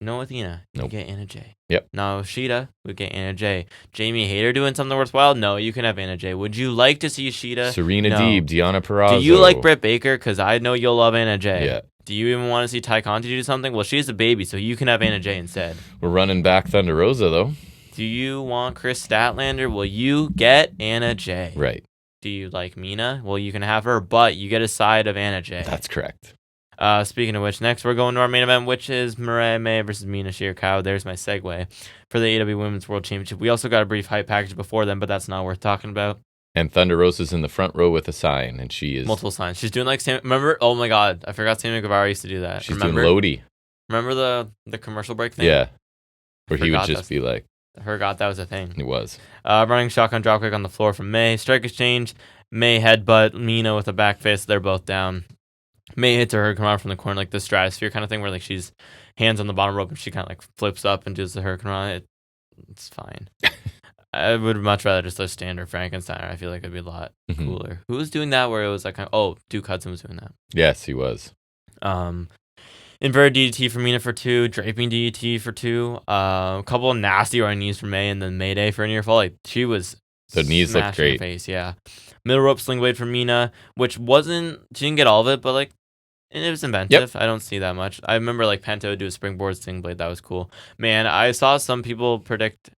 No Athena. Nope. We get Anna Jay. Yep. No Sheeta. We get Anna Jay. Jamie Hayter doing something worthwhile? No, you can have Anna Jay. Would you like to see Sheeta? Serena Deeb, Deonna Purrazzo. Do you like Britt Baker? Because I know you'll love Anna Jay. Yeah. Do you even want to see Ty Conti do something? Well, she's a baby, so you can have Anna Jay instead. We're running back Thunder Rosa, though. Do you want Chris Statlander? Well, you get Anna Jay. Right. Do you like Mina? Well, you can have her, but you get a side of Anna Jay. That's correct. Speaking of which, next we're going to our main event, which is Mirai May versus Mina Shirakawa. There's my segue for the AEW Women's World Championship. We also got a brief hype package before then, but that's not worth talking about. And Thunder Rosa's in the front row with a sign, and she is... Multiple signs. She's doing like... Remember? Oh my god. I forgot Sammy Guevara used to do that. She's doing Lodi. Remember the commercial break thing? Yeah. Where he would just be like... I forgot that was a thing. It was. Running shotgun dropkick on the floor from May. Strike exchange. May headbutt Mina with a back fist. They're both down. May hits her hurricane from the corner, like the stratosphere kind of thing, where like she's hands on the bottom rope and she kind of like flips up and does the hurricane. It's fine. I would much rather just a standard Frankenstein. I feel like it'd be a lot cooler. Who was doing that? Where it was like, Duke Hudson was doing that. Yes, he was. Inverted DDT for Mina for 2, draping DDT for 2, a couple of nasty running knees for May, and then Mayday for a near fall. Like she was. The knees looked great. Face, yeah. Middle rope sling blade for Mina, which she didn't get all of it, but like it was inventive. Yep. I don't see that much. I remember like Penta would do a springboard sling blade. That was cool. Man, I saw some people predict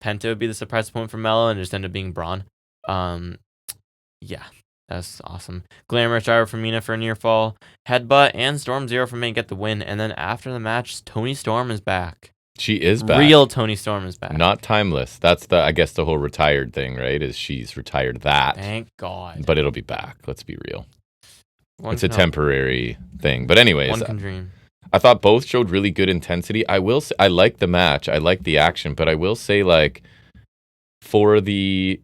Penta would be the surprise point for Mello and it just ended up being Braun. Yeah, that's awesome. Glamorous driver for Mina for a near fall. Headbutt and Storm Zero for May get the win. And then after the match, Toni Storm is back. She is back. Real Toni Storm is back. Not timeless. That's I guess the whole retired thing, right? Is she's retired that. Thank God. But it'll be back. Let's be real. It's a temporary thing. But anyways, one can dream. I thought both showed really good intensity. I will say, I like the match. I like the action. But I will say, like, for the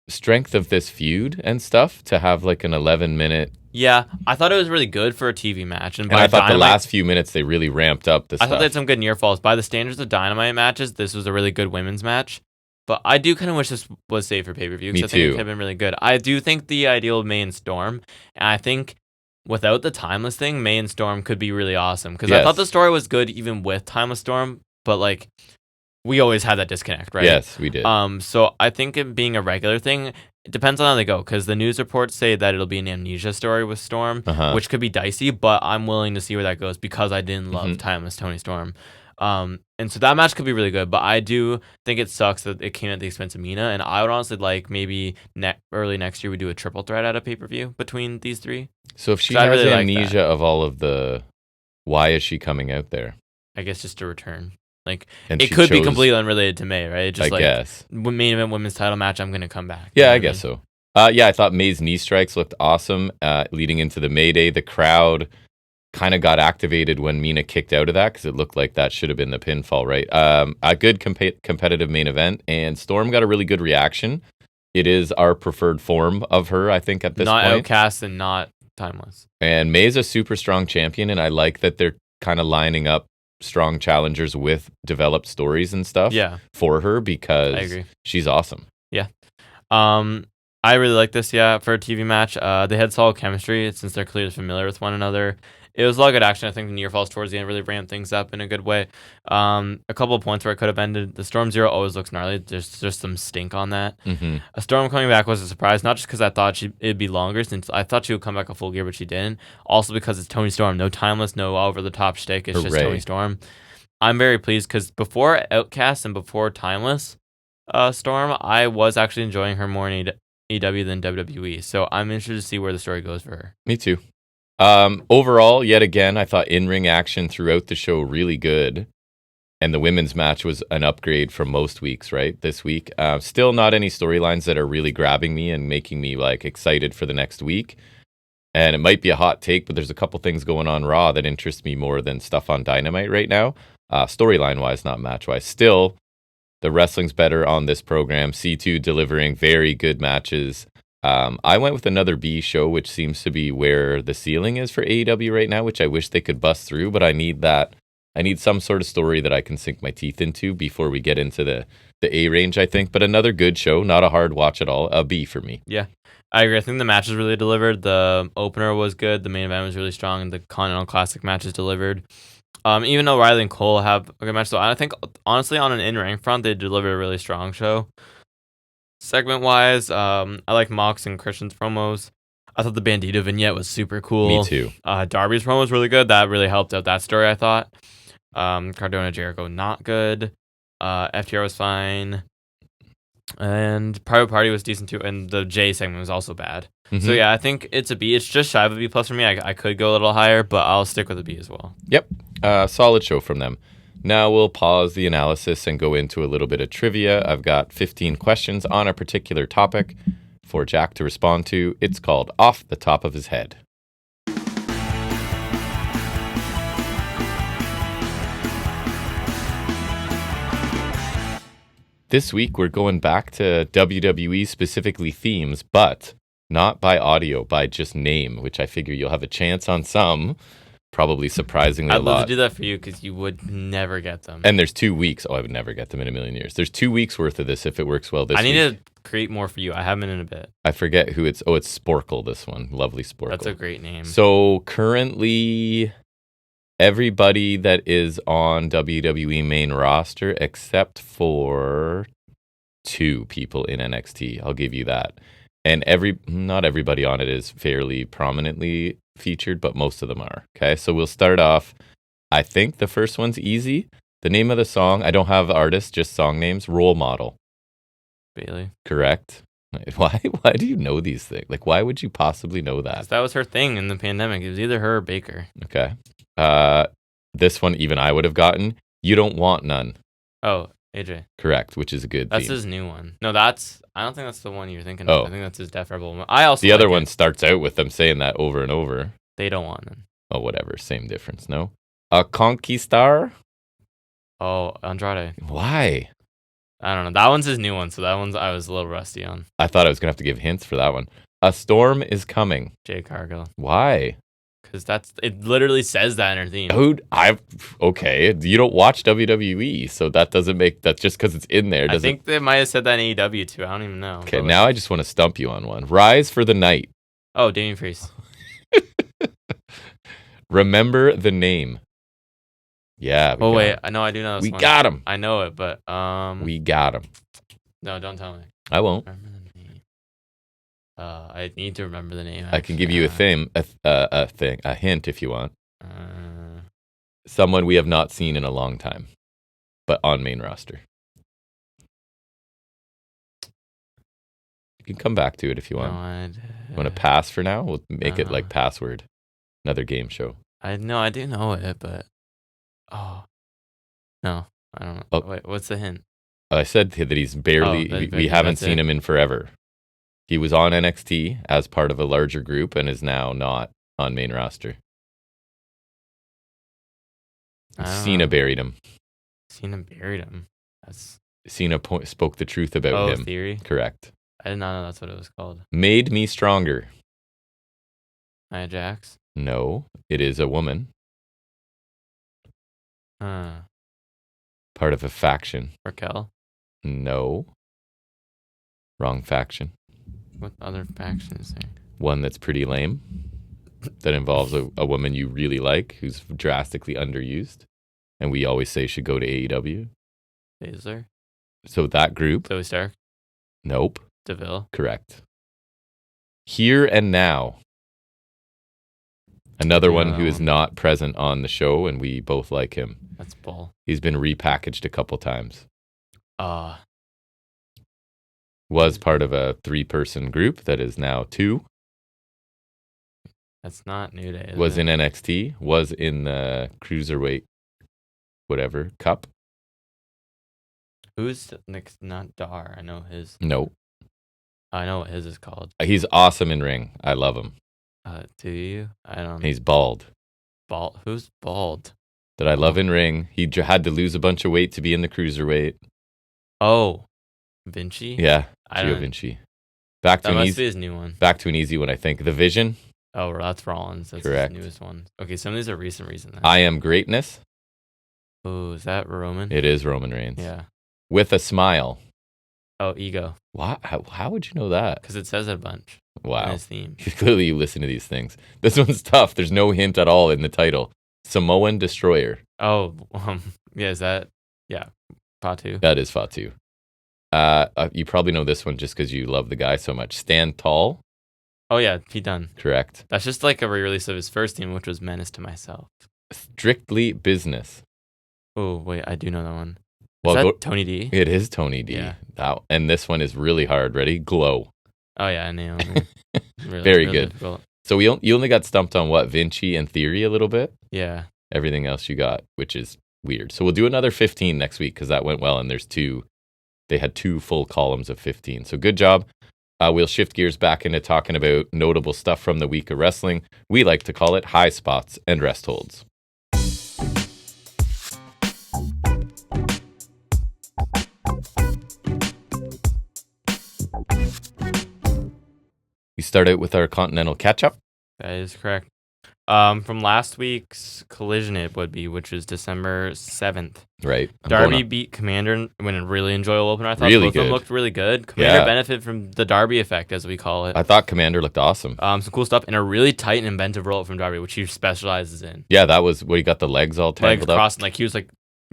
strength of this feud and stuff, to have like an 11-minute... Yeah, I thought it was really good for a TV match. And I thought the last few minutes, they really ramped up the stuff. I thought they had some good near falls. By the standards of Dynamite matches, this was a really good women's match. But I do kind of wish this was saved for pay-per-view. Me I think it too. could have been really good. I do think the ideal of May and Storm, and I think without the Timeless thing, May and Storm could be really awesome. Because I thought the story was good even with Timeless Storm, but like we always had that disconnect, right? Yes, we did. So I think it being a regular thing, it depends on how they go. Because the news reports say that it'll be an amnesia story with Storm, which could be dicey, but I'm willing to see where that goes because I didn't love Timeless Toni Storm. And so that match could be really good, but I do think it sucks that it came at the expense of Mina, and I would honestly like maybe early next year we do a triple threat at a pay-per-view between these three. So if she has really amnesia of all of the... Why is she coming out there? I guess just to return. Like, it could be completely unrelated to May, right? Just I guess. Main event women's title match, I'm going to come back. Yeah, I guess so. I thought May's knee strikes looked awesome leading into the Mayday. The crowd kind of got activated when Mina kicked out of that because it looked like that should have been the pinfall, right? A good competitive main event, and Storm got a really good reaction. It is our preferred form of her, I think, at this point. Not Outcast and not Timeless. And May's a super strong champion, and I like that they're kind of lining up strong challengers with developed stories and stuff for her because I agree. She's awesome. Yeah. I really like this, for a TV match. They had solid chemistry since they're clearly familiar with one another. It was a lot of good action. I think the near falls towards the end really ramped things up in a good way. A couple of points where it could have ended. The Storm Zero always looks gnarly. There's just some stink on that. Mm-hmm. A Storm coming back was a surprise, not just because I thought it'd be longer, since I thought she would come back a full gear, but she didn't. Also because it's Toni Storm. No timeless, no over-the-top shtick. It's just Toni Storm. I'm very pleased because before Outcast and before Timeless Storm, I was actually enjoying her more in AEW than WWE. So I'm interested to see where the story goes for her. Me too. Overall, yet again, I thought in-ring action throughout the show really good. And the women's match was an upgrade from most weeks, right? This week. Still not any storylines that are really grabbing me and making me like excited for the next week. And it might be a hot take, but there's a couple things going on Raw that interest me more than stuff on Dynamite right now. Storyline-wise, not match-wise. Still, the wrestling's better on this program. C2 delivering very good matches. I went with another B show, which seems to be where the ceiling is for AEW right now, which I wish they could bust through, but I need that. I need some sort of story that I can sink my teeth into before we get into the A range, I think. But another good show, not a hard watch at all. A B for me. Yeah, I agree. I think the matches really delivered. The opener was good. The main event was really strong. The Continental Classic matches delivered. Even though Riley and Cole have a good match, so I think, honestly, on an in-ring front, they delivered a really strong show. Segment-wise, I like Mox and Christian's promos. I thought the Bandito vignette was super cool. Me too. Darby's promo was really good. That really helped out that story, I thought. Cardona Jericho, not good. FTR was fine. And Private Party was decent too. And the J segment was also bad. Mm-hmm. So yeah, I think it's a B. It's just shy of a B plus for me. I could go a little higher, but I'll stick with a B as well. Yep. Solid show from them. Now we'll pause the analysis and go into a little bit of trivia. I've got 15 questions on a particular topic for Jack to respond to. It's called Off the Top of His Head. This week we're going back to WWE, specifically themes, but not by audio, by just name, which I figure you'll have a chance on some. Probably surprisingly a lot. I'd love to do that for you because you would never get them. And there's 2 weeks. Oh, I would never get them in a million years. There's 2 weeks worth of this if it works well this week. I need to create more for you. I have them in a bit. I forget who it's. Oh, it's Sporkle, this one. Lovely Sporkle. That's a great name. So currently, everybody that is on WWE main roster except for 2 people in NXT. I'll give you that. And not everybody on it is fairly prominently featured, but most of them are. Okay, so we'll start off. I think the first one's easy. The name of the song, I don't have artists, just song names. Role Model. Bailey. Correct. Why do you know these things? Like, why would you possibly know that? That was her thing in the pandemic. It was either her or Baker. Okay. This one, even I would have gotten. You Don't Want None. Oh, AJ. Correct, which is a good That's theme. his new one. No, I don't think that's the one you're thinking of. I think that's his Def Rebel one. The other one starts out with them saying that over and over. They Don't Want None. Oh, whatever. Same difference, no? A Conquistar? Oh, Andrade. Why? I don't know. That one's his new one, so that one's I was a little rusty on. I thought I was going to have to give hints for that one. A Storm Is Coming. Jay Cargill. Why? Because it literally says that in her theme. Okay. You don't watch WWE, so that doesn't make that just because it's in there. I think they might have said that in AEW too. I don't even know. Okay, now I just want to stump you on one. Rise for the Night. Oh, Damien Priest. Remember the Name. Yeah. Wait. I know. I do know this We one. got him. I know it, but we got him. No, don't tell me. I won't. Remember the name. I need to remember the name. I can give you a hint if you want. Uh, Someone we have not seen in a long time, but on main roster. You can come back to it if you want. You want to pass for now? We'll make it like Password. Another game show. I do know it, but no, I don't know. Oh. Wait, what's the hint? I said that he's barely. We haven't seen him in forever. He was on NXT as part of a larger group and is now not on main roster. Cena buried him. Cena spoke the truth about him. Theory? Correct. I did not know that's what it was called. Made Me Stronger. Nia Jax? No, it is a woman. Part of a faction. Raquel? No. Wrong faction. What other faction is there? One that's pretty lame. that involves a woman you really like who's drastically underused, and we always say should go to AEW. Baszler? So that group. Zoe Stark? Nope. DeVille? Correct. Here and Now. Another one who is not present on the show, and we both like him. That's bull. He's been repackaged a couple times. Was part of a 3-person group that is now 2. That's not New Day. Was in NXT. Was in the Cruiserweight, whatever, Cup. Who's next? Not Dar. I know his. No. I know what his is called. He's awesome in ring. I love him. Do you? I don't know. He's bald. Bald? Who's bald? That I love in ring. He had to lose a bunch of weight to be in the Cruiserweight. Oh. Vinci? Yeah. Gio Vinci. That must be his new one. Back to an easy one, I think. The Vision. Oh, that's Rollins. That's Correct. His newest one. Okay, some of these are recent. Then. I Am Greatness. Oh, is that Roman? It is Roman Reigns. Yeah. With a Smile. Oh, Ego. Wow. How would you know that? Because it says it a bunch. Wow. In his theme. Clearly you listen to these things. This one's tough. There's no hint at all in the title. Samoan Destroyer. Oh, yeah, is that? Yeah, Fatu. That is Fatu. You probably know this one just because you love the guy so much. Stand Tall. Oh, yeah, he done. Correct. That's just like a re-release of his first theme, which was Menace to Myself. Strictly Business. Oh, wait, I do know that one. Well, is that Tony D? It is Tony D. Yeah. And this one is really hard. Ready? Glow. Oh, yeah, Naomi. Very good. Difficult. So you only got stumped on what? Vinci and Theory a little bit? Yeah. Everything else you got, which is weird. So we'll do another 15 next week because that went well, and there's 2. They had 2 full columns of 15. So good job. We'll shift gears back into talking about notable stuff from the week of wrestling. We like to call it Highspots and Restholds. We start out with our Continental catch-up. That is correct. From last week's Collision, it would be, which is December 7th. Right. Darby beat Commander in a really enjoyable opener. I thought really both of them looked really good. Commander benefited from the Darby effect, as we call it. I thought Commander looked awesome. Some cool stuff, and a really tight and inventive roll from Darby, which he specializes in. Yeah, that was where he got the legs all tangled up. Crossed, like he was like,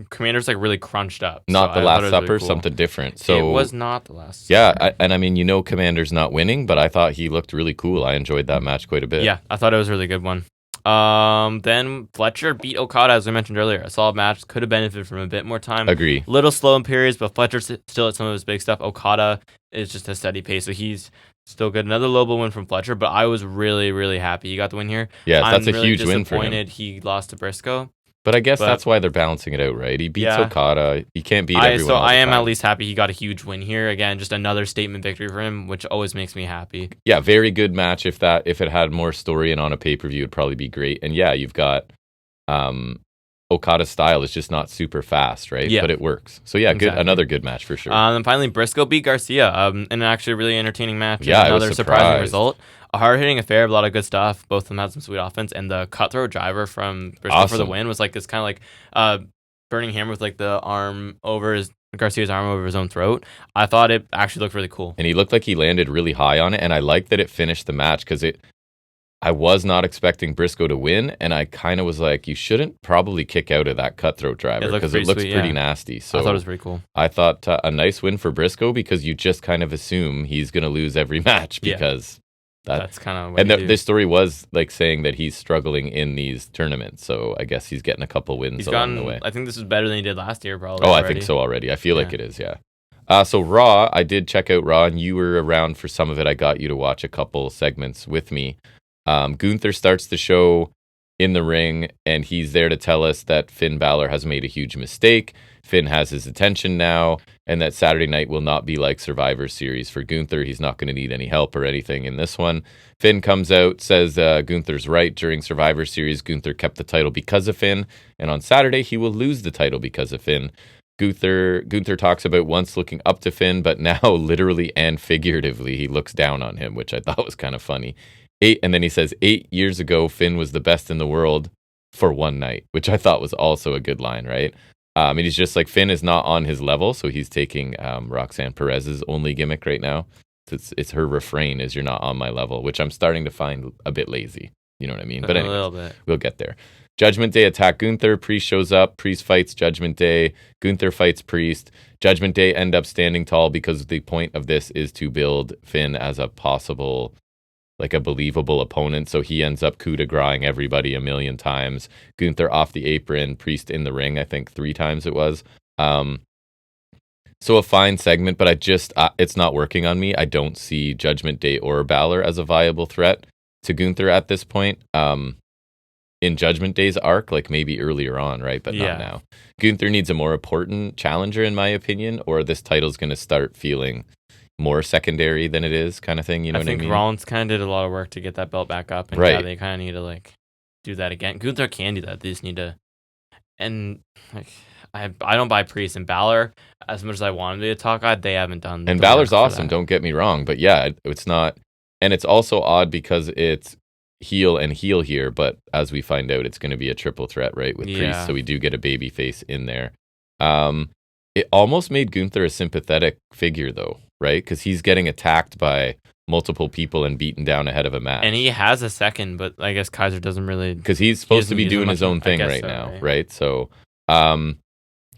Commander's like really crunched up. Not the Last Supper, really cool. Something different. So it was not the Last Supper. Yeah, I mean, Commander's not winning, but I thought he looked really cool. I enjoyed that match quite a bit. Yeah, I thought it was a really good one. Then Fletcher beat Okada, as we mentioned earlier. A solid match. Could have benefited from a bit more time. Agree. Little slow in periods, but Fletcher still at some of his big stuff. Okada is just a steady pace, so he's still good. Another Lobo win from Fletcher, but I was really, really happy he got the win here. Yes, that's a huge win for him. I'm disappointed he lost to Briscoe. But I guess that's why they're balancing it out, right? He beats Okada. He can't beat everyone. So I am at least happy he got a huge win here. Again, just another statement victory for him, which always makes me happy. Yeah, very good match. If it had more story and on a pay-per-view, it'd probably be great. And yeah, you've got Okada's style is just not super fast, right? Yeah. But it works. So yeah, good. Another good match for sure. And finally, Briscoe beat Garcia in an actually really entertaining match. Yeah, another surprising result. A hard-hitting affair, a lot of good stuff. Both of them had some sweet offense, and the cutthroat driver from Briscoe for the win was like this kind of like burning hammer with like the arm over Garcia's arm over his own throat. I thought it actually looked really cool. And he looked like he landed really high on it, and I like that it finished the match because I was not expecting Briscoe to win, and I kind of was like, you shouldn't probably kick out of that cutthroat driver because it looks pretty nasty. So I thought it was pretty cool. I thought a nice win for Briscoe because you just kind of assume he's going to lose every match because that's kind of what this story was like saying that he's struggling in these tournaments. So I guess he's getting a couple wins along the way. I think this is better than he did last year, probably. Oh, I think so already. I feel like it is, yeah. So Raw, I did check out Raw, and you were around for some of it. I got you to watch a couple segments with me. Gunther starts the show in the ring, and he's there to tell us that Finn Balor has made a huge mistake. Finn has his attention now, and that Saturday night will not be like Survivor Series for Gunther. He's not going to need any help or anything in this one. Finn comes out, says Gunther's right. During Survivor Series, Gunther kept the title because of Finn, and on Saturday, he will lose the title because of Finn. Gunther talks about once looking up to Finn, but now literally and figuratively, he looks down on him, which I thought was kind of funny. And then he says, 8 years ago, Finn was the best in the world for one night, which I thought was also a good line, right? And he's just like, Finn is not on his level, so he's taking Roxanne Perez's only gimmick right now. It's her refrain is, you're not on my level, which I'm starting to find a bit lazy. You know what I mean? But a little bit. We'll get there. Judgment Day attack Gunther. Priest shows up. Priest fights Judgment Day. Gunther fights Priest. Judgment Day end up standing tall because the point of this is to build Finn as a possible, like a believable opponent. So he ends up coup de grace everybody a million times. Gunther off the apron. Priest in the ring, I think 3 times it was. So a fine segment, but it's not working on me. I don't see Judgment Day or Balor as a viable threat to Gunther at this point. In Judgment Day's arc, like maybe earlier on, right? But not now. Gunther needs a more important challenger, in my opinion, or this title's going to start feeling more secondary than it is, kind of thing. You know what I mean? I think Rollins kind of did a lot of work to get that belt back up, and right. They kind of need to like do that again. Gunther can do that. They just need to, and like I don't buy Priest and Balor as much as I want them to be a top guy. They haven't done. And Balor's awesome. Don't get me wrong, but yeah, it's not, and it's also odd because it's heel and heel here, but as we find out, it's going to be a triple threat, right, with Priest, so we do get a baby face in there. It almost made Gunther a sympathetic figure, though, right? Because he's getting attacked by multiple people and beaten down ahead of a match. And he has a second, but I guess Kaiser doesn't really... Because he's supposed to be doing his own thing right now, right? So, and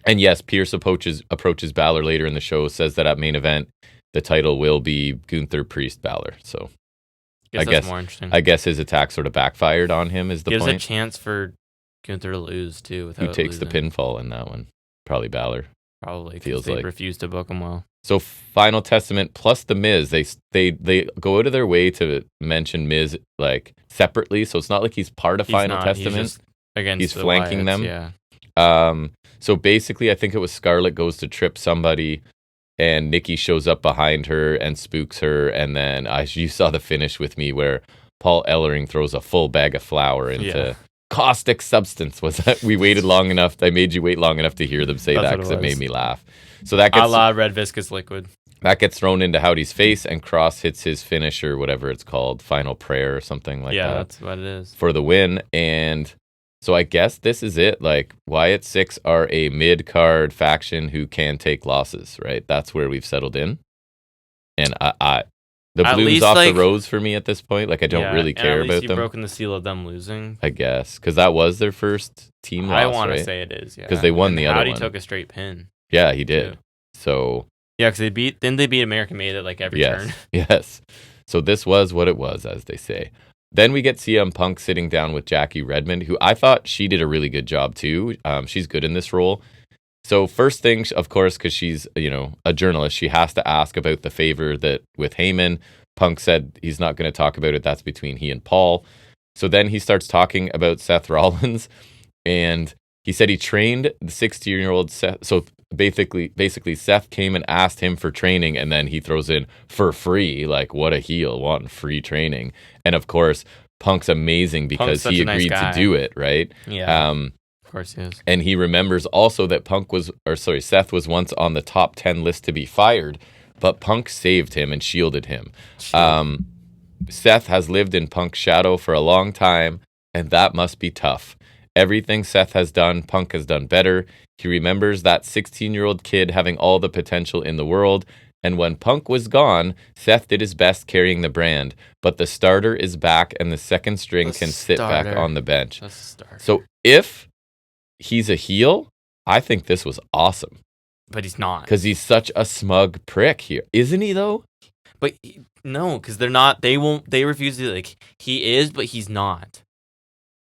yes, Pierce approaches Balor later in the show, says that at main event, the title will be Gunther, Priest, Balor, so... I guess more interesting. I guess his attack sort of backfired on him is the point. Gives a chance for Gunther to lose, too. Who takes the pinfall in that one? Probably Balor. Probably, because they refuse to book him well. So Final Testament plus The Miz, they go out of their way to mention Miz like separately, so it's not like he's part of Final Testament. He's flanking them. Yeah. So basically, I think it was Scarlett goes to trip somebody, and Nikki shows up behind her and spooks her, and then you saw the finish with me where Paul Ellering throws a full bag of flour into caustic substance. Was that we waited long enough? I made you wait long enough to hear them say that because it made me laugh. So that gets a la red viscous liquid. That gets thrown into Howdy's face, and Cross hits his finisher, whatever it's called, Final Prayer or something like that. Yeah, that's what it is. For the win, and so I guess this is it. Like, Wyatt Six are a mid-card faction who can take losses, right? That's where we've settled in. And the blue's off the rose for me at this point. Like, I don't really care about them. At least you've broken the seal of them losing. I guess, because that was their first team loss, I want to say it is, yeah. Because they won the other one. Howdy took a straight pin. Yeah, he did. Too. So... Yeah, because they beat American Made at like every turn. Yes. So this was what it was, as they say. Then we get CM Punk sitting down with Jackie Redmond, who I thought she did a really good job too. She's good in this role. So first thing, of course, because she's a journalist, she has to ask about the favor that with Heyman. Punk said he's not going to talk about it. That's between he and Paul. So then he starts talking about Seth Rollins, and he said he trained the 16-year-old Seth. So basically, Seth came and asked him for training, and then he throws in for free. Like, what a heel, wanting free training. And of course, Punk's amazing because he agreed to do it, right? Yeah. Of course he is. And he remembers also that Seth was once on the top 10 list to be fired, but Punk saved him and shielded him. Seth has lived in Punk's shadow for a long time, and that must be tough. Everything Seth has done, Punk has done better. He remembers that 16-year-old kid having all the potential in the world. And when Punk was gone, Seth did his best carrying the brand. But the starter is back, and the second string can sit back on the bench. So if he's a heel, I think this was awesome. But he's not. Because he's such a smug prick here. Isn't he, though? But no, because they're not. They refuse to, like, he is, but he's not.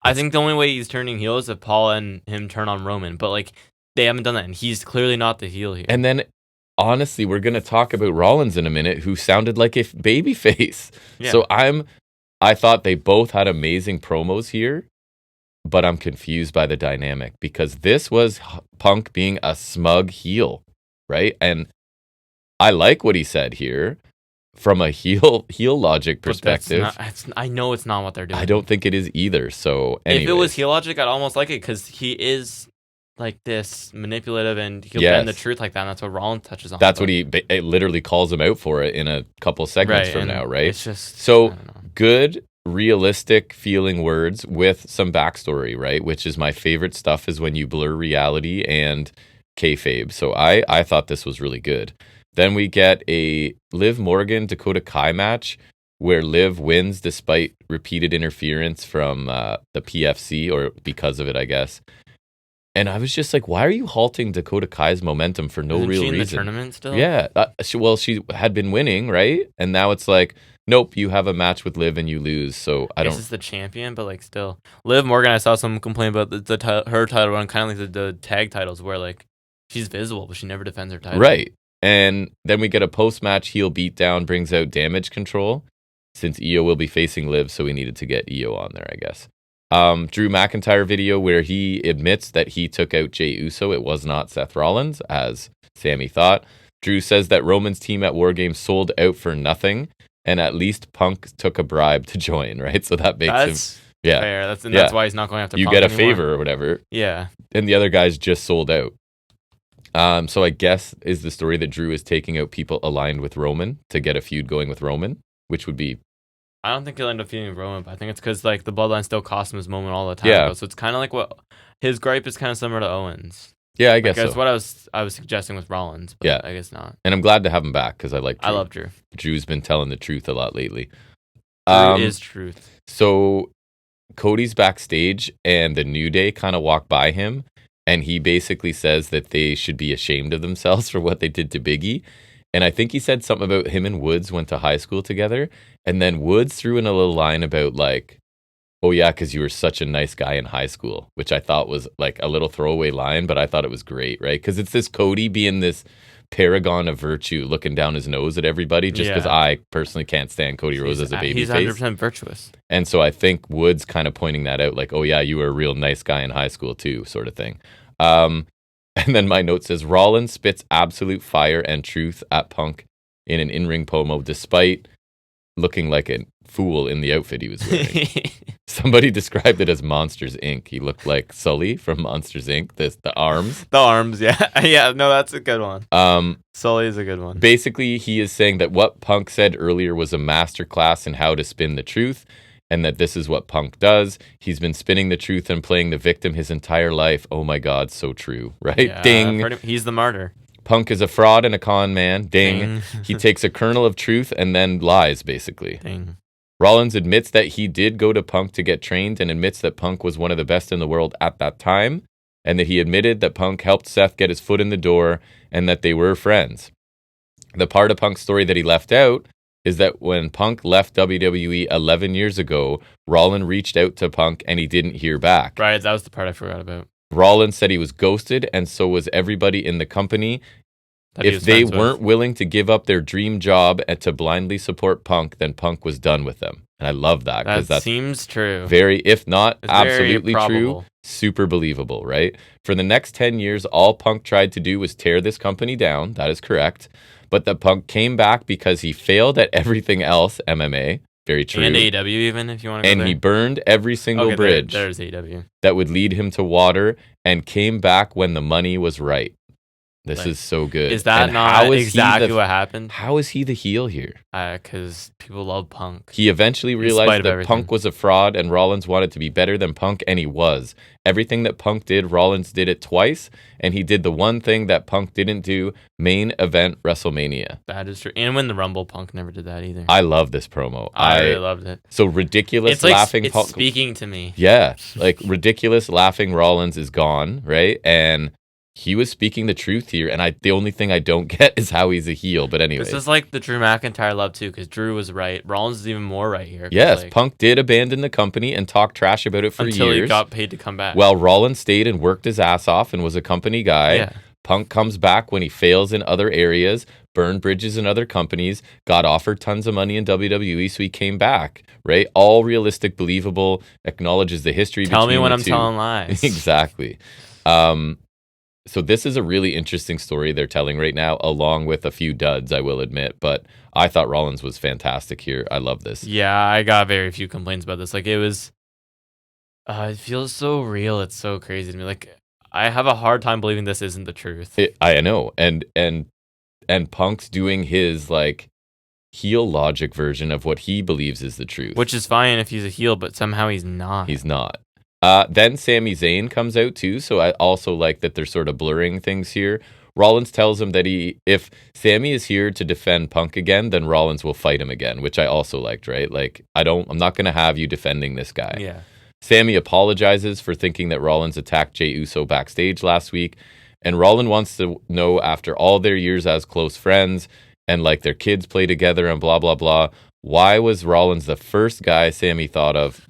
I think the only way he's turning heel is if Paul and him turn on Roman, but like they haven't done that, and he's clearly not the heel here. And then, honestly, we're gonna talk about Rollins in a minute, who sounded like a babyface. Yeah. So I thought they both had amazing promos here, but I'm confused by the dynamic because this was Punk being a smug heel, right? And I like what he said here. From a heel logic perspective, I know it's not what they're doing. I don't think it is either. So, anyways. If it was heel logic, I'd almost like it because he is like this manipulative and he'll bend the truth like that. And that's what Rollins touches on. That's what it literally calls him out for it in a couple segments from now, right? It's just so good, realistic feeling words with some backstory, right? Which is my favorite stuff is when you blur reality and kayfabe. So I thought this was really good. Then we get a Liv Morgan, Dakota Kai match where Liv wins despite repeated interference from the PFC, or because of it, I guess. And I was just like, why are you halting Dakota Kai's momentum for no Isn't real she in reason? the tournament still? Yeah. She had been winning, right? And now it's like, nope, you have a match with Liv and you lose. So I don't. This is the champion, but like still, Liv Morgan. I saw someone complain about her title run, kind of like the tag titles, where like she's visible, but she never defends her title. Right. And then we get a post-match heel beatdown, brings out Damage Control, since Io will be facing Liv, so we needed to get Io on there, I guess. Drew McIntyre video where he admits that he took out Jey Uso. It was not Seth Rollins, as Sammy thought. Drew says that Roman's team at War Games sold out for nothing, and at least Punk took a bribe to join, right? So that makes him... Yeah. Fair. That's why he's not going after Punk get a anymore. favor or whatever. Yeah. And the other guys just sold out. So I guess is the story that Drew is taking out people aligned with Roman to get a feud going with Roman, which would be... I don't think he'll end up feuding with Roman, but I think it's because like the bloodline still cost him his moment all the time. Yeah. So it's kind of like what his gripe is kind of similar to Owens. Yeah, I guess that's so. what I was suggesting with Rollins. But yeah, I guess not. And I'm glad to have him back because I like Drew. I love Drew. Drew's been telling the truth a lot lately. Drew is truth. So Cody's backstage and the New Day kind of walk by him, and he basically says that they should be ashamed of themselves for what they did to Biggie. And I think he said something about him and Woods went to high school together. And then Woods threw in a little line about like, oh yeah, because you were such a nice guy in high school, which I thought was like a little throwaway line, but I thought it was great, right? Because it's this Cody being this paragon of virtue, looking down his nose at everybody, just because I personally can't stand Cody Rhodes as a babyface. He's 100% virtuous. And so I think Woods kind of pointing that out, like, oh yeah, you were a real nice guy in high school too, sort of thing. And then my note says, Rollins spits absolute fire and truth at Punk in an in-ring promo, despite looking like a fool in the outfit he was wearing. Somebody described it as Monsters, Inc. He looked like Sully from Monsters, Inc. The arms. The arms, yeah. Yeah, no, that's a good one. Sully is a good one. Basically, he is saying that what Punk said earlier was a masterclass in how to spin the truth, and that this is what Punk does. He's been spinning the truth and playing the victim his entire life. Oh my God, so true, right? Yeah, Ding. He's the martyr. Punk is a fraud and a con man. Ding. He takes a kernel of truth and then lies, basically. Ding. Rollins admits that he did go to Punk to get trained and admits that Punk was one of the best in the world at that time, and that he admitted that Punk helped Seth get his foot in the door and that they were friends. The part of Punk's story that he left out is that when Punk left WWE 11 years ago, Rollins reached out to Punk and he didn't hear back. Right, that was the part I forgot about. Rollins said he was ghosted, and so was everybody in the company. If they weren't willing to give up their dream job and to blindly support Punk, then Punk was done with them. And I love that. That seems true. Very, if not it's absolutely true, super believable, right? For the next 10 years, all Punk tried to do was tear this company down. That is correct. But the Punk came back because he failed at everything else, MMA. Very true. And AEW even, if you want to go there. And he burned every single bridge there's AEW. that would lead him to water and came back when the money was right. This is so good. Is that not exactly what happened? How is he the heel here? Because people love Punk. He eventually realized that Punk was a fraud and Rollins wanted to be better than Punk, and he was. Everything that Punk did, Rollins did it twice, and he did the one thing that Punk didn't do, main event WrestleMania. That is true. And when the Rumble, Punk never did that either. I love this promo. I really loved it. So ridiculous it's like, laughing it's Punk. Speaking to me. Yeah. Like ridiculous laughing Rollins is gone, right? And he was speaking the truth here, and the only thing I don't get is how he's a heel. But anyway, this is like the Drew McIntyre love too, because Drew was right. Rollins is even more right here. Yes, Punk did abandon the company and talk trash about it for until years. He got paid to come back. Well, Rollins stayed and worked his ass off and was a company guy. Yeah. Punk comes back when he fails in other areas, burned bridges in other companies, got offered tons of money in WWE, so he came back. Right, all realistic, believable, acknowledges the history. Tell me when the I'm two. telling lies. Exactly. So this is a really interesting story they're telling right now, along with a few duds, I will admit. But I thought Rollins was fantastic here. I love this. Yeah, I got very few complaints about this. Like, it was... it feels so real. It's so crazy to me. Like, I have a hard time believing this isn't the truth. I know. And Punk's doing his, like, heel logic version of what he believes is the truth. Which is fine if he's a heel, but somehow he's not. He's not. Then Sami Zayn comes out too, so I also like that they're sort of blurring things here. Rollins tells him that if Sammy is here to defend Punk again, then Rollins will fight him again, which I also liked, right? Like, I'm not going to have you defending this guy. Yeah. Sammy apologizes for thinking that Rollins attacked Jey Uso backstage last week. And Rollins wants to know, after all their years as close friends and like their kids play together and blah, blah, blah, why was Rollins the first guy Sammy thought of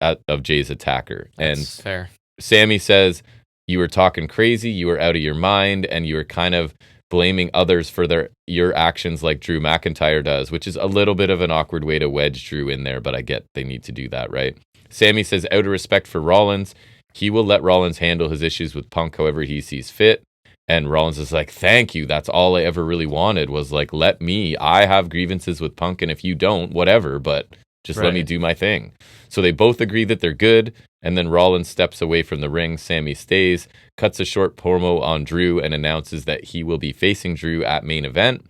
of Jay's attacker? That's fair. Sammy says, you were talking crazy, you were out of your mind, and you were kind of blaming others for your actions like Drew McIntyre does, which is a little bit of an awkward way to wedge Drew in there, but I get they need to do that, right? Sammy says, out of respect for Rollins, he will let Rollins handle his issues with Punk however he sees fit. And Rollins is like, thank you. That's all I ever really wanted was like, I have grievances with Punk, and if you don't, whatever, but just let me do my thing. So they both agree that they're good, and then Rollins steps away from the ring. Sammy stays, cuts a short promo on Drew, and announces that he will be facing Drew at main event.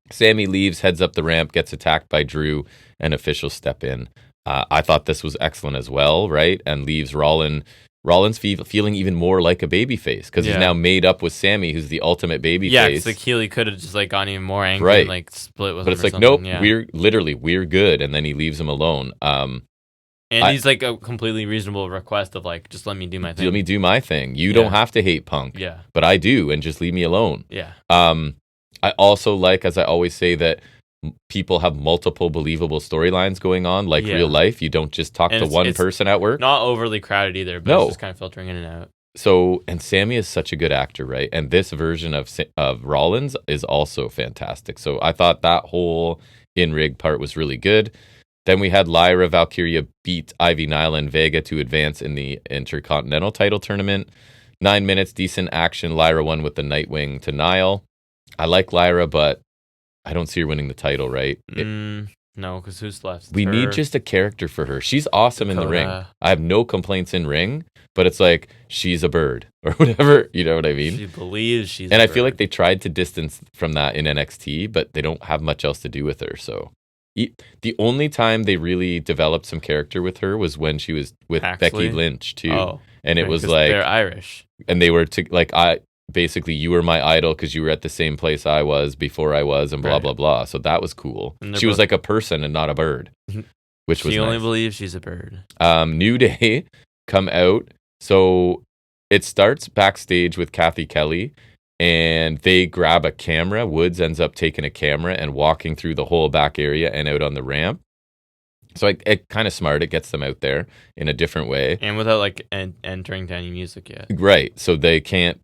Sammy leaves, heads up the ramp, gets attacked by Drew, and officials step in. I thought this was excellent as well, right? And leaves Rollins feeling even more like a babyface because he's now made up with Sammy, who's the ultimate babyface. Yeah, because like Healy could have just like gotten even more angry and like split with him. But it's like, nope, we're good, and then he leaves him alone. And he's like a completely reasonable request of like, just let me do my thing. Let me do my thing. You don't have to hate Punk, but I do, and just leave me alone. Yeah. I also like, as I always say, that people have multiple believable storylines going on, like real life. You don't just talk to one person at work. Not overly crowded either, but it's just kind of filtering in and out. So, and Sammy is such a good actor, right? And this version of Rollins is also fantastic. So I thought that whole in-rig part was really good. Then we had Lyra Valkyria beat Ivy Nile and Vega to advance in the Intercontinental title tournament. 9 minutes, decent action. Lyra won with the Nightwing to Nile. I like Lyra, but I don't see her winning the title, right? No, because who's left? We need just a character for her. She's awesome in the ring. I have no complaints in ring, but it's like she's a bird or whatever. You know what I mean? She believes she's and I feel like they tried to distance from that in NXT, but they don't have much else to do with her. So the only time they really developed some character with her was when she was with Becky Lynch too. And it was like they're Irish. And they were basically, you were my idol because you were at the same place I was before I was, and blah, blah, blah. So that was cool. She was like a person and not a bird, which was She only nice. believes she's a bird. New Day come out. So it starts backstage with Kathy Kelly, and they grab a camera. Woods ends up taking a camera and walking through the whole back area and out on the ramp. So it kind of smart. It gets them out there in a different way. And without like entering to any music yet. Right. So they can't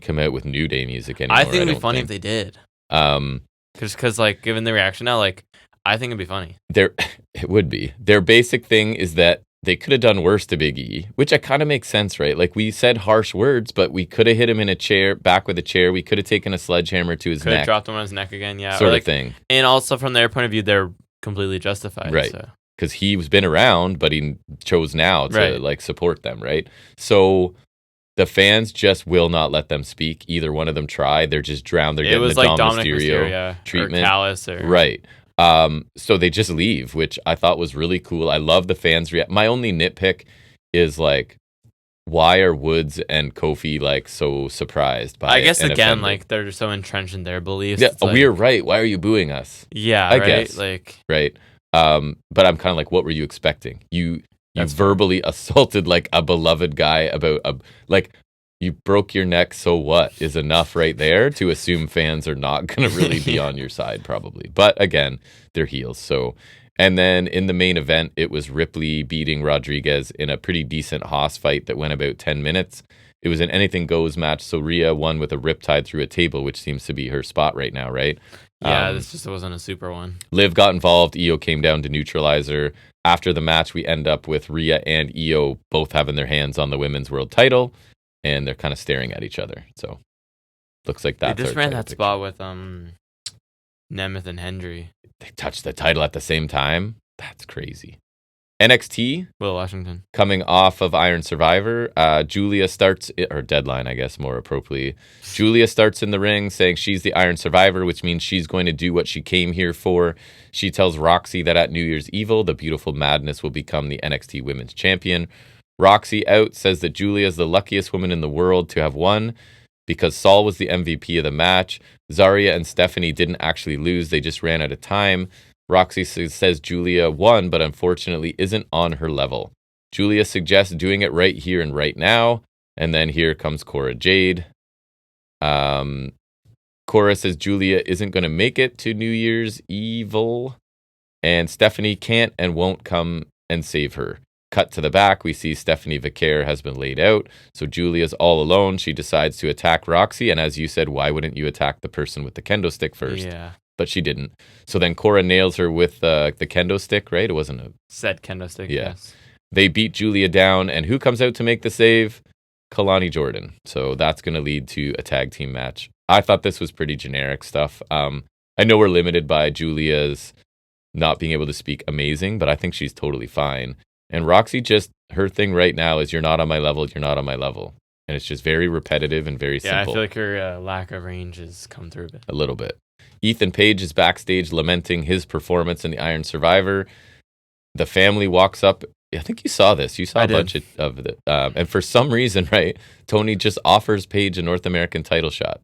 come out with New Day music anymore. I think it'd be funny if they did. Because like, given the reaction now, like, I think it'd be funny. It would be. Their basic thing is that they could have done worse to Big E, which kind of makes sense, right? Like, we said harsh words, but we could have hit him in a chair, back with a chair. We could have taken a sledgehammer to his neck. Could have dropped him on his neck again, yeah. Sort of thing. And also, from their point of view, they're completely justified. Right. Because he's been around, but he chose now to like support them, right? So the fans just will not let them speak. Either one of them try. They're just drowned. They're getting the like Dominic Mysterio treatment. Or Callis. Right. So they just leave, which I thought was really cool. I love the fans' my only nitpick is like, why are Woods and Kofi like so surprised by it? I guess again, like they're just so entrenched in their beliefs. Yeah, we're right. Why are you booing us? Yeah, I guess. Like, right. But I'm kind of like, what were you expecting? You verbally assaulted like a beloved guy about you broke your neck, so what is enough right there to assume fans are not going to really be on your side probably. But again, they're heels. So, and then in the main event, it was Ripley beating Rodriguez in a pretty decent Haas fight that went about 10 minutes. It was an anything goes match. So Rhea won with a riptide through a table, which seems to be her spot right now, right? Yeah, this just wasn't a super one. Liv got involved. Io came down to neutralize her. After the match, we end up with Rhea and Io both having their hands on the women's world title, and they're kind of staring at each other. So looks like that's They just ran that spot with Nemeth and Hendry. They touched the title at the same time. That's crazy. NXT, Will Washington, coming off of Iron Survivor. Julia starts, or Deadline, I guess, more appropriately. Julia starts in the ring saying she's the Iron Survivor, which means she's going to do what she came here for. She tells Roxy that at New Year's Evil, the beautiful Madness will become the NXT Women's Champion. Roxy out says that Julia is the luckiest woman in the world to have won. because Saul was the MVP of the match. Zarya and Stephanie didn't actually lose. They just ran out of time. Roxy says Julia won, but unfortunately isn't on her level. Julia suggests doing it right here and right now. And then here comes Cora Jade. Cora says Julia isn't going to make it to New Year's Evil. And Stephanie can't and won't come and save her. Cut to the back, we see Stephanie Vicaire has been laid out. So Julia's all alone. She decides to attack Roxy. And as you said, why wouldn't you attack the person with the kendo stick first? Yeah. But she didn't. So then Cora nails her with the kendo stick, right? It wasn't a... Said kendo stick, Yeah. yes. They beat Julia down. And who comes out to make the save? Kalani Jordan. So that's going to lead to a tag team match. I thought this was pretty generic stuff. I know we're limited by Julia's not being able to speak amazing, but I think she's totally fine. And Roxy, just her thing right now is you're not on my level, you're not on my level. And it's just very repetitive and very simple. Yeah, I feel like her lack of range has come through a bit. A little bit. Ethan Page is backstage lamenting his performance in the Iron Survivor. The family walks up. I think you saw this. You saw a bunch of it. And for some reason, right, Tony just offers Page a North American title shot.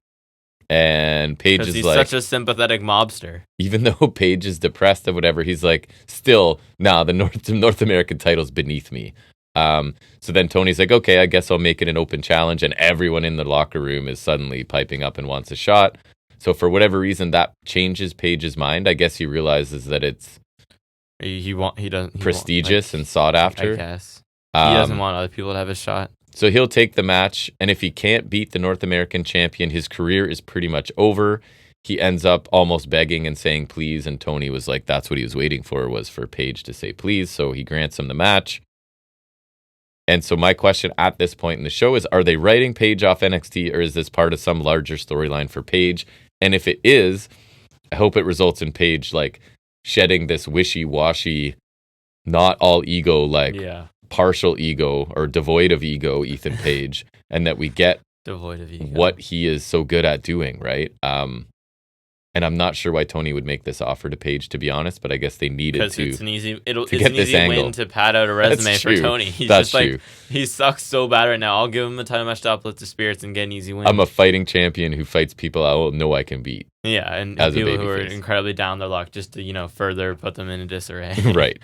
And Paige is he's like... such a sympathetic mobster. Even though Paige is depressed or whatever, he's like, still, the North American title's beneath me. So then Tony's like, okay, I guess I'll make it an open challenge. And everyone in the locker room is suddenly piping up and wants a shot. So for whatever reason, that changes Paige's mind. I guess he realizes that it's prestigious and sought after. I guess. He doesn't want other people to have a shot. So he'll take the match, and if he can't beat the North American champion, his career is pretty much over. He ends up almost begging and saying please, and Tony was like, that's what he was waiting for, was for Paige to say please, so he grants him the match. And so my question at this point in the show is, are they writing Paige off NXT, or is this part of some larger storyline for Paige? And if it is, I hope it results in Paige, like, shedding this wishy-washy, not all ego, partial ego or devoid of ego Ethan Page, and that we get devoid of ego. What he is so good at doing, right? And I'm not sure why Tony would make this offer to Page, to be honest, but I guess they needed to. Because it's an easy angle. win to pad out a resume for Tony. He's That's just true. He sucks so bad right now. I'll give him a title match to uplift the spirits and get an easy win. I'm a fighting champion who fights people I know I can beat. Yeah, and people who are incredibly down their luck just to, further put them in a disarray. Right.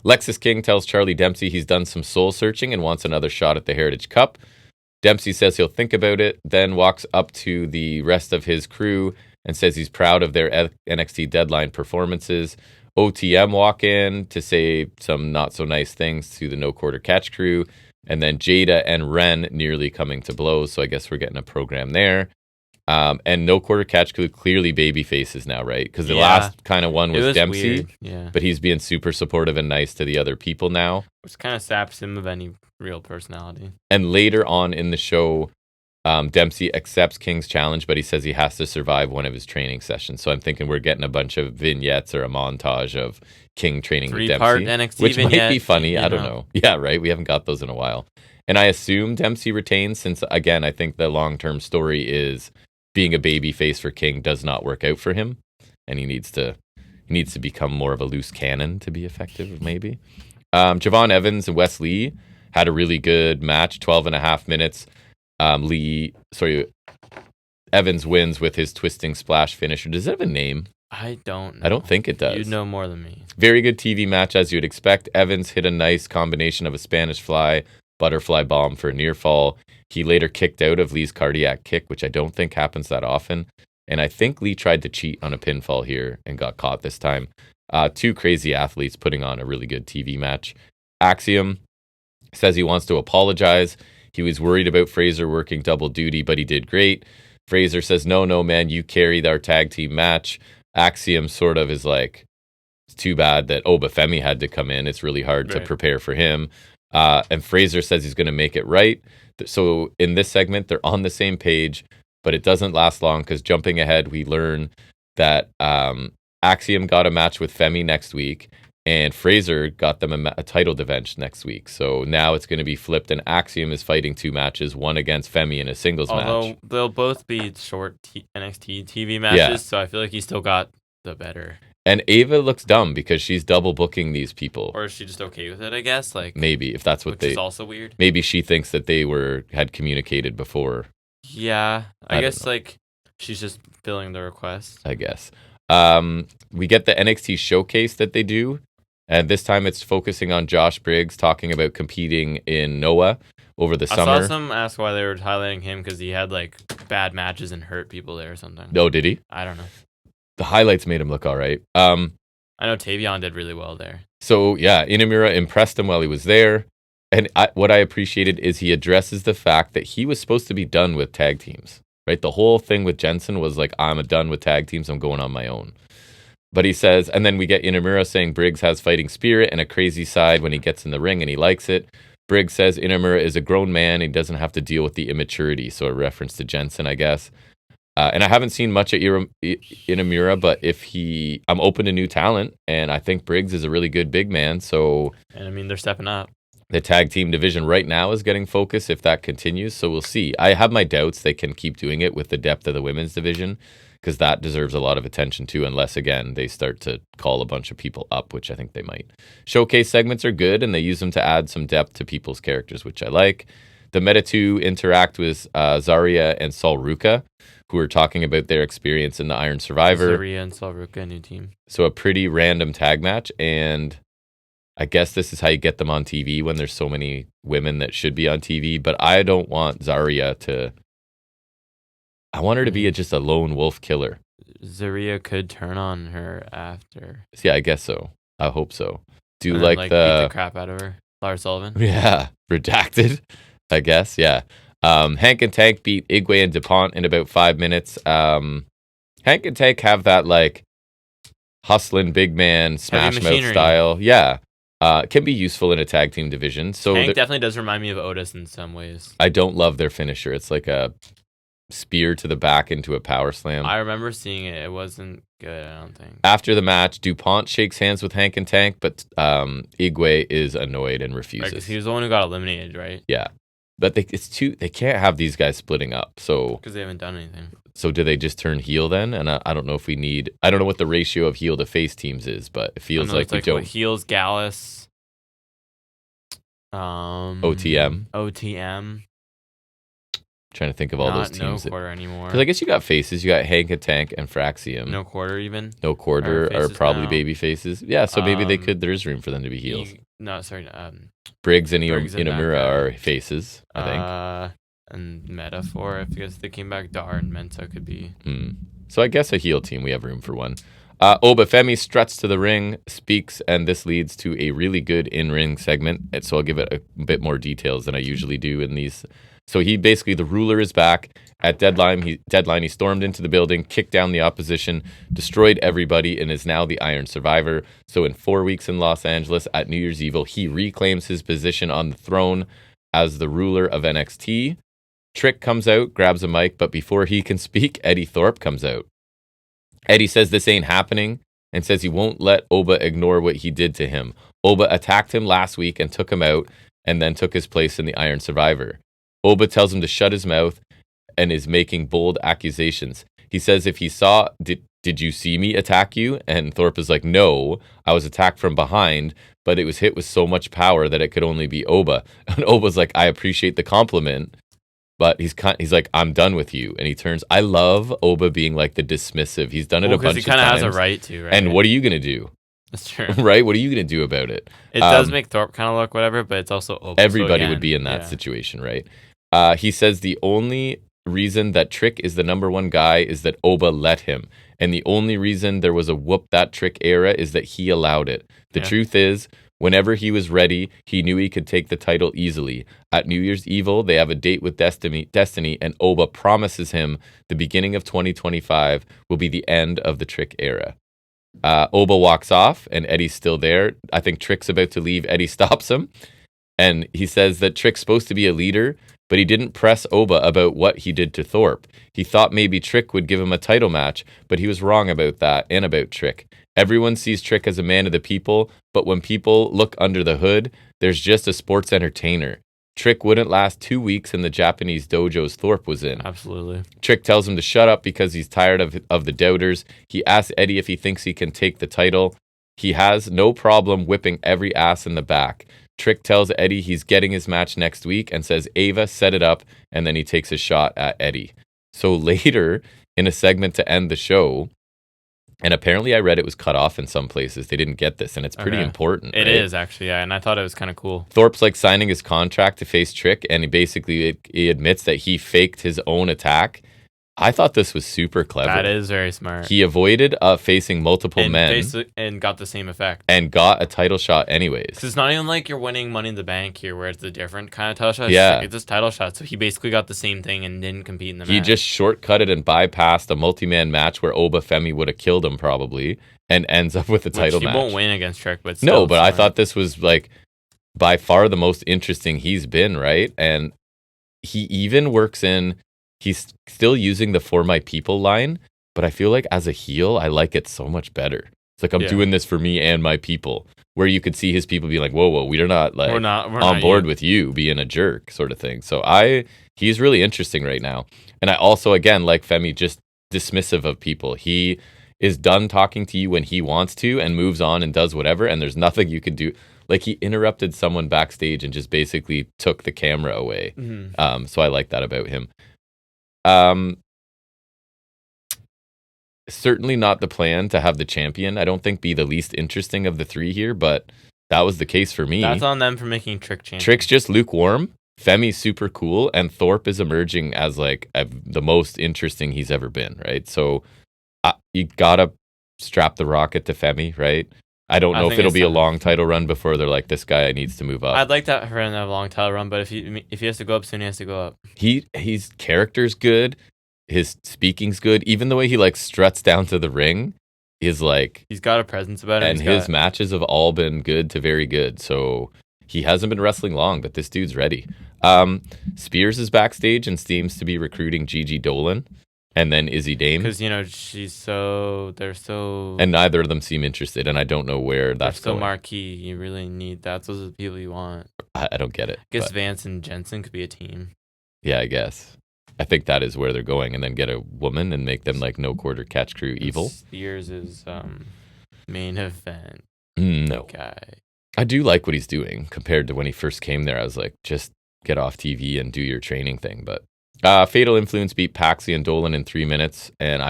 Lexis King tells Charlie Dempsey he's done some soul searching and wants another shot at the Heritage Cup. Dempsey says he'll think about it, then walks up to the rest of his crew and says he's proud of their NXT Deadline performances. OTM walk in to say some not so nice things to the No Quarter Catch crew. And then Jada and Ren nearly coming to blows, so I guess we're getting a program there. And No Quarter Catch crew clearly baby faces now, right? Because the last kind of one was Dempsey, but he's being super supportive and nice to the other people now. Which kind of saps him of any real personality. And later on in the show, Dempsey accepts King's challenge, but he says he has to survive one of his training sessions. So I'm thinking we're getting a bunch of vignettes or a montage of King training with Dempsey, NXT which vignette, might be funny. I don't know. Yeah, right. We haven't got those in a while. And I assume Dempsey retains since, again, I think the long-term story is being a baby face for King does not work out for him. And he needs to become more of a loose cannon to be effective, maybe. Javon Evans and Wes Lee had a really good match, 12 and a half minutes. Evans wins with his twisting splash finisher. Does it have a name? I don't know. I don't think it does. You know more than me. Very good TV match, as you'd expect. Evans hit a nice combination of a Spanish fly, butterfly bomb for a near fall. He later kicked out of Lee's cardiac kick, which I don't think happens that often. And I think Lee tried to cheat on a pinfall here and got caught this time. Two crazy athletes putting on a really good TV match. Axiom says he wants to apologize. He was worried about Fraser working double duty, but he did great. Fraser says, no, man, you carried our tag team match. Axiom sort of is like, it's too bad that Obafemi had to come in. It's really hard to prepare for him. And Fraser says he's going to make it right. So in this segment, they're on the same page, but it doesn't last long because jumping ahead, we learn that Axiom got a match with Femi next week. And Fraser got them a title defense next week. So now it's going to be flipped, and Axiom is fighting two matches, one against Femi in a singles match. Although they'll both be short NXT TV matches, so I feel like he still got the better. And Ava looks dumb because she's double booking these people. Or is she just okay with it, I guess? Like maybe, if that's what which is also weird. Maybe she thinks that they had communicated before. Yeah, I don't guess know. like she's just filling the request. I guess. We get the NXT showcase that they do, and this time it's focusing on Josh Briggs talking about competing in Noah over the I saw summer. some ask why they were highlighting him because he had like bad matches and hurt people there or something. No, did he? I don't know. The highlights made him look all right. I know Tavion did really well there. So yeah, Inamura impressed him while he was there. And what I appreciated is he addresses the fact that he was supposed to be done with tag teams, right? The whole thing with Jensen was like, I'm done with tag teams. I'm going on my own. But he says, and then we get Inamura saying Briggs has fighting spirit and a crazy side when he gets in the ring and he likes it. Briggs says Inamura is a grown man. He doesn't have to deal with the immaturity. So a reference to Jensen, I guess. And I haven't seen much at Inamura, but I'm open to new talent, and I think Briggs is a really good big man. So, and I mean, they're stepping up. The tag team division right now is getting focus if that continues. So we'll see. I have my doubts they can keep doing it with the depth of the women's division, because that deserves a lot of attention too, unless, again, they start to call a bunch of people up, which I think they might. Showcase segments are good, and they use them to add some depth to people's characters, which I like. The Meta 2 interact with Zarya and Sol Ruka, who are talking about their experience in the Iron Survivor. Zarya and Sol Ruka, new team. So a pretty random tag match, and I guess this is how you get them on TV when there's so many women that should be on TV, but I don't want Zarya to... I want her to be just a lone wolf killer. Zarya could turn on her after. Yeah, I guess so. I hope so. Do and like beat the crap out of her. Lars Sullivan. Yeah, redacted, I guess, yeah. Hank and Tank beat Igwe and DuPont in about 5 minutes. Hank and Tank have that, like, hustling big man, smash mouth style. Yeah. Can be useful in a tag team division. So Hank definitely does remind me of Otis in some ways. I don't love their finisher. It's like a spear to the back into a power slam. I remember seeing it. It wasn't good, I don't think. After the match, DuPont shakes hands with Hank and Tank, but Igwe is annoyed and refuses. Because he was the one who got eliminated, right? Yeah. But they can't have these guys splitting up. So because they haven't done anything. So do they just turn heel then? And I don't know if I don't know what the ratio of heel to face teams is, but it feels like we don't. Heels, Gallus, OTM. Trying to think of all those teams. No quarter anymore. Because I guess you got faces. You got Hank and Tank and Fraxium. No quarter even. No quarter are probably baby faces. Yeah, so maybe they could. There is room for them to be heels. Briggs and Inamura are faces, I think. And Metaphor, I guess they came back. Dar and Menta could be. So I guess a heel team. We have room for one. Obafemi struts to the ring, speaks, and this leads to a really good in-ring segment. And so I'll give it a bit more details than I usually do in these. So the ruler is back at Deadline. He stormed into the building, kicked down the opposition, destroyed everybody, and is now the Iron Survivor. So in 4 weeks in Los Angeles at New Year's Evil, he reclaims his position on the throne as the ruler of NXT. Trick comes out, grabs a mic, but before he can speak, Eddie Thorpe comes out. Eddie says this ain't happening and says he won't let Oba ignore what he did to him. Oba attacked him last week and took him out and then took his place in the Iron Survivor. Oba tells him to shut his mouth and is making bold accusations. He says if he saw, did you see me attack you? And Thorpe is like, no, I was attacked from behind, but it was hit with so much power that it could only be Oba. And Oba's like, I appreciate the compliment, but he's like, I'm done with you. And he turns. I love Oba being like the dismissive. He's done it a bunch of times. Because he kind of has a right to, right? And what are you going to do? That's true. Right? What are you going to do about it? It does make Thorpe kind of look whatever, but it's also Oba. Everybody would be in that situation, right? He says the only reason that Trick is the number one guy is that Oba let him. And the only reason there was a whoop that Trick era is that he allowed it. The truth is, whenever he was ready, he knew he could take the title easily. At New Year's Evil, they have a date with Destiny, and Oba promises him the beginning of 2025 will be the end of the Trick era. Oba walks off, and Eddie's still there. I think Trick's about to leave. Eddie stops him, and he says that Trick's supposed to be a leader, but he didn't press Oba about what he did to Thorpe. He thought maybe Trick would give him a title match, but he was wrong about that and about Trick. Everyone sees Trick as a man of the people, but when people look under the hood, there's just a sports entertainer. Trick wouldn't last 2 weeks in the Japanese dojos Thorpe was in. Absolutely. Trick tells him to shut up because he's tired of the doubters. He asks Eddie if he thinks he can take the title. He has no problem whipping every ass in the back. Trick tells Eddie he's getting his match next week and says, Ava, set it up, and then he takes a shot at Eddie. So later, in a segment to end the show, and apparently I read it was cut off in some places. They didn't get this, and it's pretty important. It right? is, actually, yeah, and I thought it was kind of cool. Thorpe's like signing his contract to face Trick, and he admits that he faked his own attack. I thought this was super clever. That is very smart. He avoided facing multiple men. And got the same effect. And got a title shot anyways. Because it's not even like you're winning Money in the Bank here, where it's a different kind of title shot. Yeah. It's just title shot. So he basically got the same thing and didn't compete in the match. He just shortcutted and bypassed a multi-man match where Oba Femi would have killed him probably, and ends up with a title match. He won't win against Trick, but still, no, but I thought this was like by far the most interesting he's been, right? And he even works in... He's still using the For My People line, but I feel like as a heel, I like it so much better. It's like, I'm doing this for me and my people, where you could see his people be like, whoa, we're not like we're on board with you being a jerk sort of thing. So he's really interesting right now. And I also, again, like Femi, just dismissive of people. He is done talking to you when he wants to and moves on and does whatever. And there's nothing you can do. Like he interrupted someone backstage and just basically took the camera away. Mm-hmm. So I like that about him. Certainly not the plan to have the champion, I don't think, be the least interesting of the three here, but that was the case for me. That's on them for making Trick champion. Trick's just lukewarm, Femi's super cool, and Thorpe is emerging as like the most interesting he's ever been, right? So you gotta strap the rocket to Femi, right? I don't know if it'll be a long title run before they're like, this guy needs to move up. I'd like that for him to have a long title run, but if he has to go up soon, he has to go up. His character's good. His speaking's good. Even the way he like struts down to the ring is like... He's got a presence about him. And his matches have all been good to very good. So he hasn't been wrestling long, but this dude's ready. Spears is backstage and seems to be recruiting Gigi Dolan. And then Izzy Dame. Because, they're so... And neither of them seem interested, and I don't know where that's going. They're so marquee. You really need... Those are the people you want. I don't get it. I guess Vance and Jensen could be a team. Yeah, I guess. I think that is where they're going, and then get a woman and make them like no quarter catch crew evil. Spears is main event no guy. I do like what he's doing compared to when he first came there. I was like, just get off TV and do your training thing, but... Fatal Influence beat Paxley and Dolan in 3 minutes, and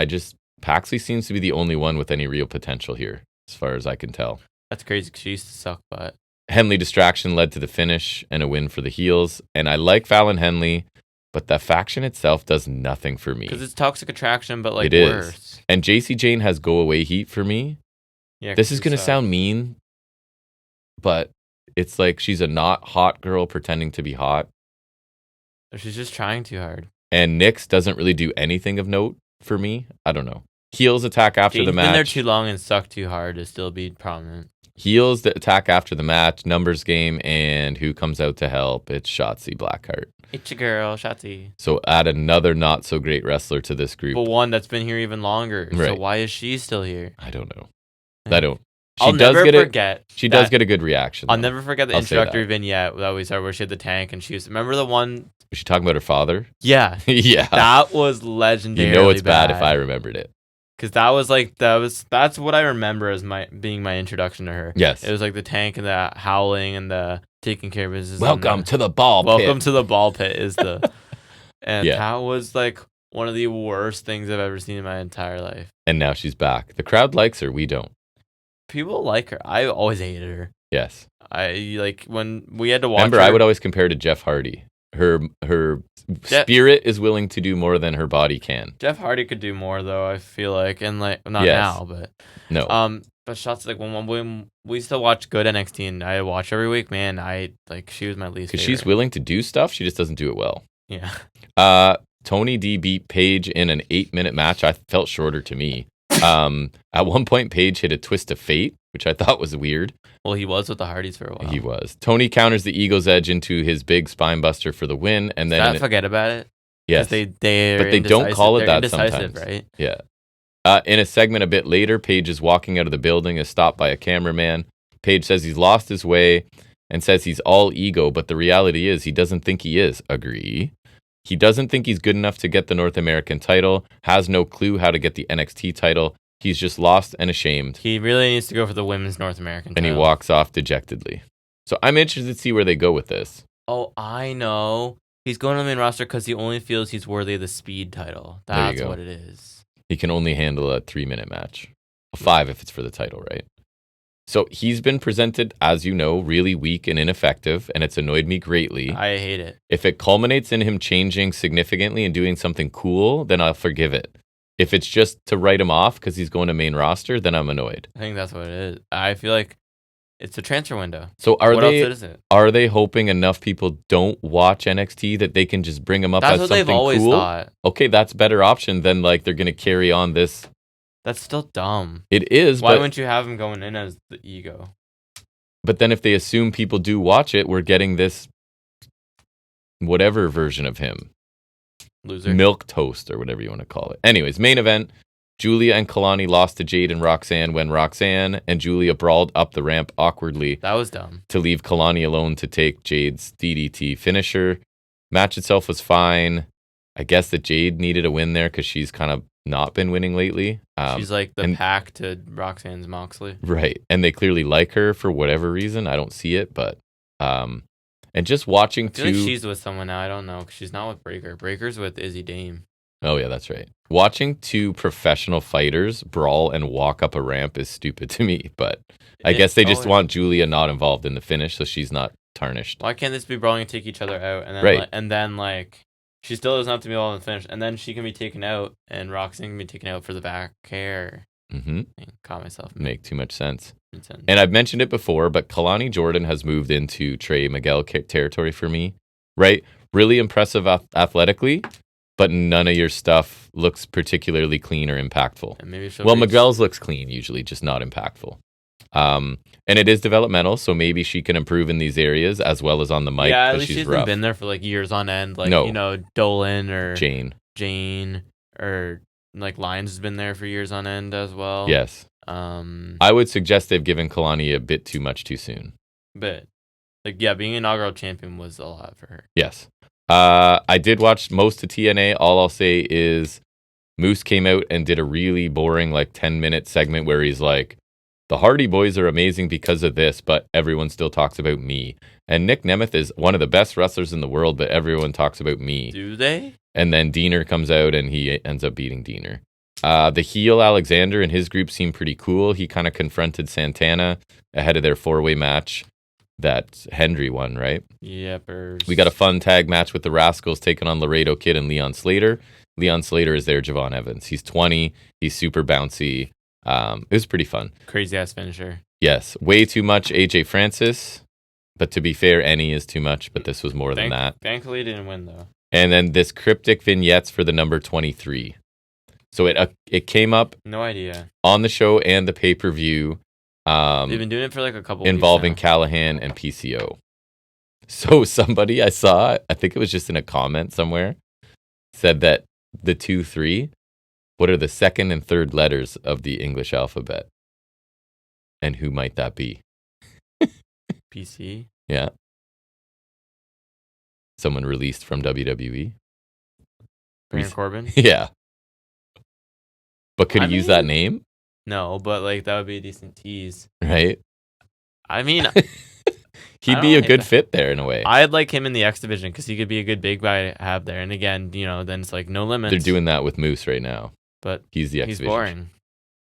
Paxley seems to be the only one with any real potential here, as far as I can tell. That's crazy because she used to suck butt. Henley distraction led to the finish and a win for the heels, and I like Fallon Henley, but the faction itself does nothing for me. Because it's Toxic Attraction, but like it worse. Is. And JC Jane has go away heat for me. Yeah, this is going to sound mean, but it's like she's a not hot girl pretending to be hot. She's just trying too hard. And Nyx doesn't really do anything of note for me. I don't know. Heels attack after the match. Been there too long and suck too hard to still be prominent. Heels the attack after the match, numbers game, and who comes out to help? It's Shotzi Blackheart. It's your girl, Shotzi. So add another not so great wrestler to this group. But one that's been here even longer. Right. So why is she still here? I don't know. I don't. She does get a good reaction. I'll never forget the introductory vignette that we saw where she had the tank and remember the one... Was she talking about her father? Yeah. Yeah. That was legendary. You know it's bad if I remembered it. Because that's what I remember as being my introduction to her. Yes. It was like the tank and the howling and the taking care of business. Welcome to the ball pit. Welcome to the ball pit is the... And that was like one of the worst things I've ever seen in my entire life. And now she's back. The crowd likes her. We don't. People like her. I always hated her. Yes. I like when we had to watch Remember, her. I would always compare to Jeff Hardy. Her spirit is willing to do more than her body can. Jeff Hardy could do more though, I feel like, and like not now, but no. But shots like when we still watch good NXT and I watch every week, man, she was my least favorite. Because she's willing to do stuff, she just doesn't do it well. Yeah. Tony D beat Paige in an 8-minute match. I felt shorter to me. At one point, Paige hit a twist of fate, which I thought was weird. Well, he was with the Hardys for a while. He was. Tony counters the Eagle's Edge into his big spine buster for the win, and then forget about it. Yes, but they don't call it that sometimes, right? Yeah. In a segment a bit later, Paige is walking out of the building, is stopped by a cameraman. Paige says he's lost his way and says he's all ego, but the reality is he doesn't think he is. Agree. He doesn't think he's good enough to get the North American title, has no clue how to get the NXT title. He's just lost and ashamed. He really needs to go for the women's North American title. And he walks off dejectedly. So I'm interested to see where they go with this. Oh, I know. He's going to the main roster because he only feels he's worthy of the speed title. That's what it is. He can only handle a 3-minute match. A 5 if it's for the title, right? So he's been presented, as you know, really weak and ineffective, and it's annoyed me greatly. I hate it. If it culminates in him changing significantly and doing something cool, then I'll forgive it. If it's just to write him off because he's going to main roster, then I'm annoyed. I think that's what it is. I feel like it's a transfer window. So what else is it? Are they hoping enough people don't watch NXT that they can just bring him up as something cool? That's what they've always thought. Okay, that's a better option than like they're going to carry on this. That's still dumb. It is. Why wouldn't you have him going in as the ego? But then if they assume people do watch it, we're getting this whatever version of him. Loser. Milk toast or whatever you want to call it. Anyways, main event. Julia and Kalani lost to Jade and Roxanne when Roxanne and Julia brawled up the ramp awkwardly. That was dumb. To leave Kalani alone to take Jade's DDT finisher. Match itself was fine. I guess that Jade needed a win there because she's kind of not been winning lately. She's like the pack to Roxanne's Moxley. Right. And they clearly like her for whatever reason. I don't see it, but and just watching I feel like she's with someone now. I don't know. She's not with Breaker. Breaker's with Izzy Dame. Oh, yeah, that's right. Watching two professional fighters brawl and walk up a ramp is stupid to me, but I guess they just want Julia not involved in the finish, so she's not tarnished. Why can't this be brawling and take each other out? And then, she still doesn't have to be all in the finish, and then she can be taken out, and Roxanne can be taken out for the back hair. Mm-hmm. I caught myself. Make too much sense. And I've mentioned it before, but Kalani Jordan has moved into Trey Miguel territory for me, right? Really impressive athletically, but none of your stuff looks particularly clean or impactful. And maybe Miguel's looks clean usually, just not impactful. And it is developmental, so maybe she can improve in these areas as well as on the mic. Yeah, at least she's been there for years on end. Dolan or Jane or Lyons has been there for years on end as well. Yes. I would suggest they've given Kalani a bit too much too soon. But being inaugural champion was a lot for her. Yes. I did watch most of TNA. All I'll say is Moose came out and did a really boring 10-minute segment where he's like, the Hardy Boys are amazing because of this, but everyone still talks about me. And Nick Nemeth is one of the best wrestlers in the world, but everyone talks about me. Do they? And then Diener comes out and he ends up beating Diener. The heel Alexander and his group seemed pretty cool. He kind of confronted Santana ahead of their 4-way match that Hendry won, right? Yepers. We got a fun tag match with the Rascals taking on Laredo Kid and Leon Slater. Leon Slater is their Javon Evans. He's 20. He's super bouncy. It was pretty fun. Crazy ass finisher. Yes. Way too much AJ Francis. But to be fair, any is too much, but this was more than that. Thankfully, it didn't win, though. And then this cryptic vignettes for the number 23. So it came up. No idea. On the show and the pay-per-view. They've been doing it for a couple involving weeks now. Callahan and PCO. So somebody I saw, I think it was just in a comment somewhere, said that the 2-3, what are the second and third letters of the English alphabet? And who might that be? PC? Yeah. Someone released from WWE. Baron Corbin? Yeah. But could he use that name? No, but that would be a decent tease. Right? I mean... He'd be a good fit there in a way. I'd like him in the X division because he could be a good big guy to have there. And again, then it's no limits. They're doing that with Moose right now. But he's the X division. He's boring.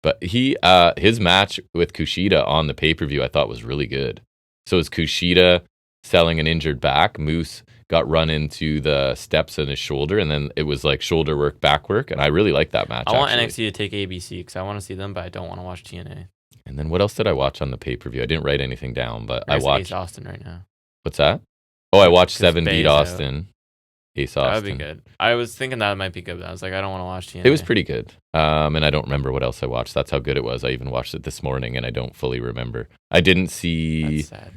But his match with Kushida on the pay-per-view I thought was really good. So is Kushida selling an injured back. Moose got run into the steps on his shoulder, and then it was shoulder work, back work, and I really like that match. I want NXT to take ABC because I want to see them, but I don't want to watch TNA. And then what else did I watch on the pay-per-view? I didn't write anything down, but I watched Ace Austin right now. What's that? Oh, I watched 7 beat Austin. Ace Austin. That would be good. I was thinking that might be good, but I was like, I don't want to watch TNA. It was pretty good. And I don't remember what else I watched. That's how good it was. I even watched it this morning, and I don't fully remember. I didn't see... That's sad.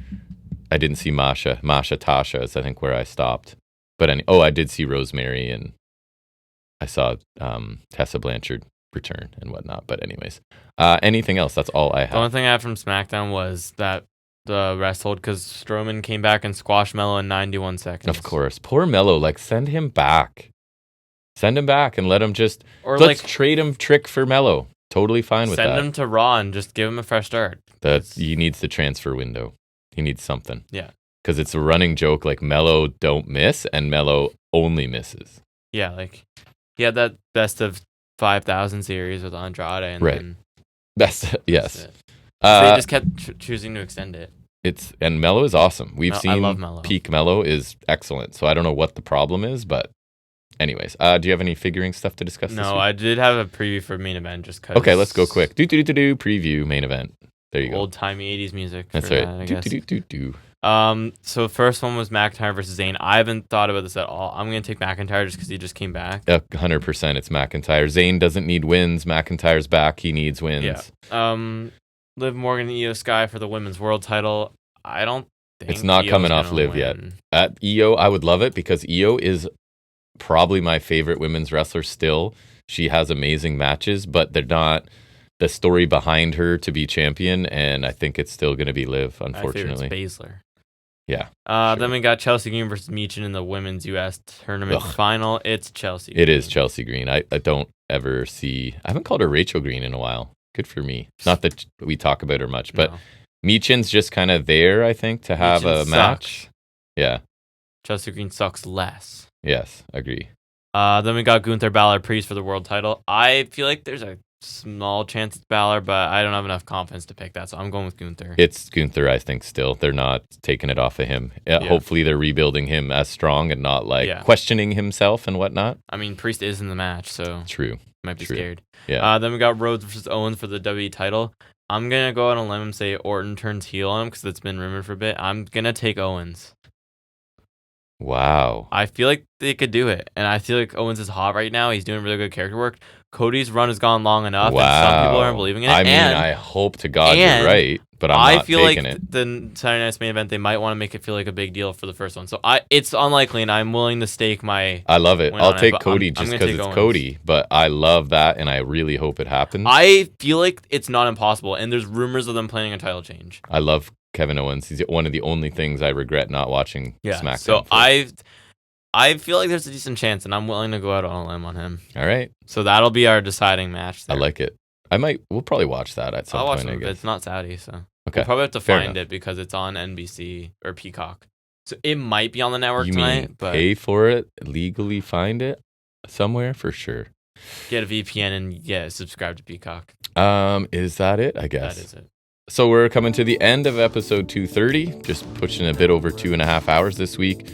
I didn't see Masha Tasha is I think where I stopped. But I did see Rosemary, and I saw Tessa Blanchard return and whatnot. But anyways, anything else? That's all I have. The only thing I had from SmackDown was that the rest hold because Strowman came back and squashed Mello in 91 seconds. Of course. Poor Mello. Send him back. Send him back and let him just... Or let's trade him Trick for Mello. Totally fine with that. Send him to Raw and just give him a fresh start. He needs the transfer window. He needs something. Yeah. Because it's a running joke like Melo don't miss and Melo only misses. Yeah, like he had that best of 5,000 series with Andrade, and Right. then Yes. it. So they just kept choosing to extend it. And Melo is awesome. We've I seen love Melo. peak Melo is excellent. So I don't know what the problem is, but anyways, do you have any figuring stuff to discuss this week? No, I did have a preview for main event just because. Okay, let's go quick. Preview main event. There you go. Old timey 80s music. That's for right. That, I guess. So first one was McIntyre versus Zayn. I haven't thought about this at all. I'm gonna take McIntyre just because he just came back. 100%. It's McIntyre. Zayn doesn't need wins. McIntyre's back. He needs wins. Yeah. Liv Morgan and Io Sky for the women's world title. I don't think it's not Io's coming off gonna Liv win. yet. At Io, I would love it because Io is probably my favorite women's wrestler still. She has amazing matches, but they're not the story behind her to be champion, and I think it's still going to be Liv, unfortunately. My favorite's Baszler. Yeah. Sure. Then we got Chelsea Green versus Meechin in the women's U.S. tournament final. It's Chelsea Green. It is Chelsea Green. I don't ever see... I haven't called her Rachel Green in a while. Good for me. Not that we talk about her much, but Meechin's just kind of there, I think, to have Meechin a match. Yeah. Chelsea Green sucks less. Yes, agree. Then we got Gunther Balor Priest for the world title. I feel like there's a small chance it's Balor, but I don't have enough confidence to pick that, so I'm going with Gunther. It's Gunther, I think, still. They're not taking it off of him. Hopefully they're rebuilding him as strong and not questioning himself and whatnot. I mean, Priest is in the match, so true. Might be scared. Yeah. Then we got Rhodes versus Owens for the WWE title. I'm going to go out on a limb and say Orton turns heel on him because it's been rumored for a bit. I'm going to take Owens. Wow. I feel like they could do it. And I feel like Owens is hot right now. He's doing really good character work. Cody's run has gone long enough. Wow. And some people aren't believing in it. I mean, I hope to God you're right, but I'm not feel taking like it. The Saturday Night's main event, they might want to make it feel like a big deal for the first one. So it's unlikely, and I'm willing to stake my... I love it. I'll take Cody I'm just because it's Owens. Cody, but I love that, and I really hope it happens. I feel like it's not impossible, and there's rumors of them planning a title change. I love Kevin Owens. He's one of the only things I regret not watching SmackDown. So I feel like there's a decent chance, and I'm willing to go out on a limb on him. All right. So that'll be our deciding match there. I like it. We'll probably watch that at some I'll point, watch it, I but guess. it's not Saudi, so okay. We'll probably have to Fair find enough. it because it's on NBC or Peacock. So it might be on the network You tonight, mean but pay for it, legally find it somewhere for sure. get a VPN and subscribe to Peacock. Is that it? I guess. That is it. So we're coming to the end of episode 230, just pushing a bit over 2.5 hours this week.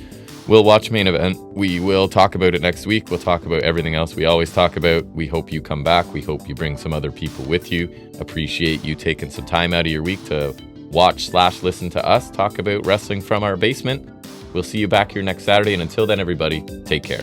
We'll watch main event. We will talk about it next week. We'll talk about everything else we always talk about. We hope you come back. We hope you bring some other people with you. Appreciate you taking some time out of your week to watch/listen to us talk about wrestling from our basement. We'll see you back here next Saturday. And until then, everybody, take care.